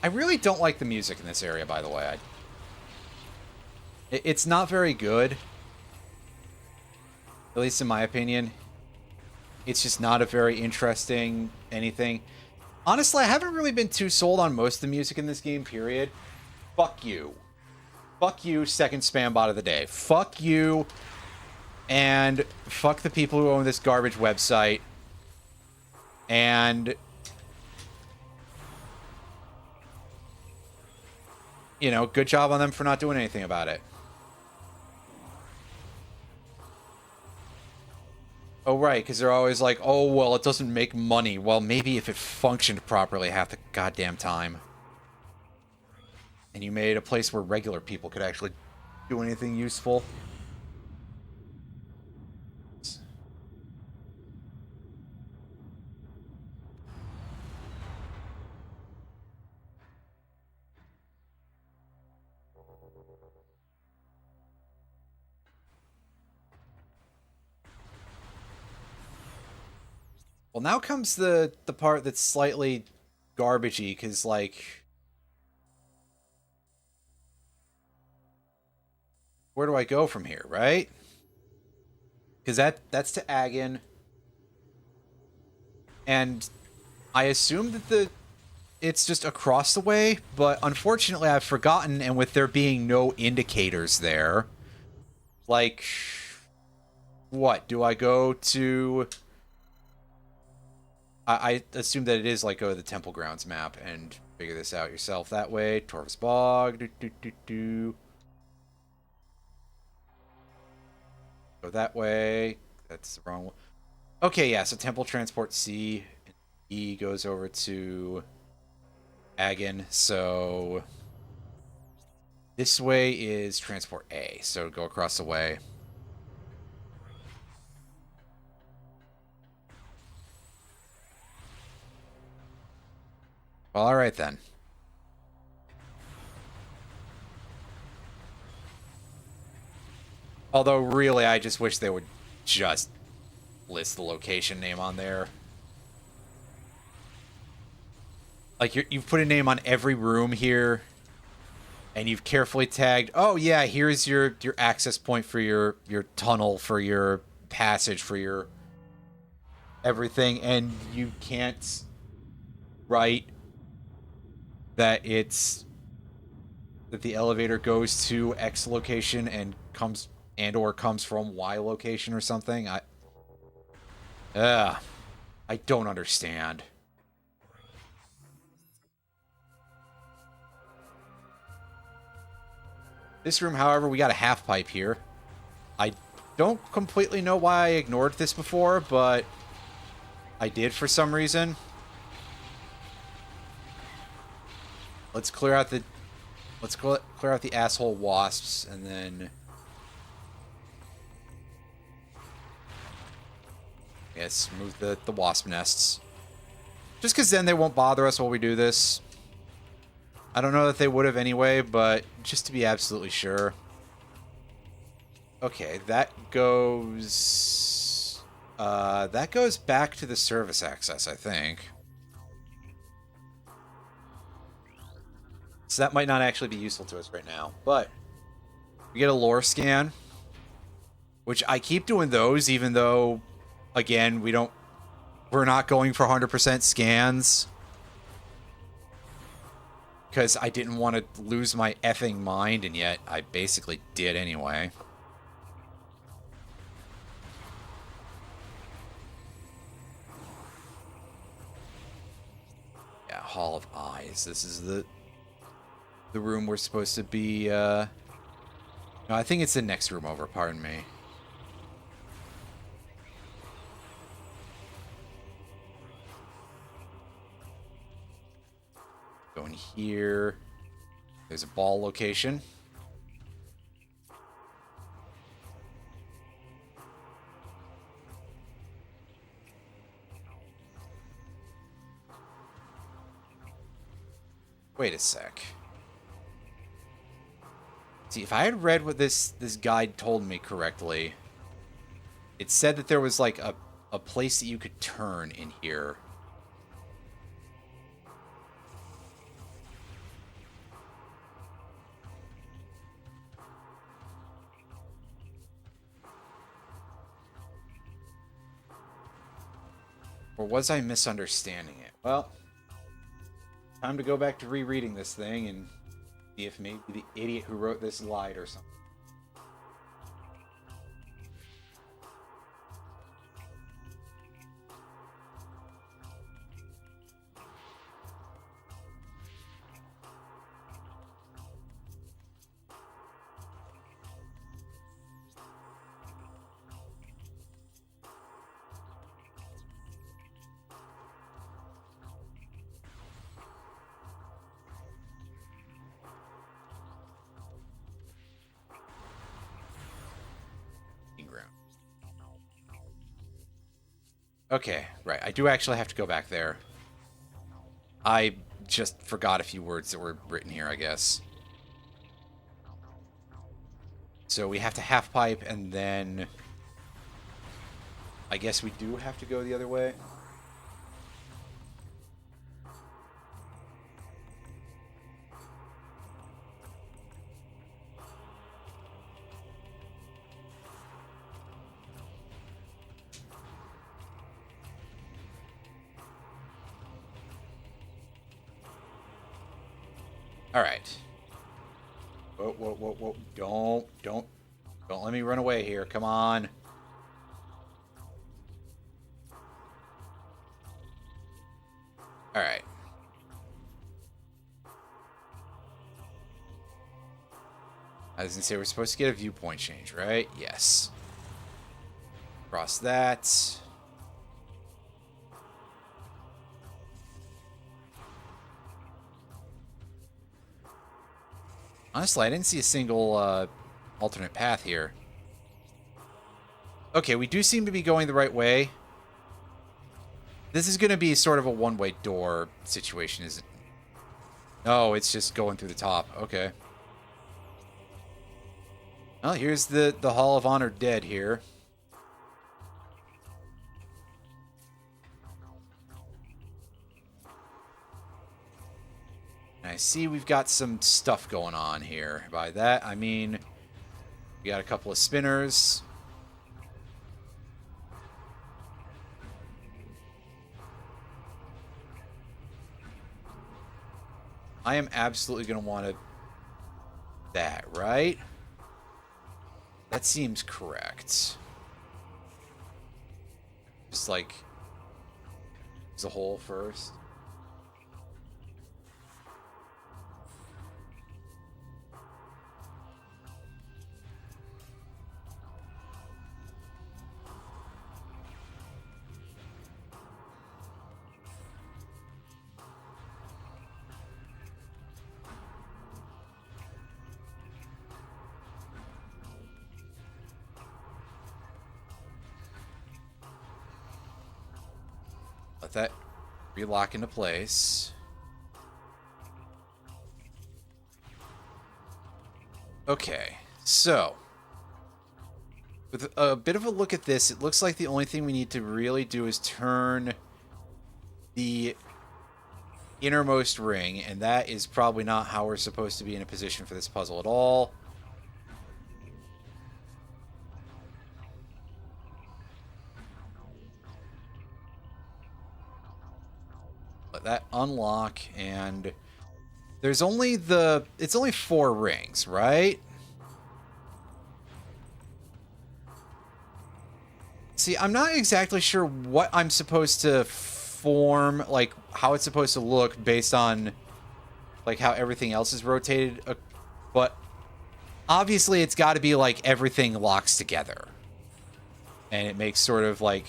I really don't like the music in this area, by the way. It's not very good. At least in my opinion. It's just not a very interesting anything. Honestly, I haven't really been too sold on most of the music in this game, period. Fuck you. Fuck you, second spam bot of the day. Fuck you. And fuck the people who own this garbage website. And... you know, good job on them for not doing anything about it. Oh, right, because they're always like, oh, well, it doesn't make money. Well, maybe if it functioned properly half the goddamn time. And you made a place where regular people could actually do anything useful. Well, now comes the part that's slightly garbagey, because, like, where do I go from here, right? Because that's to Agon, and I assume that it's just across the way, but unfortunately I've forgotten, and with there being no indicators there, like, what, do I go to... I assume that it is, like, go to the Temple Grounds map and figure this out yourself that way. Torv's Bog, Go that way. That's the wrong one. Okay, yeah, so Temple Transport C, and E goes over to Agon, so this way is Transport A, so go across the way. Well, alright then. Although, really, I just wish they would just list the location name on there. Like, you've put a name on every room here, and you've carefully tagged, oh yeah, here's your access point for your tunnel, for your passage, for your everything, and you can't write that that the elevator goes to X location and comes or comes from Y location or something. I don't understand. This room, however, we got a half pipe here. I don't completely know why I ignored this before, but I did for some reason. Let's clear out the asshole wasps, and then yes, move the wasp nests. Just because then they won't bother us while we do this. I don't know that they would have anyway, but just to be absolutely sure. Okay, that goes back to the service access, I think. So that might not actually be useful to us right now, but we get a lore scan, which I keep doing those, even though, again, we're not going for 100% scans. Because I didn't want to lose my effing mind, and yet I basically did anyway. Yeah, Hall of Eyes. This is the room we're supposed to be, No, I think it's the next room over, pardon me. Going here. There's a ball location. Wait a sec. See, if I had read what this guide told me correctly, it said that there was like a place that you could turn in here. Or was I misunderstanding it? Well, time to go back to rereading this thing and see if maybe the idiot who wrote this lied or something. Okay, right. I do actually have to go back there. I just forgot a few words that were written here, I guess. So we have to half pipe, and then I guess we do have to go the other way. All right. Whoa, whoa, whoa, whoa. Don't let me run away here. Come on. All right. I was gonna say, we're supposed to get a viewpoint change, right? Yes. Cross that. Honestly, I didn't see a single alternate path here. Okay, we do seem to be going the right way. This is going to be sort of a one-way door situation, isn't it? No, it's just going through the top. Okay. Well, here's the Hall of Honored Dead here. And I see we've got some stuff going on here. By that, I mean we got a couple of spinners. I am absolutely going to want that, right? That seems correct. Just like as a whole first. Let that relock into place. Okay, so with a bit of a look at this, it looks like the only thing we need to really do is turn the innermost ring, and that is probably not how we're supposed to be in a position for this puzzle at all. Let that unlock, and there's only it's only 4 rings, right? See, I'm not exactly sure what I'm supposed to form, like how it's supposed to look based on like how everything else is rotated, but obviously it's got to be like everything locks together and it makes sort of like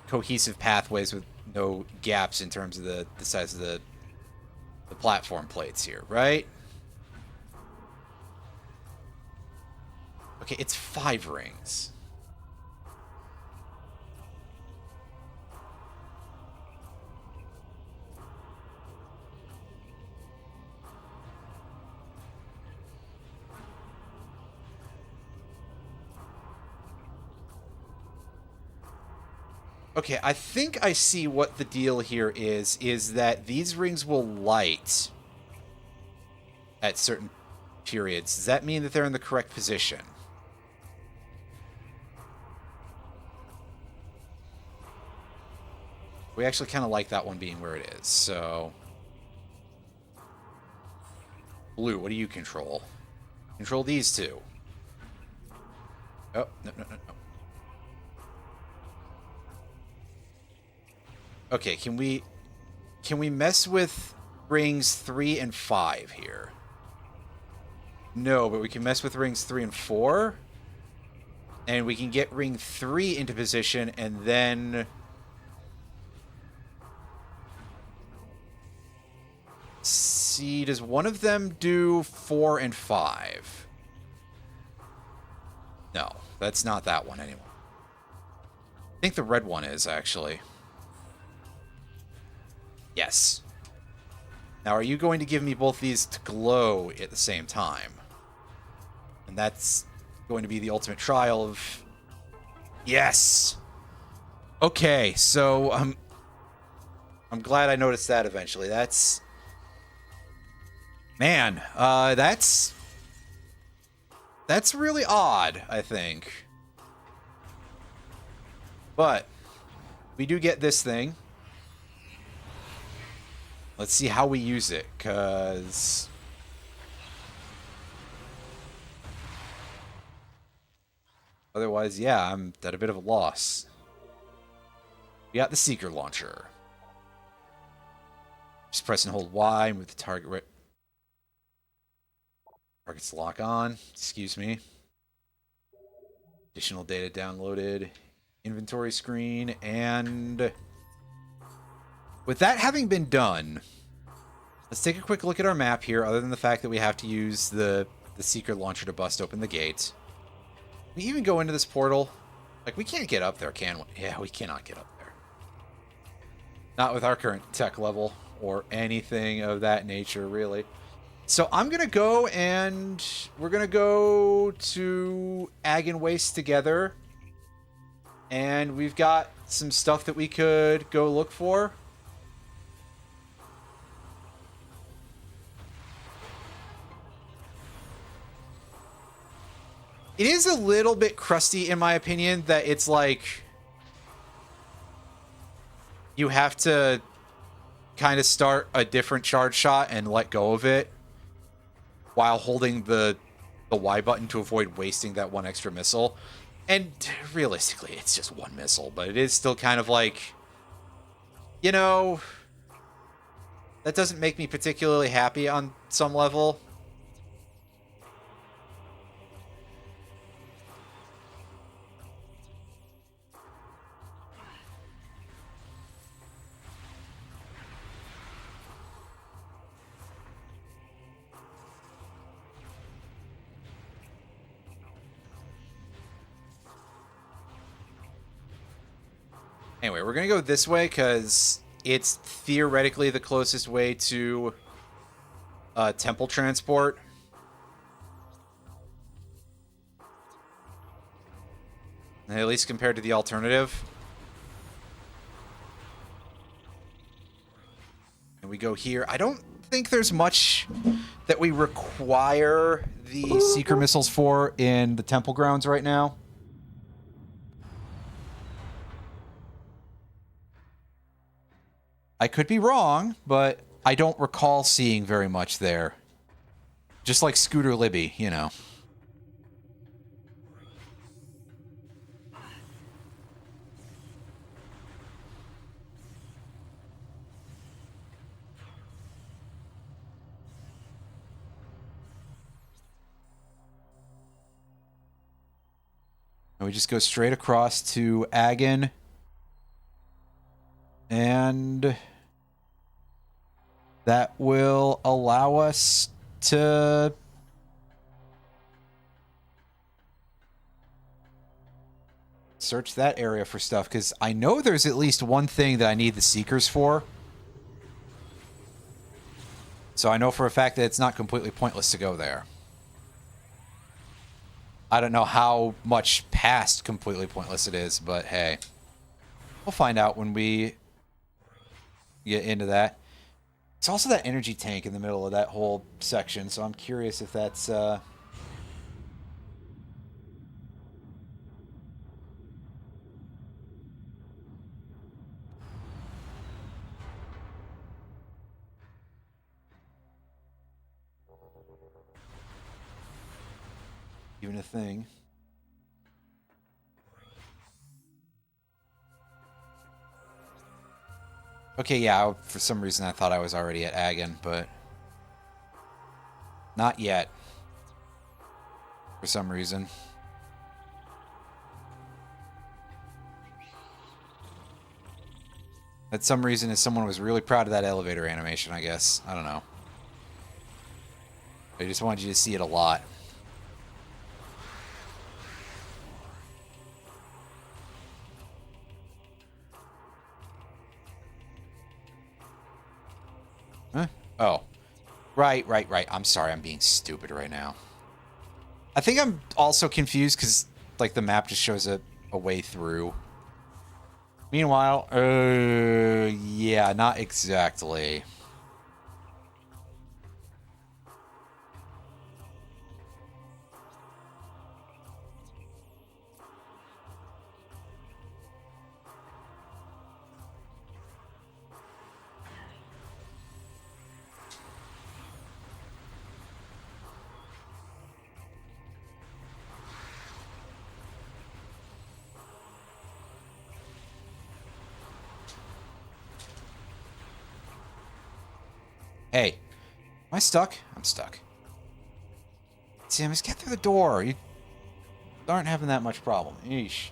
cohesive pathways with no gaps in terms of the size of the platform plates here, right? Okay, it's 5 rings. Okay, I think I see what the deal here is that these rings will light at certain periods. Does that mean that they're in the correct position? We actually kind of like that one being where it is, so... Blue, what do you control? Control these two. Oh, no, no, no, no. Okay, can we mess with rings 3 and 5 here? No, but we can mess with rings 3 and 4. And we can get ring 3 into position and then... See, does one of them do 4 and 5? No, that's not that one anymore. I think the red one is, actually. Yes. Now, are you going to give me both these to glow at the same time? And that's going to be the ultimate trial of... Yes! Okay, so I'm glad I noticed that eventually. That's... Man, that's really odd, I think. But we do get this thing. Let's see how we use it, because... otherwise, yeah, I'm at a bit of a loss. We got the Seeker Launcher. Just press and hold Y and move the target right... targets lock on. Excuse me. Additional data downloaded. Inventory screen, and... with that having been done, let's take a quick look at our map here, other than the fact that we have to use the Seeker Launcher to bust open the gate. We even go into this portal. Like, we can't get up there, can we? Yeah, we cannot get up there. Not with our current tech level, or anything of that nature, really. So I'm going to go, and we're going to go to Ag and Waste together. And we've got some stuff that we could go look for. It is a little bit crusty, in my opinion, that it's like... you have to kind of start a different charge shot and let go of it while holding the Y button to avoid wasting that one extra missile. And realistically, it's just one missile, but it is still kind of like... you know... that doesn't make me particularly happy on some level. Anyway, we're going to go this way because it's theoretically the closest way to temple transport. At least compared to the alternative. And we go here. I don't think there's much that we require the Seeker missiles for in the temple grounds right now. I could be wrong, but I don't recall seeing very much there. Just like Scooter Libby, you know. And we just go straight across to Agon. And that will allow us to search that area for stuff, because I know there's at least one thing that I need the Seekers for. So I know for a fact that it's not completely pointless to go there. I don't know how much past completely pointless it is, but hey. We'll find out when we get into that. It's also that energy tank in the middle of that whole section, so I'm curious if that's... even a thing. Okay, yeah, for some reason I thought I was already at Agon, but not yet. For some reason. That some reason is someone was really proud of that elevator animation, I guess. I don't know. I just wanted you to see it a lot. Huh? Oh. Right. I'm sorry, I'm being stupid right now. I think I'm also confused because, like, the map just shows a way through. Meanwhile, yeah, not exactly. Hey, am I stuck? I'm stuck. Sam, just get through the door. You aren't having that much problem. Yeesh.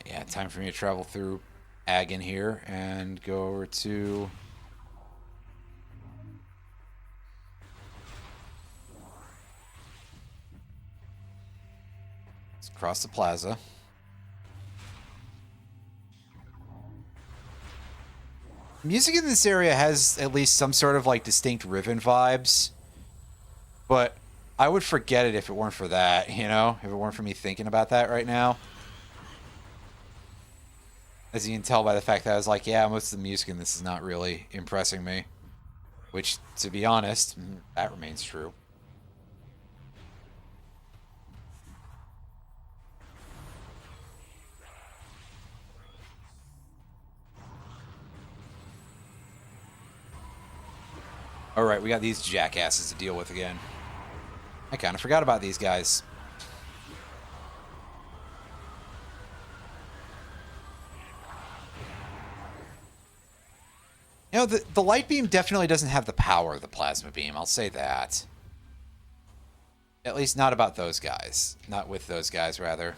Yeah, time for me to travel through Agon here and go over to... Let's cross the plaza. Music in this area has at least some sort of like distinct Riven vibes, but I would forget it if it weren't for that, you know? If it weren't for me thinking about that right now. As you can tell by the fact that I was like, yeah, most of the music in this is not really impressing me. Which, to be honest, that remains true. Alright, we got these jackasses to deal with again. I kind of forgot about these guys. You know, the light beam definitely doesn't have the power of the plasma beam, I'll say that. At least not about those guys. Not with those guys, rather.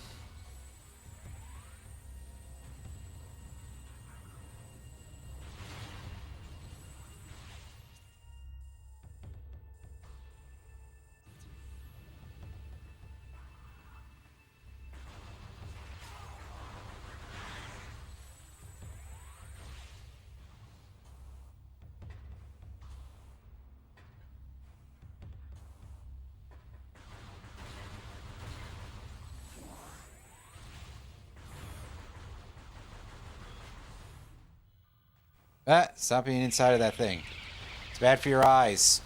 Ah, stop being inside of that thing. It's bad for your eyes.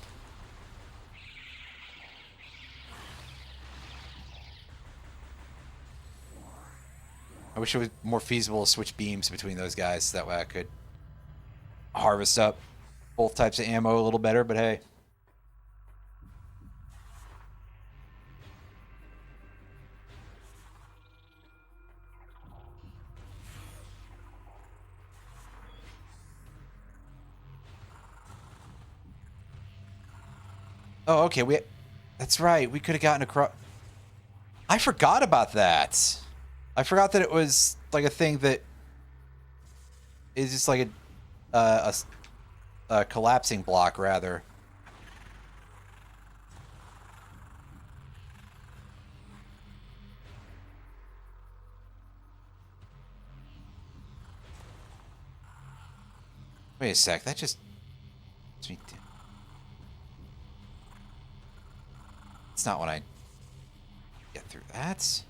I wish it was more feasible to switch beams between those guys. That way I could harvest up both types of ammo a little better, but hey. Oh, okay, that's right. We could have gotten across... I forgot about that. I forgot that it was like a thing that is just like a collapsing block, rather. Wait a sec, that just... It's not when I get through that.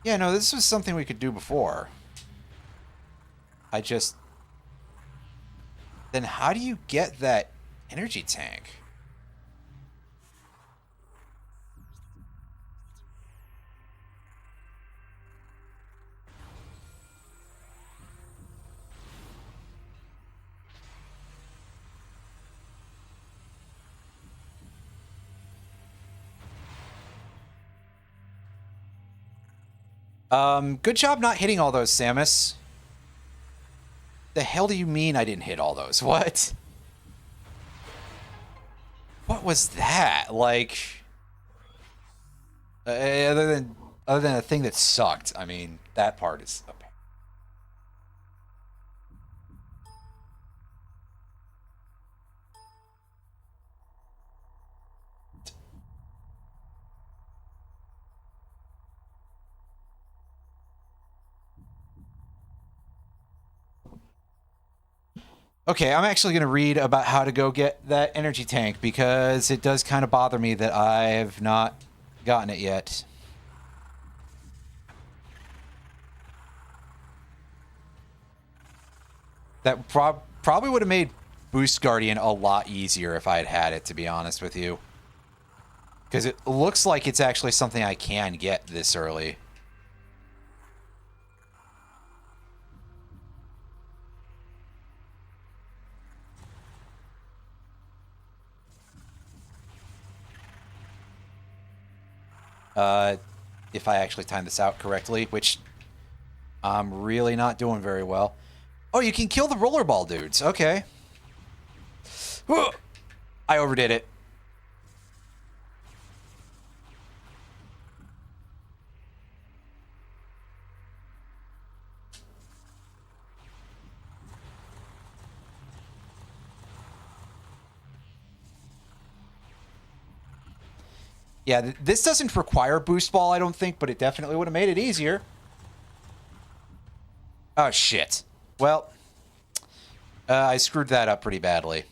Yeah, no, this was something we could do before. I just... Then how do you get that energy tank? Good job not hitting all those, Samus. The hell do you mean I didn't hit all those? What? What was that? Like, other than a thing that sucked. I mean, that part is a pain. Okay, I'm actually going to read about how to go get that energy tank because it does kind of bother me that I've not gotten it yet. That probably would have made Boost Guardian a lot easier if I had had it, to be honest with you. Because it looks like it's actually something I can get this early. If I actually time this out correctly, which I'm really not doing very well. Oh, you can kill the rollerball dudes. Okay. I overdid it. Yeah, this doesn't require boost ball, I don't think, but it definitely would have made it easier. Oh, shit. Well, I screwed that up pretty badly.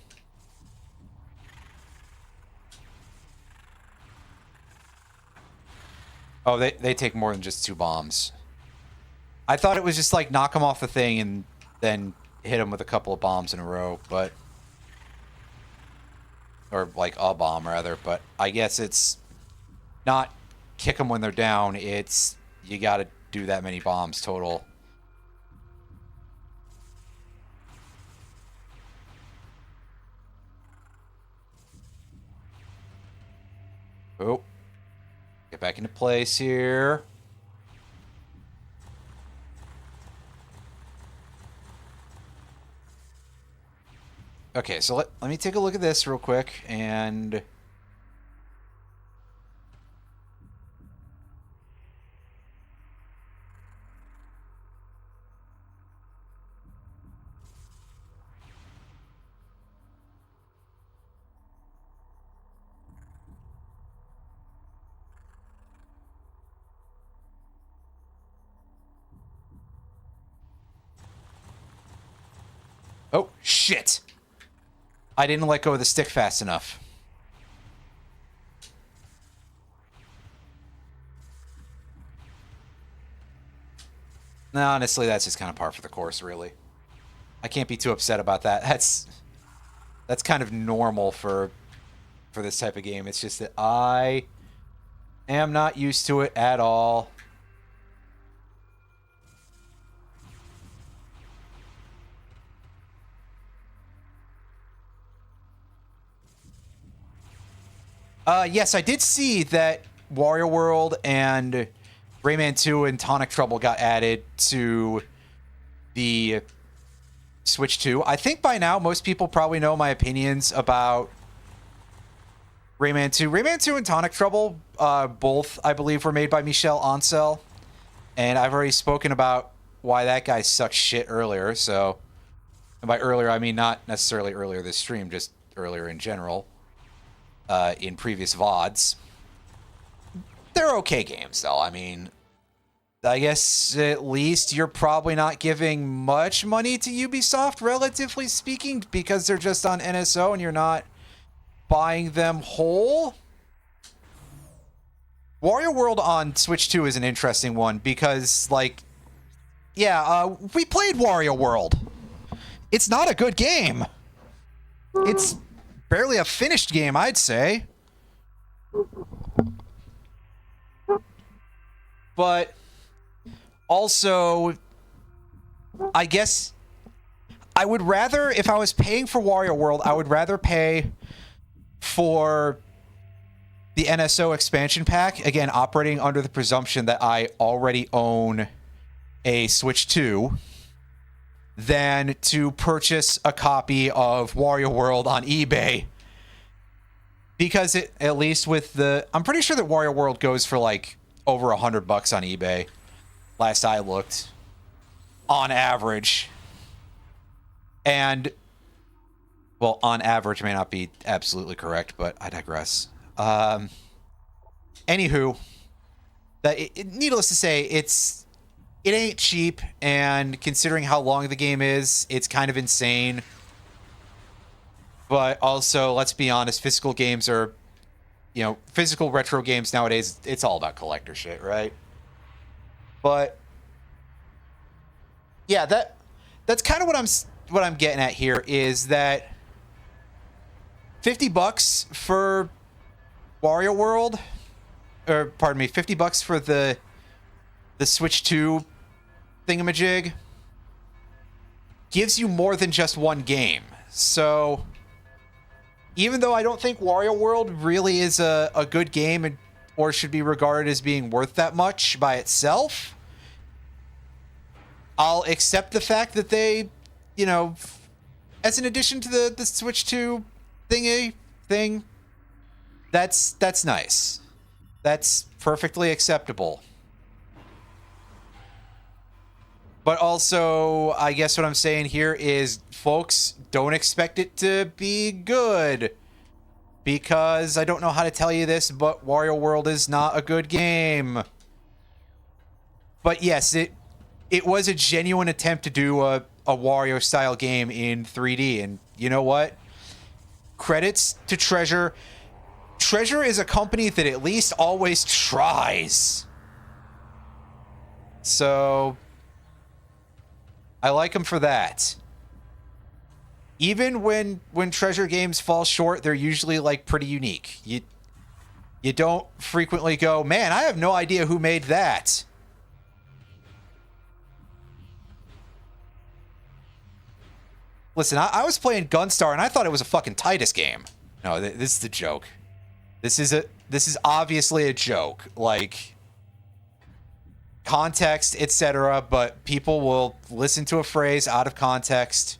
Oh, they take more than just 2 bombs. I thought it was just like knock them off the thing and then hit them with a couple of bombs in a row, but... Or like a bomb, rather, but I guess it's not kick them when they're down, it's you gotta do that many bombs total. Oh. Get back into place here. Okay, so let me take a look at this real quick, and... Oh, shit! I didn't let go of the stick fast enough. No, honestly, that's just kind of par for the course, really. I can't be too upset about that. That's kind of normal for this type of game. It's just that I am not used to it at all. Yes, I did see that Wario World and Rayman 2 and Tonic Trouble got added to the Switch 2. I think by now most people probably know my opinions about Rayman 2. Rayman 2 and Tonic Trouble, both, I believe, were made by Michel Ancel. And I've already spoken about why that guy sucks shit earlier, so... And by earlier, I mean not necessarily earlier this stream, just earlier in general. In previous VODs. They're okay games, though. I mean, I guess at least you're probably not giving much money to Ubisoft, relatively speaking, because they're just on NSO and you're not buying them whole. Wario World on Switch 2 is an interesting one because, like, yeah, we played Wario World. It's not a good game. It's barely a finished game, I'd say. But also, I guess I would rather, if I was paying for Wario World, I would rather pay for the NSO expansion pack, again, operating under the presumption that I already own a Switch 2, than to purchase a copy of Wario World on eBay. Because it, at least with the... I'm pretty sure that Wario World goes for like over $100 on eBay. Last I looked. On average. And... Well, on average may not be absolutely correct, but I digress. Anywho, needless to say, it ain't cheap, and considering how long the game is, it's kind of insane But also, let's be honest, physical games are, physical retro games nowadays, it's all about collector shit, right? But yeah, that's kind of what I'm getting at here is that $50 for Wario World, or pardon me, $50 for the Switch 2 thingamajig gives you more than just one game. So even though I don't think Wario World really is a good game or should be regarded as being worth that much by itself, I'll accept the fact that they, as an addition to the Switch 2 thing, that's nice. That's perfectly acceptable. But also, I guess what I'm saying here is, folks, don't expect it to be good. Because I don't know how to tell you this, but Wario World is not a good game. But yes, it was a genuine attempt to do a Wario-style game in 3D. And you know what? Credits to Treasure. Treasure is a company that at least always tries. So I like them for that. Even when Treasure games fall short, they're usually like pretty unique. You don't frequently go, man, I have no idea who made that. Listen, I was playing Gunstar and I thought it was a fucking Titus game. No, this is a joke. This is obviously a joke. Like, context, etc., but people will listen to a phrase out of context,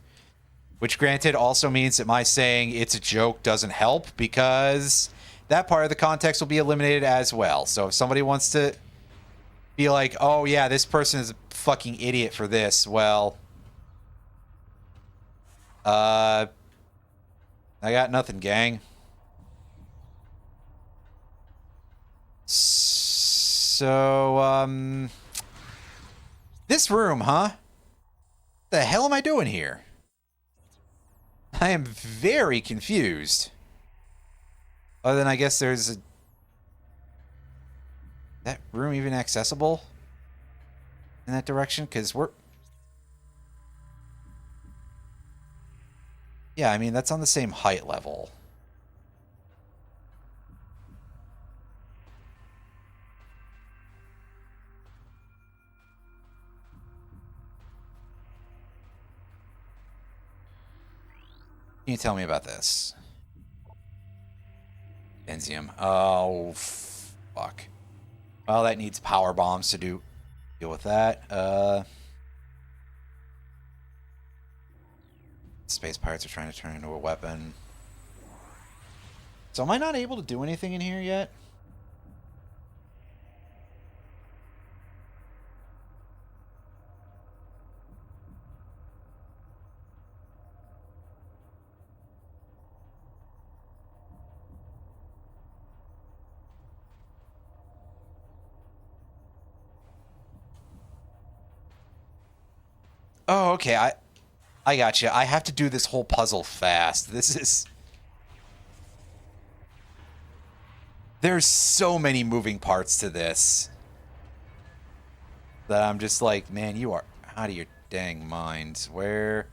which granted also means that my saying it's a joke doesn't help because that part of the context will be eliminated as well. So if somebody wants to be like, oh yeah, this person is a fucking idiot for this, well, I got nothing, gang. So, this room, huh? The hell am I doing here? I am very confused. Other than I guess there's a... That room even accessible in that direction? Because we're... Yeah, I mean, that's on the same height level. Can you tell me about this? Benzium. Oh, fuck. Well, that needs power bombs to deal with that. Space pirates are trying to turn into a weapon. So am I not able to do anything in here yet? Oh, okay. I got you. I have to do this whole puzzle fast. This is... There's so many moving parts to this that I'm just like, man, you are out of your dang mind. Where?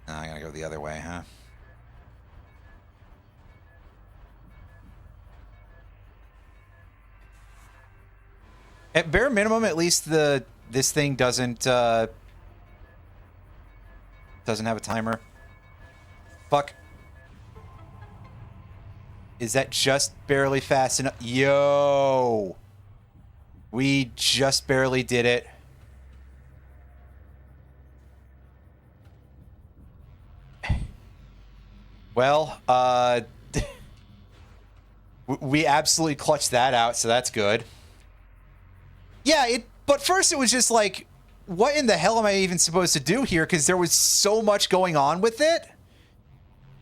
Oh, I gotta go the other way, huh? At bare minimum, at least this thing doesn't have a timer. Fuck. Is that just barely fast enough? Yo! We just barely did it. Well, we absolutely clutched that out, so that's good. Yeah, but first it was just like, what in the hell am I even supposed to do here? Because there was so much going on with it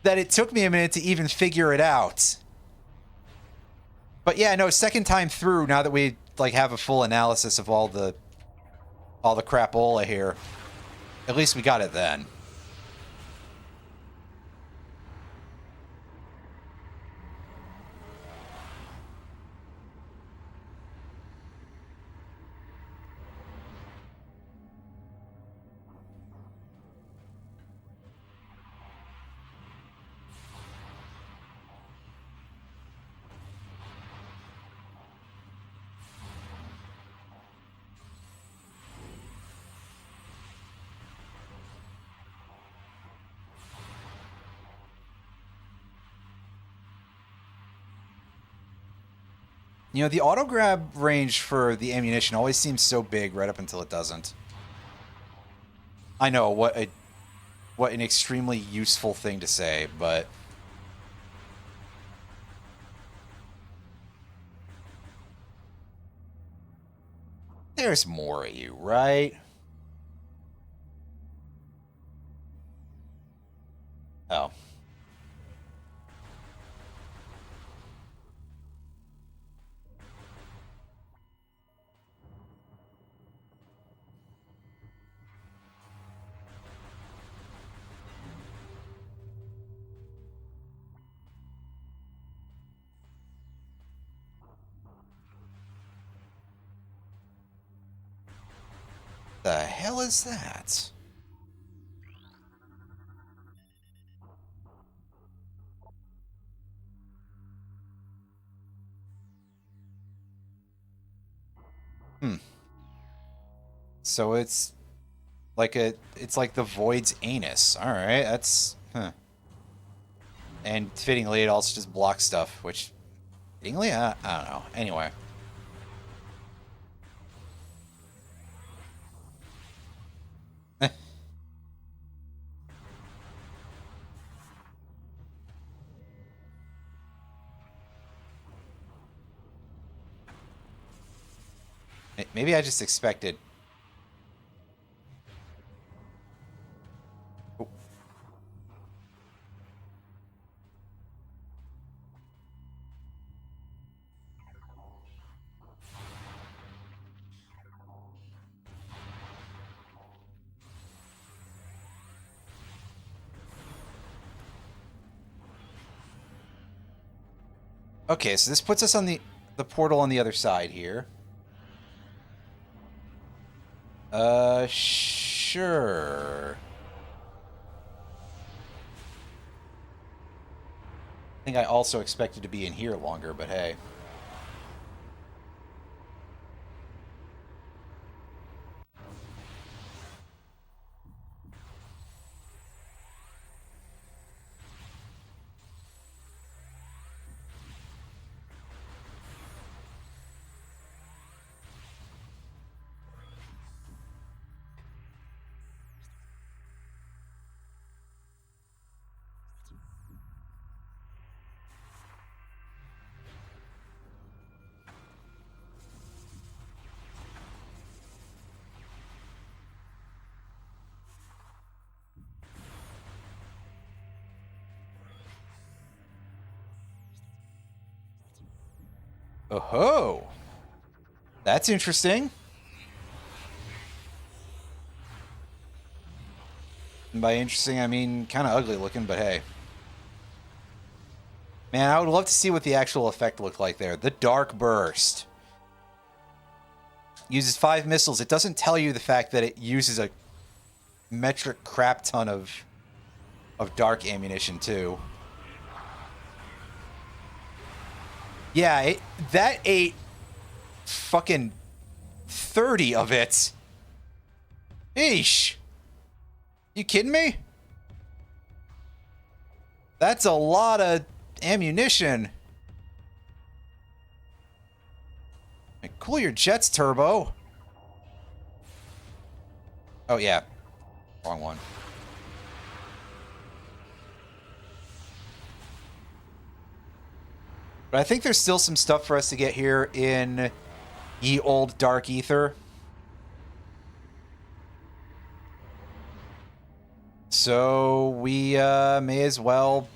that it took me a minute to even figure it out. But yeah, no, second time through, now that we like have a full analysis of all the crapola here, at least we got it then. You know, the auto grab range for the ammunition always seems so big right up until it doesn't. I know, what an extremely useful thing to say, but... There's more of you, right? Oh. The hell is that? So it's like the void's anus. All right, that's And fittingly, it also just blocks stuff, which fittingly, I don't know. Anyway. Maybe I just expected. Oh. Okay, so this puts us on the portal on the other side here. Sure. I think I also expected to be in here longer, but hey. Oh-ho! That's interesting. And by interesting, I mean kind of ugly looking, but hey. Man, I would love to see what the actual effect looked like there. The Dark Burst. Uses 5 missiles. It doesn't tell you the fact that it uses a metric crap ton of dark ammunition, too. Yeah, that ate fucking 30 of it. Eesh. You kidding me? That's a lot of ammunition. Cool your jets, Turbo. Oh, yeah. Wrong one. But I think there's still some stuff for us to get here in Ye Old Dark Ether. So we may as well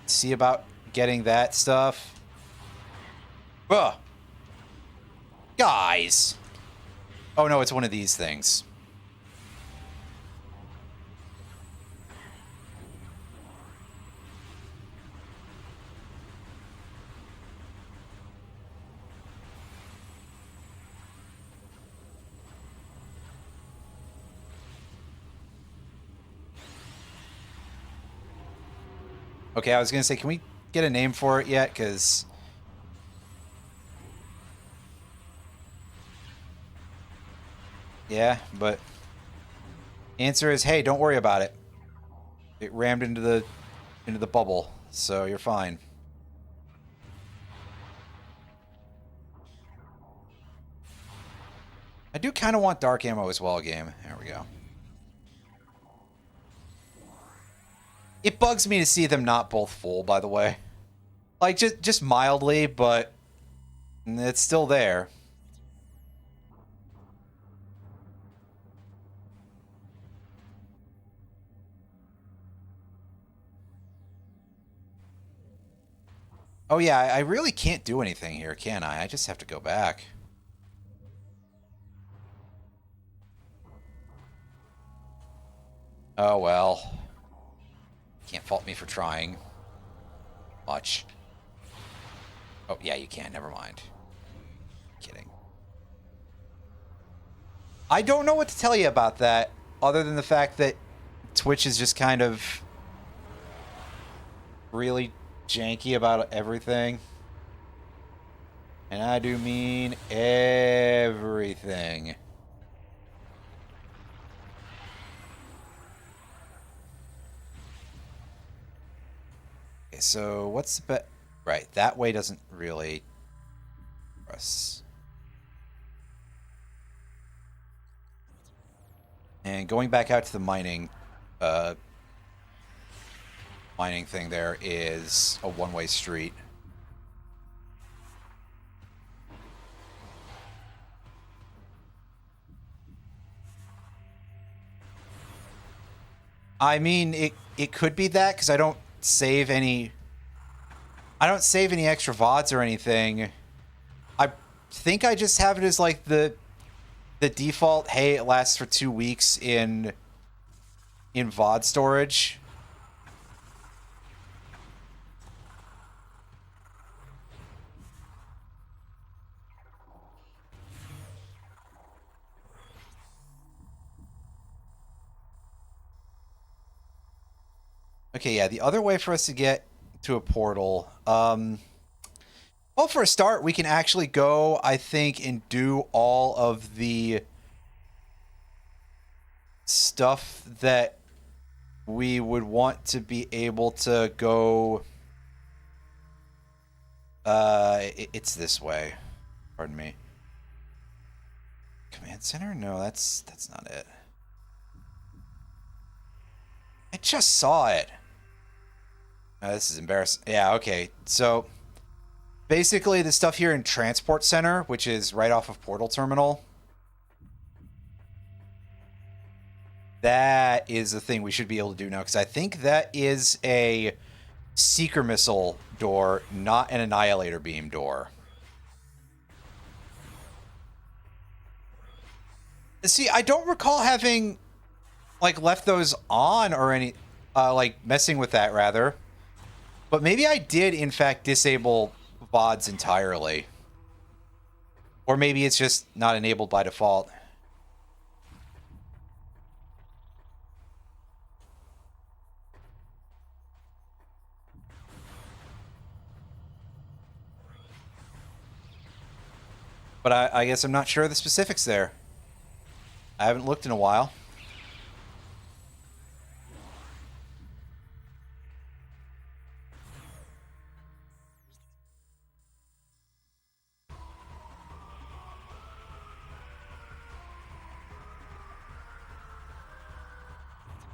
see about getting that stuff. Ugh. Guys. Oh no, it's one of these things. Okay, I was gonna say, can we get a name for it yet? Because... yeah, but... answer is, hey, don't worry about it. It rammed into the bubble, so you're fine. I do kind of want dark ammo as well, game. There we go. It bugs me to see them not both full, by the way. Like, just mildly, but it's still there. Oh yeah, I really can't do anything here, can I? I just have to go back. Oh well. Can't fault me for trying. Much. Oh yeah, you can. Never mind. Kidding. I don't know what to tell you about that, other than the fact that Twitch is just kind of really janky about everything. And I do mean everything. Okay, so what's the bet? Right, that way doesn't really press. And going back out to the mining thing there is a one-way street. I mean, it could be that because I don't save any extra VODs or anything. I think I just have it as like the default, hey, it lasts for 2 weeks in VOD storage. Okay, yeah, the other way for us to get to a portal, well, for a start, we can actually go, I think, and do all of the stuff that we would want to be able to go. It's this way. Pardon me. Command center? No, that's not it. I just saw it. Oh, this is embarrassing. Yeah, okay. So basically the stuff here in Transport Center, which is right off of Portal Terminal, that is the thing we should be able to do now, because I think that is a Seeker Missile door, not an Annihilator Beam door. See, I don't recall having, like, left those on or any, like, messing with that, rather. But maybe I did, in fact, disable VODs entirely. Or maybe it's just not enabled by default. But I guess I'm not sure of the specifics there. I haven't looked in a while.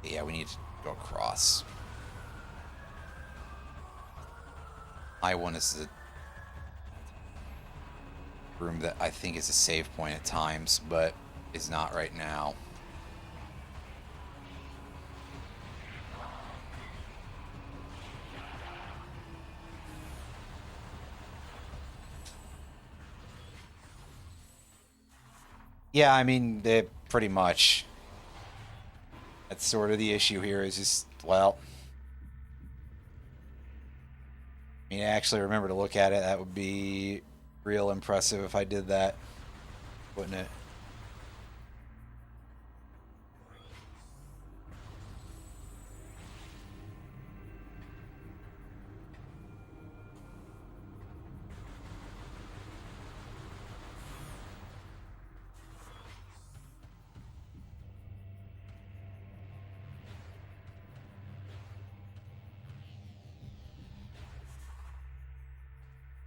Yeah, we need to go across. My one is the room that I think is a save point at times, but is not right now. Yeah, I mean, they pretty much. That's sort of the issue here, is just, well, I mean, I actually remember to look at it. That would be real impressive if I did that, wouldn't it?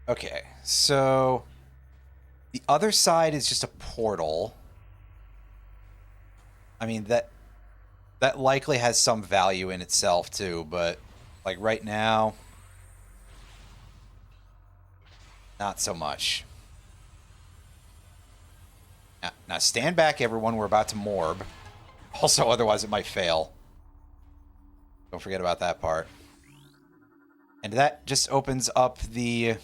Okay, so the other side is just a portal. I mean, that likely has some value in itself too, but like right now, not so much. Now stand back, everyone. We're about to morb. Also, otherwise it might fail. Don't forget about that part. And that just opens up the...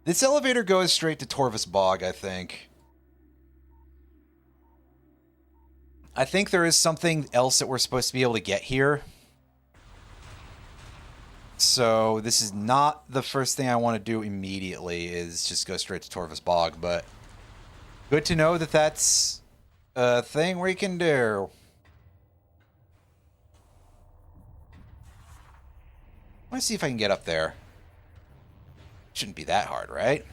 This elevator goes straight to Torvus Bog, I think. I think there is something else that we're supposed to be able to get here. So this is not the first thing I want to do immediately, is just go straight to Torvus Bog, but good to know that that's a thing we can do. I want to see if I can get up there. Shouldn't be that hard, right?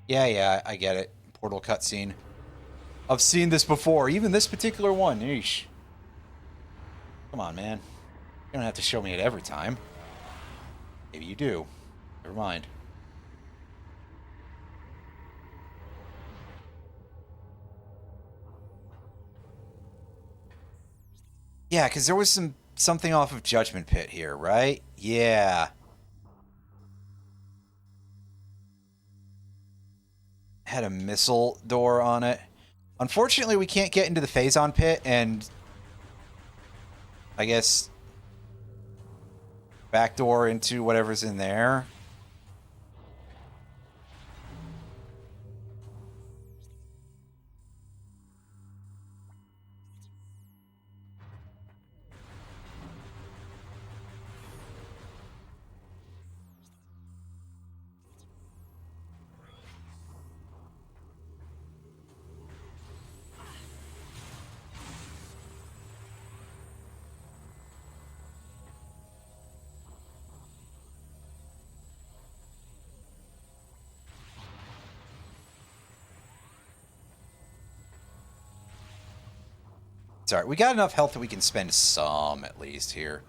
Yeah, I get it. Portal cutscene. I've seen this before, even this particular one. Yeesh. Come on, man. You don't have to show me it every time. Maybe you do. Never mind. Yeah, because there was something off of Judgment Pit here, right? Yeah. Had a missile door on it. Unfortunately, we can't get into the Phazon Pit, and I guess backdoor into whatever's in there. Sorry, we got enough health that we can spend some, at least, here.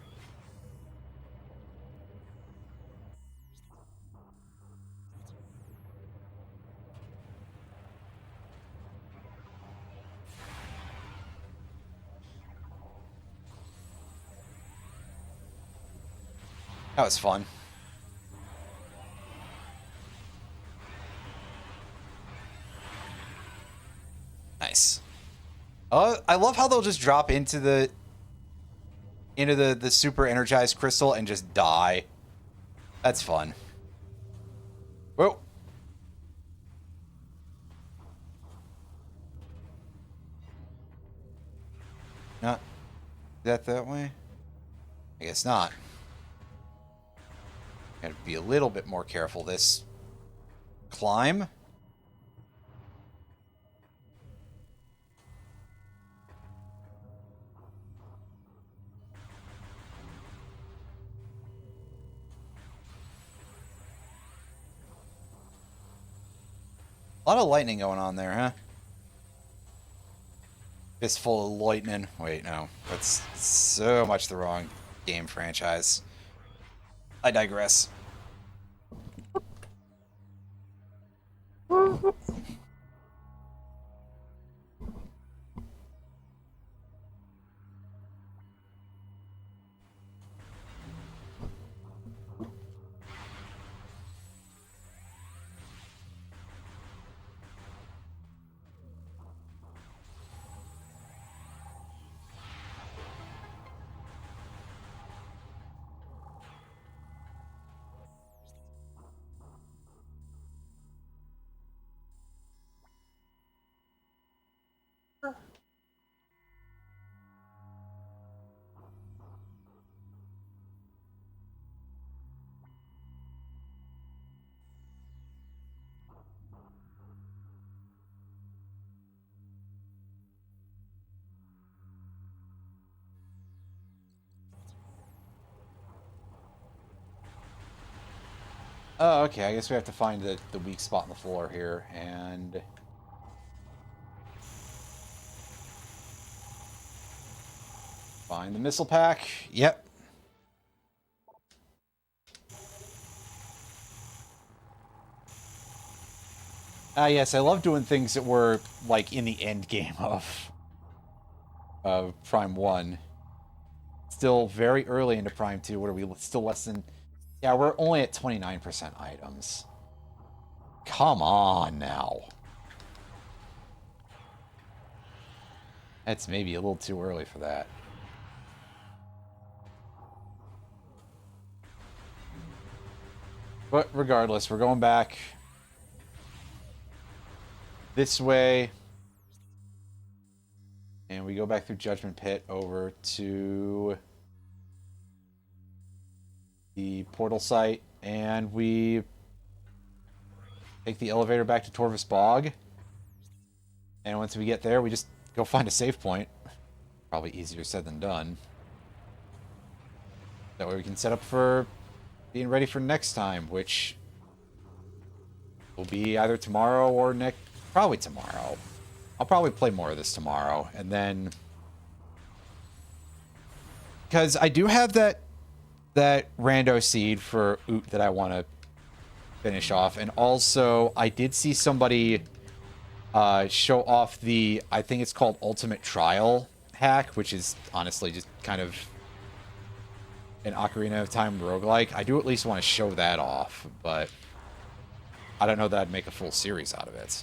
That was fun. Nice. I love how they'll just drop into the super energized crystal and just die. That's fun. Whoa. Not that way? I guess not. Gotta be a little bit more careful. This climb. A lot of lightning going on there, huh? Fistful of lightning. Wait, no. That's so much the wrong game franchise. I digress. Oh, okay. I guess we have to find the weak spot in the floor here, and find the missile pack. Yep. Yes, I love doing things that were like in the end game of Prime 1. Still very early into Prime 2. What are we still less than? Yeah, we're only at 29% items. Come on now. That's maybe a little too early for that. But regardless, we're going back this way. And we go back through Judgment Pit over to the portal site. And we take the elevator back to Torvus Bog. And once we get there, we just go find a save point. Probably easier said than done. That way we can set up for being ready for next time, which will be either tomorrow or next... Probably tomorrow. I'll probably play more of this tomorrow. And then... Because I do have that rando seed for Oot that I want to finish off. And also, I did see somebody show off the... I think it's called Ultimate Trial hack, which is honestly just kind of an Ocarina of Time roguelike. I do at least want to show that off, but I don't know that I'd make a full series out of it.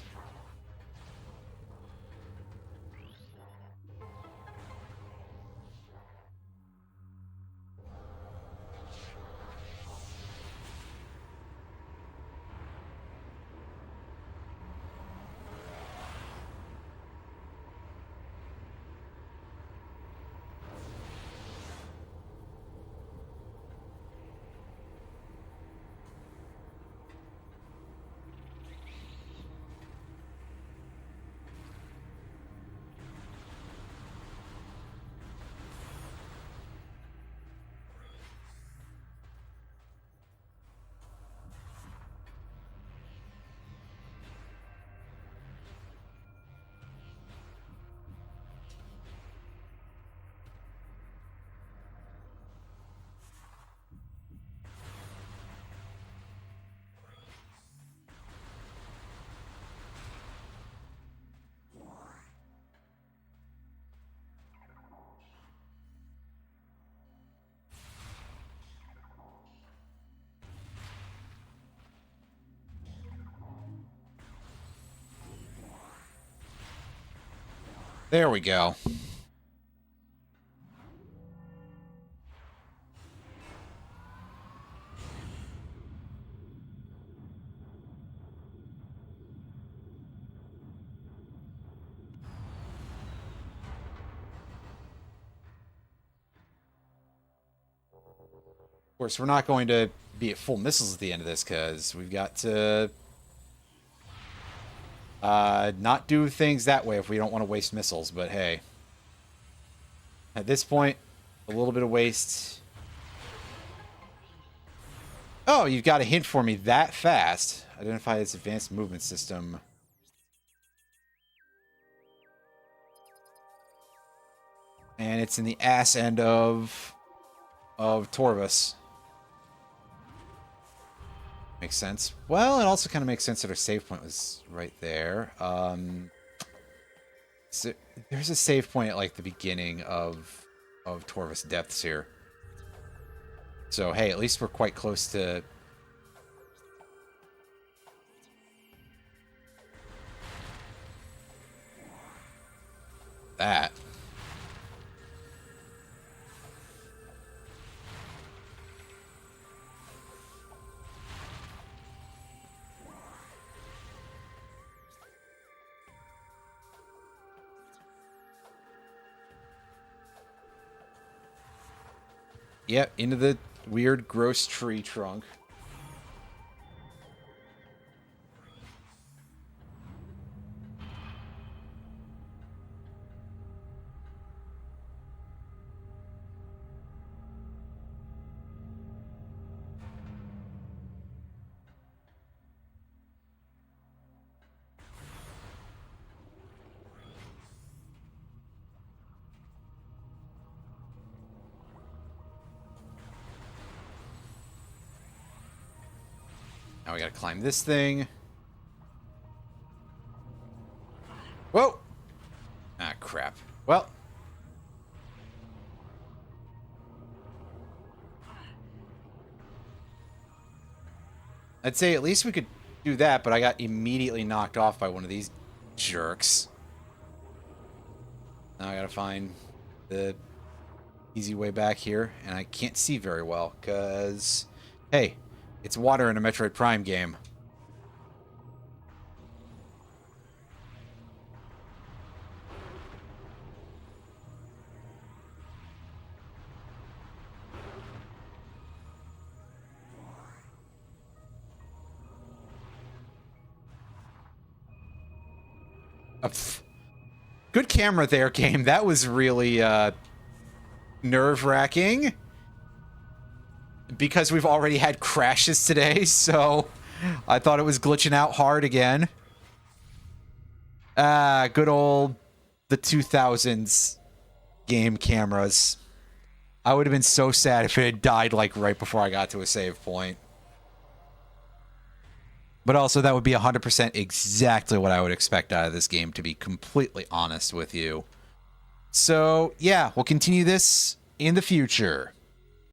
There we go. Of course, we're not going to be at full missiles at the end of this because we've got to not do things that way if we don't want to waste missiles. But hey, at this point, a little bit of waste. Oh, you've got a hint for me that fast. Identify its advanced movement system. And it's in the ass end of Torvus. Makes sense. Well, it also kind of makes sense that our save point was right there. So there's a save point at like the beginning of Torvus Depths here. So hey, at least we're quite close to that. Yep, into the weird, gross tree trunk. Now we gotta climb this thing. Whoa! Ah, crap. Well. I'd say at least we could do that, but I got immediately knocked off by one of these jerks. Now I gotta find the easy way back here, and I can't see very well, because, hey, it's water in a Metroid Prime game. Good camera there, game. That was really nerve-wracking. Because we've already had crashes today, so I thought it was glitching out hard again. Good old the 2000s game cameras. I would have been so sad if it had died like right before I got to a save point. But also, that would be 100% exactly what I would expect out of this game, to be completely honest with you. So, yeah, we'll continue this in the future.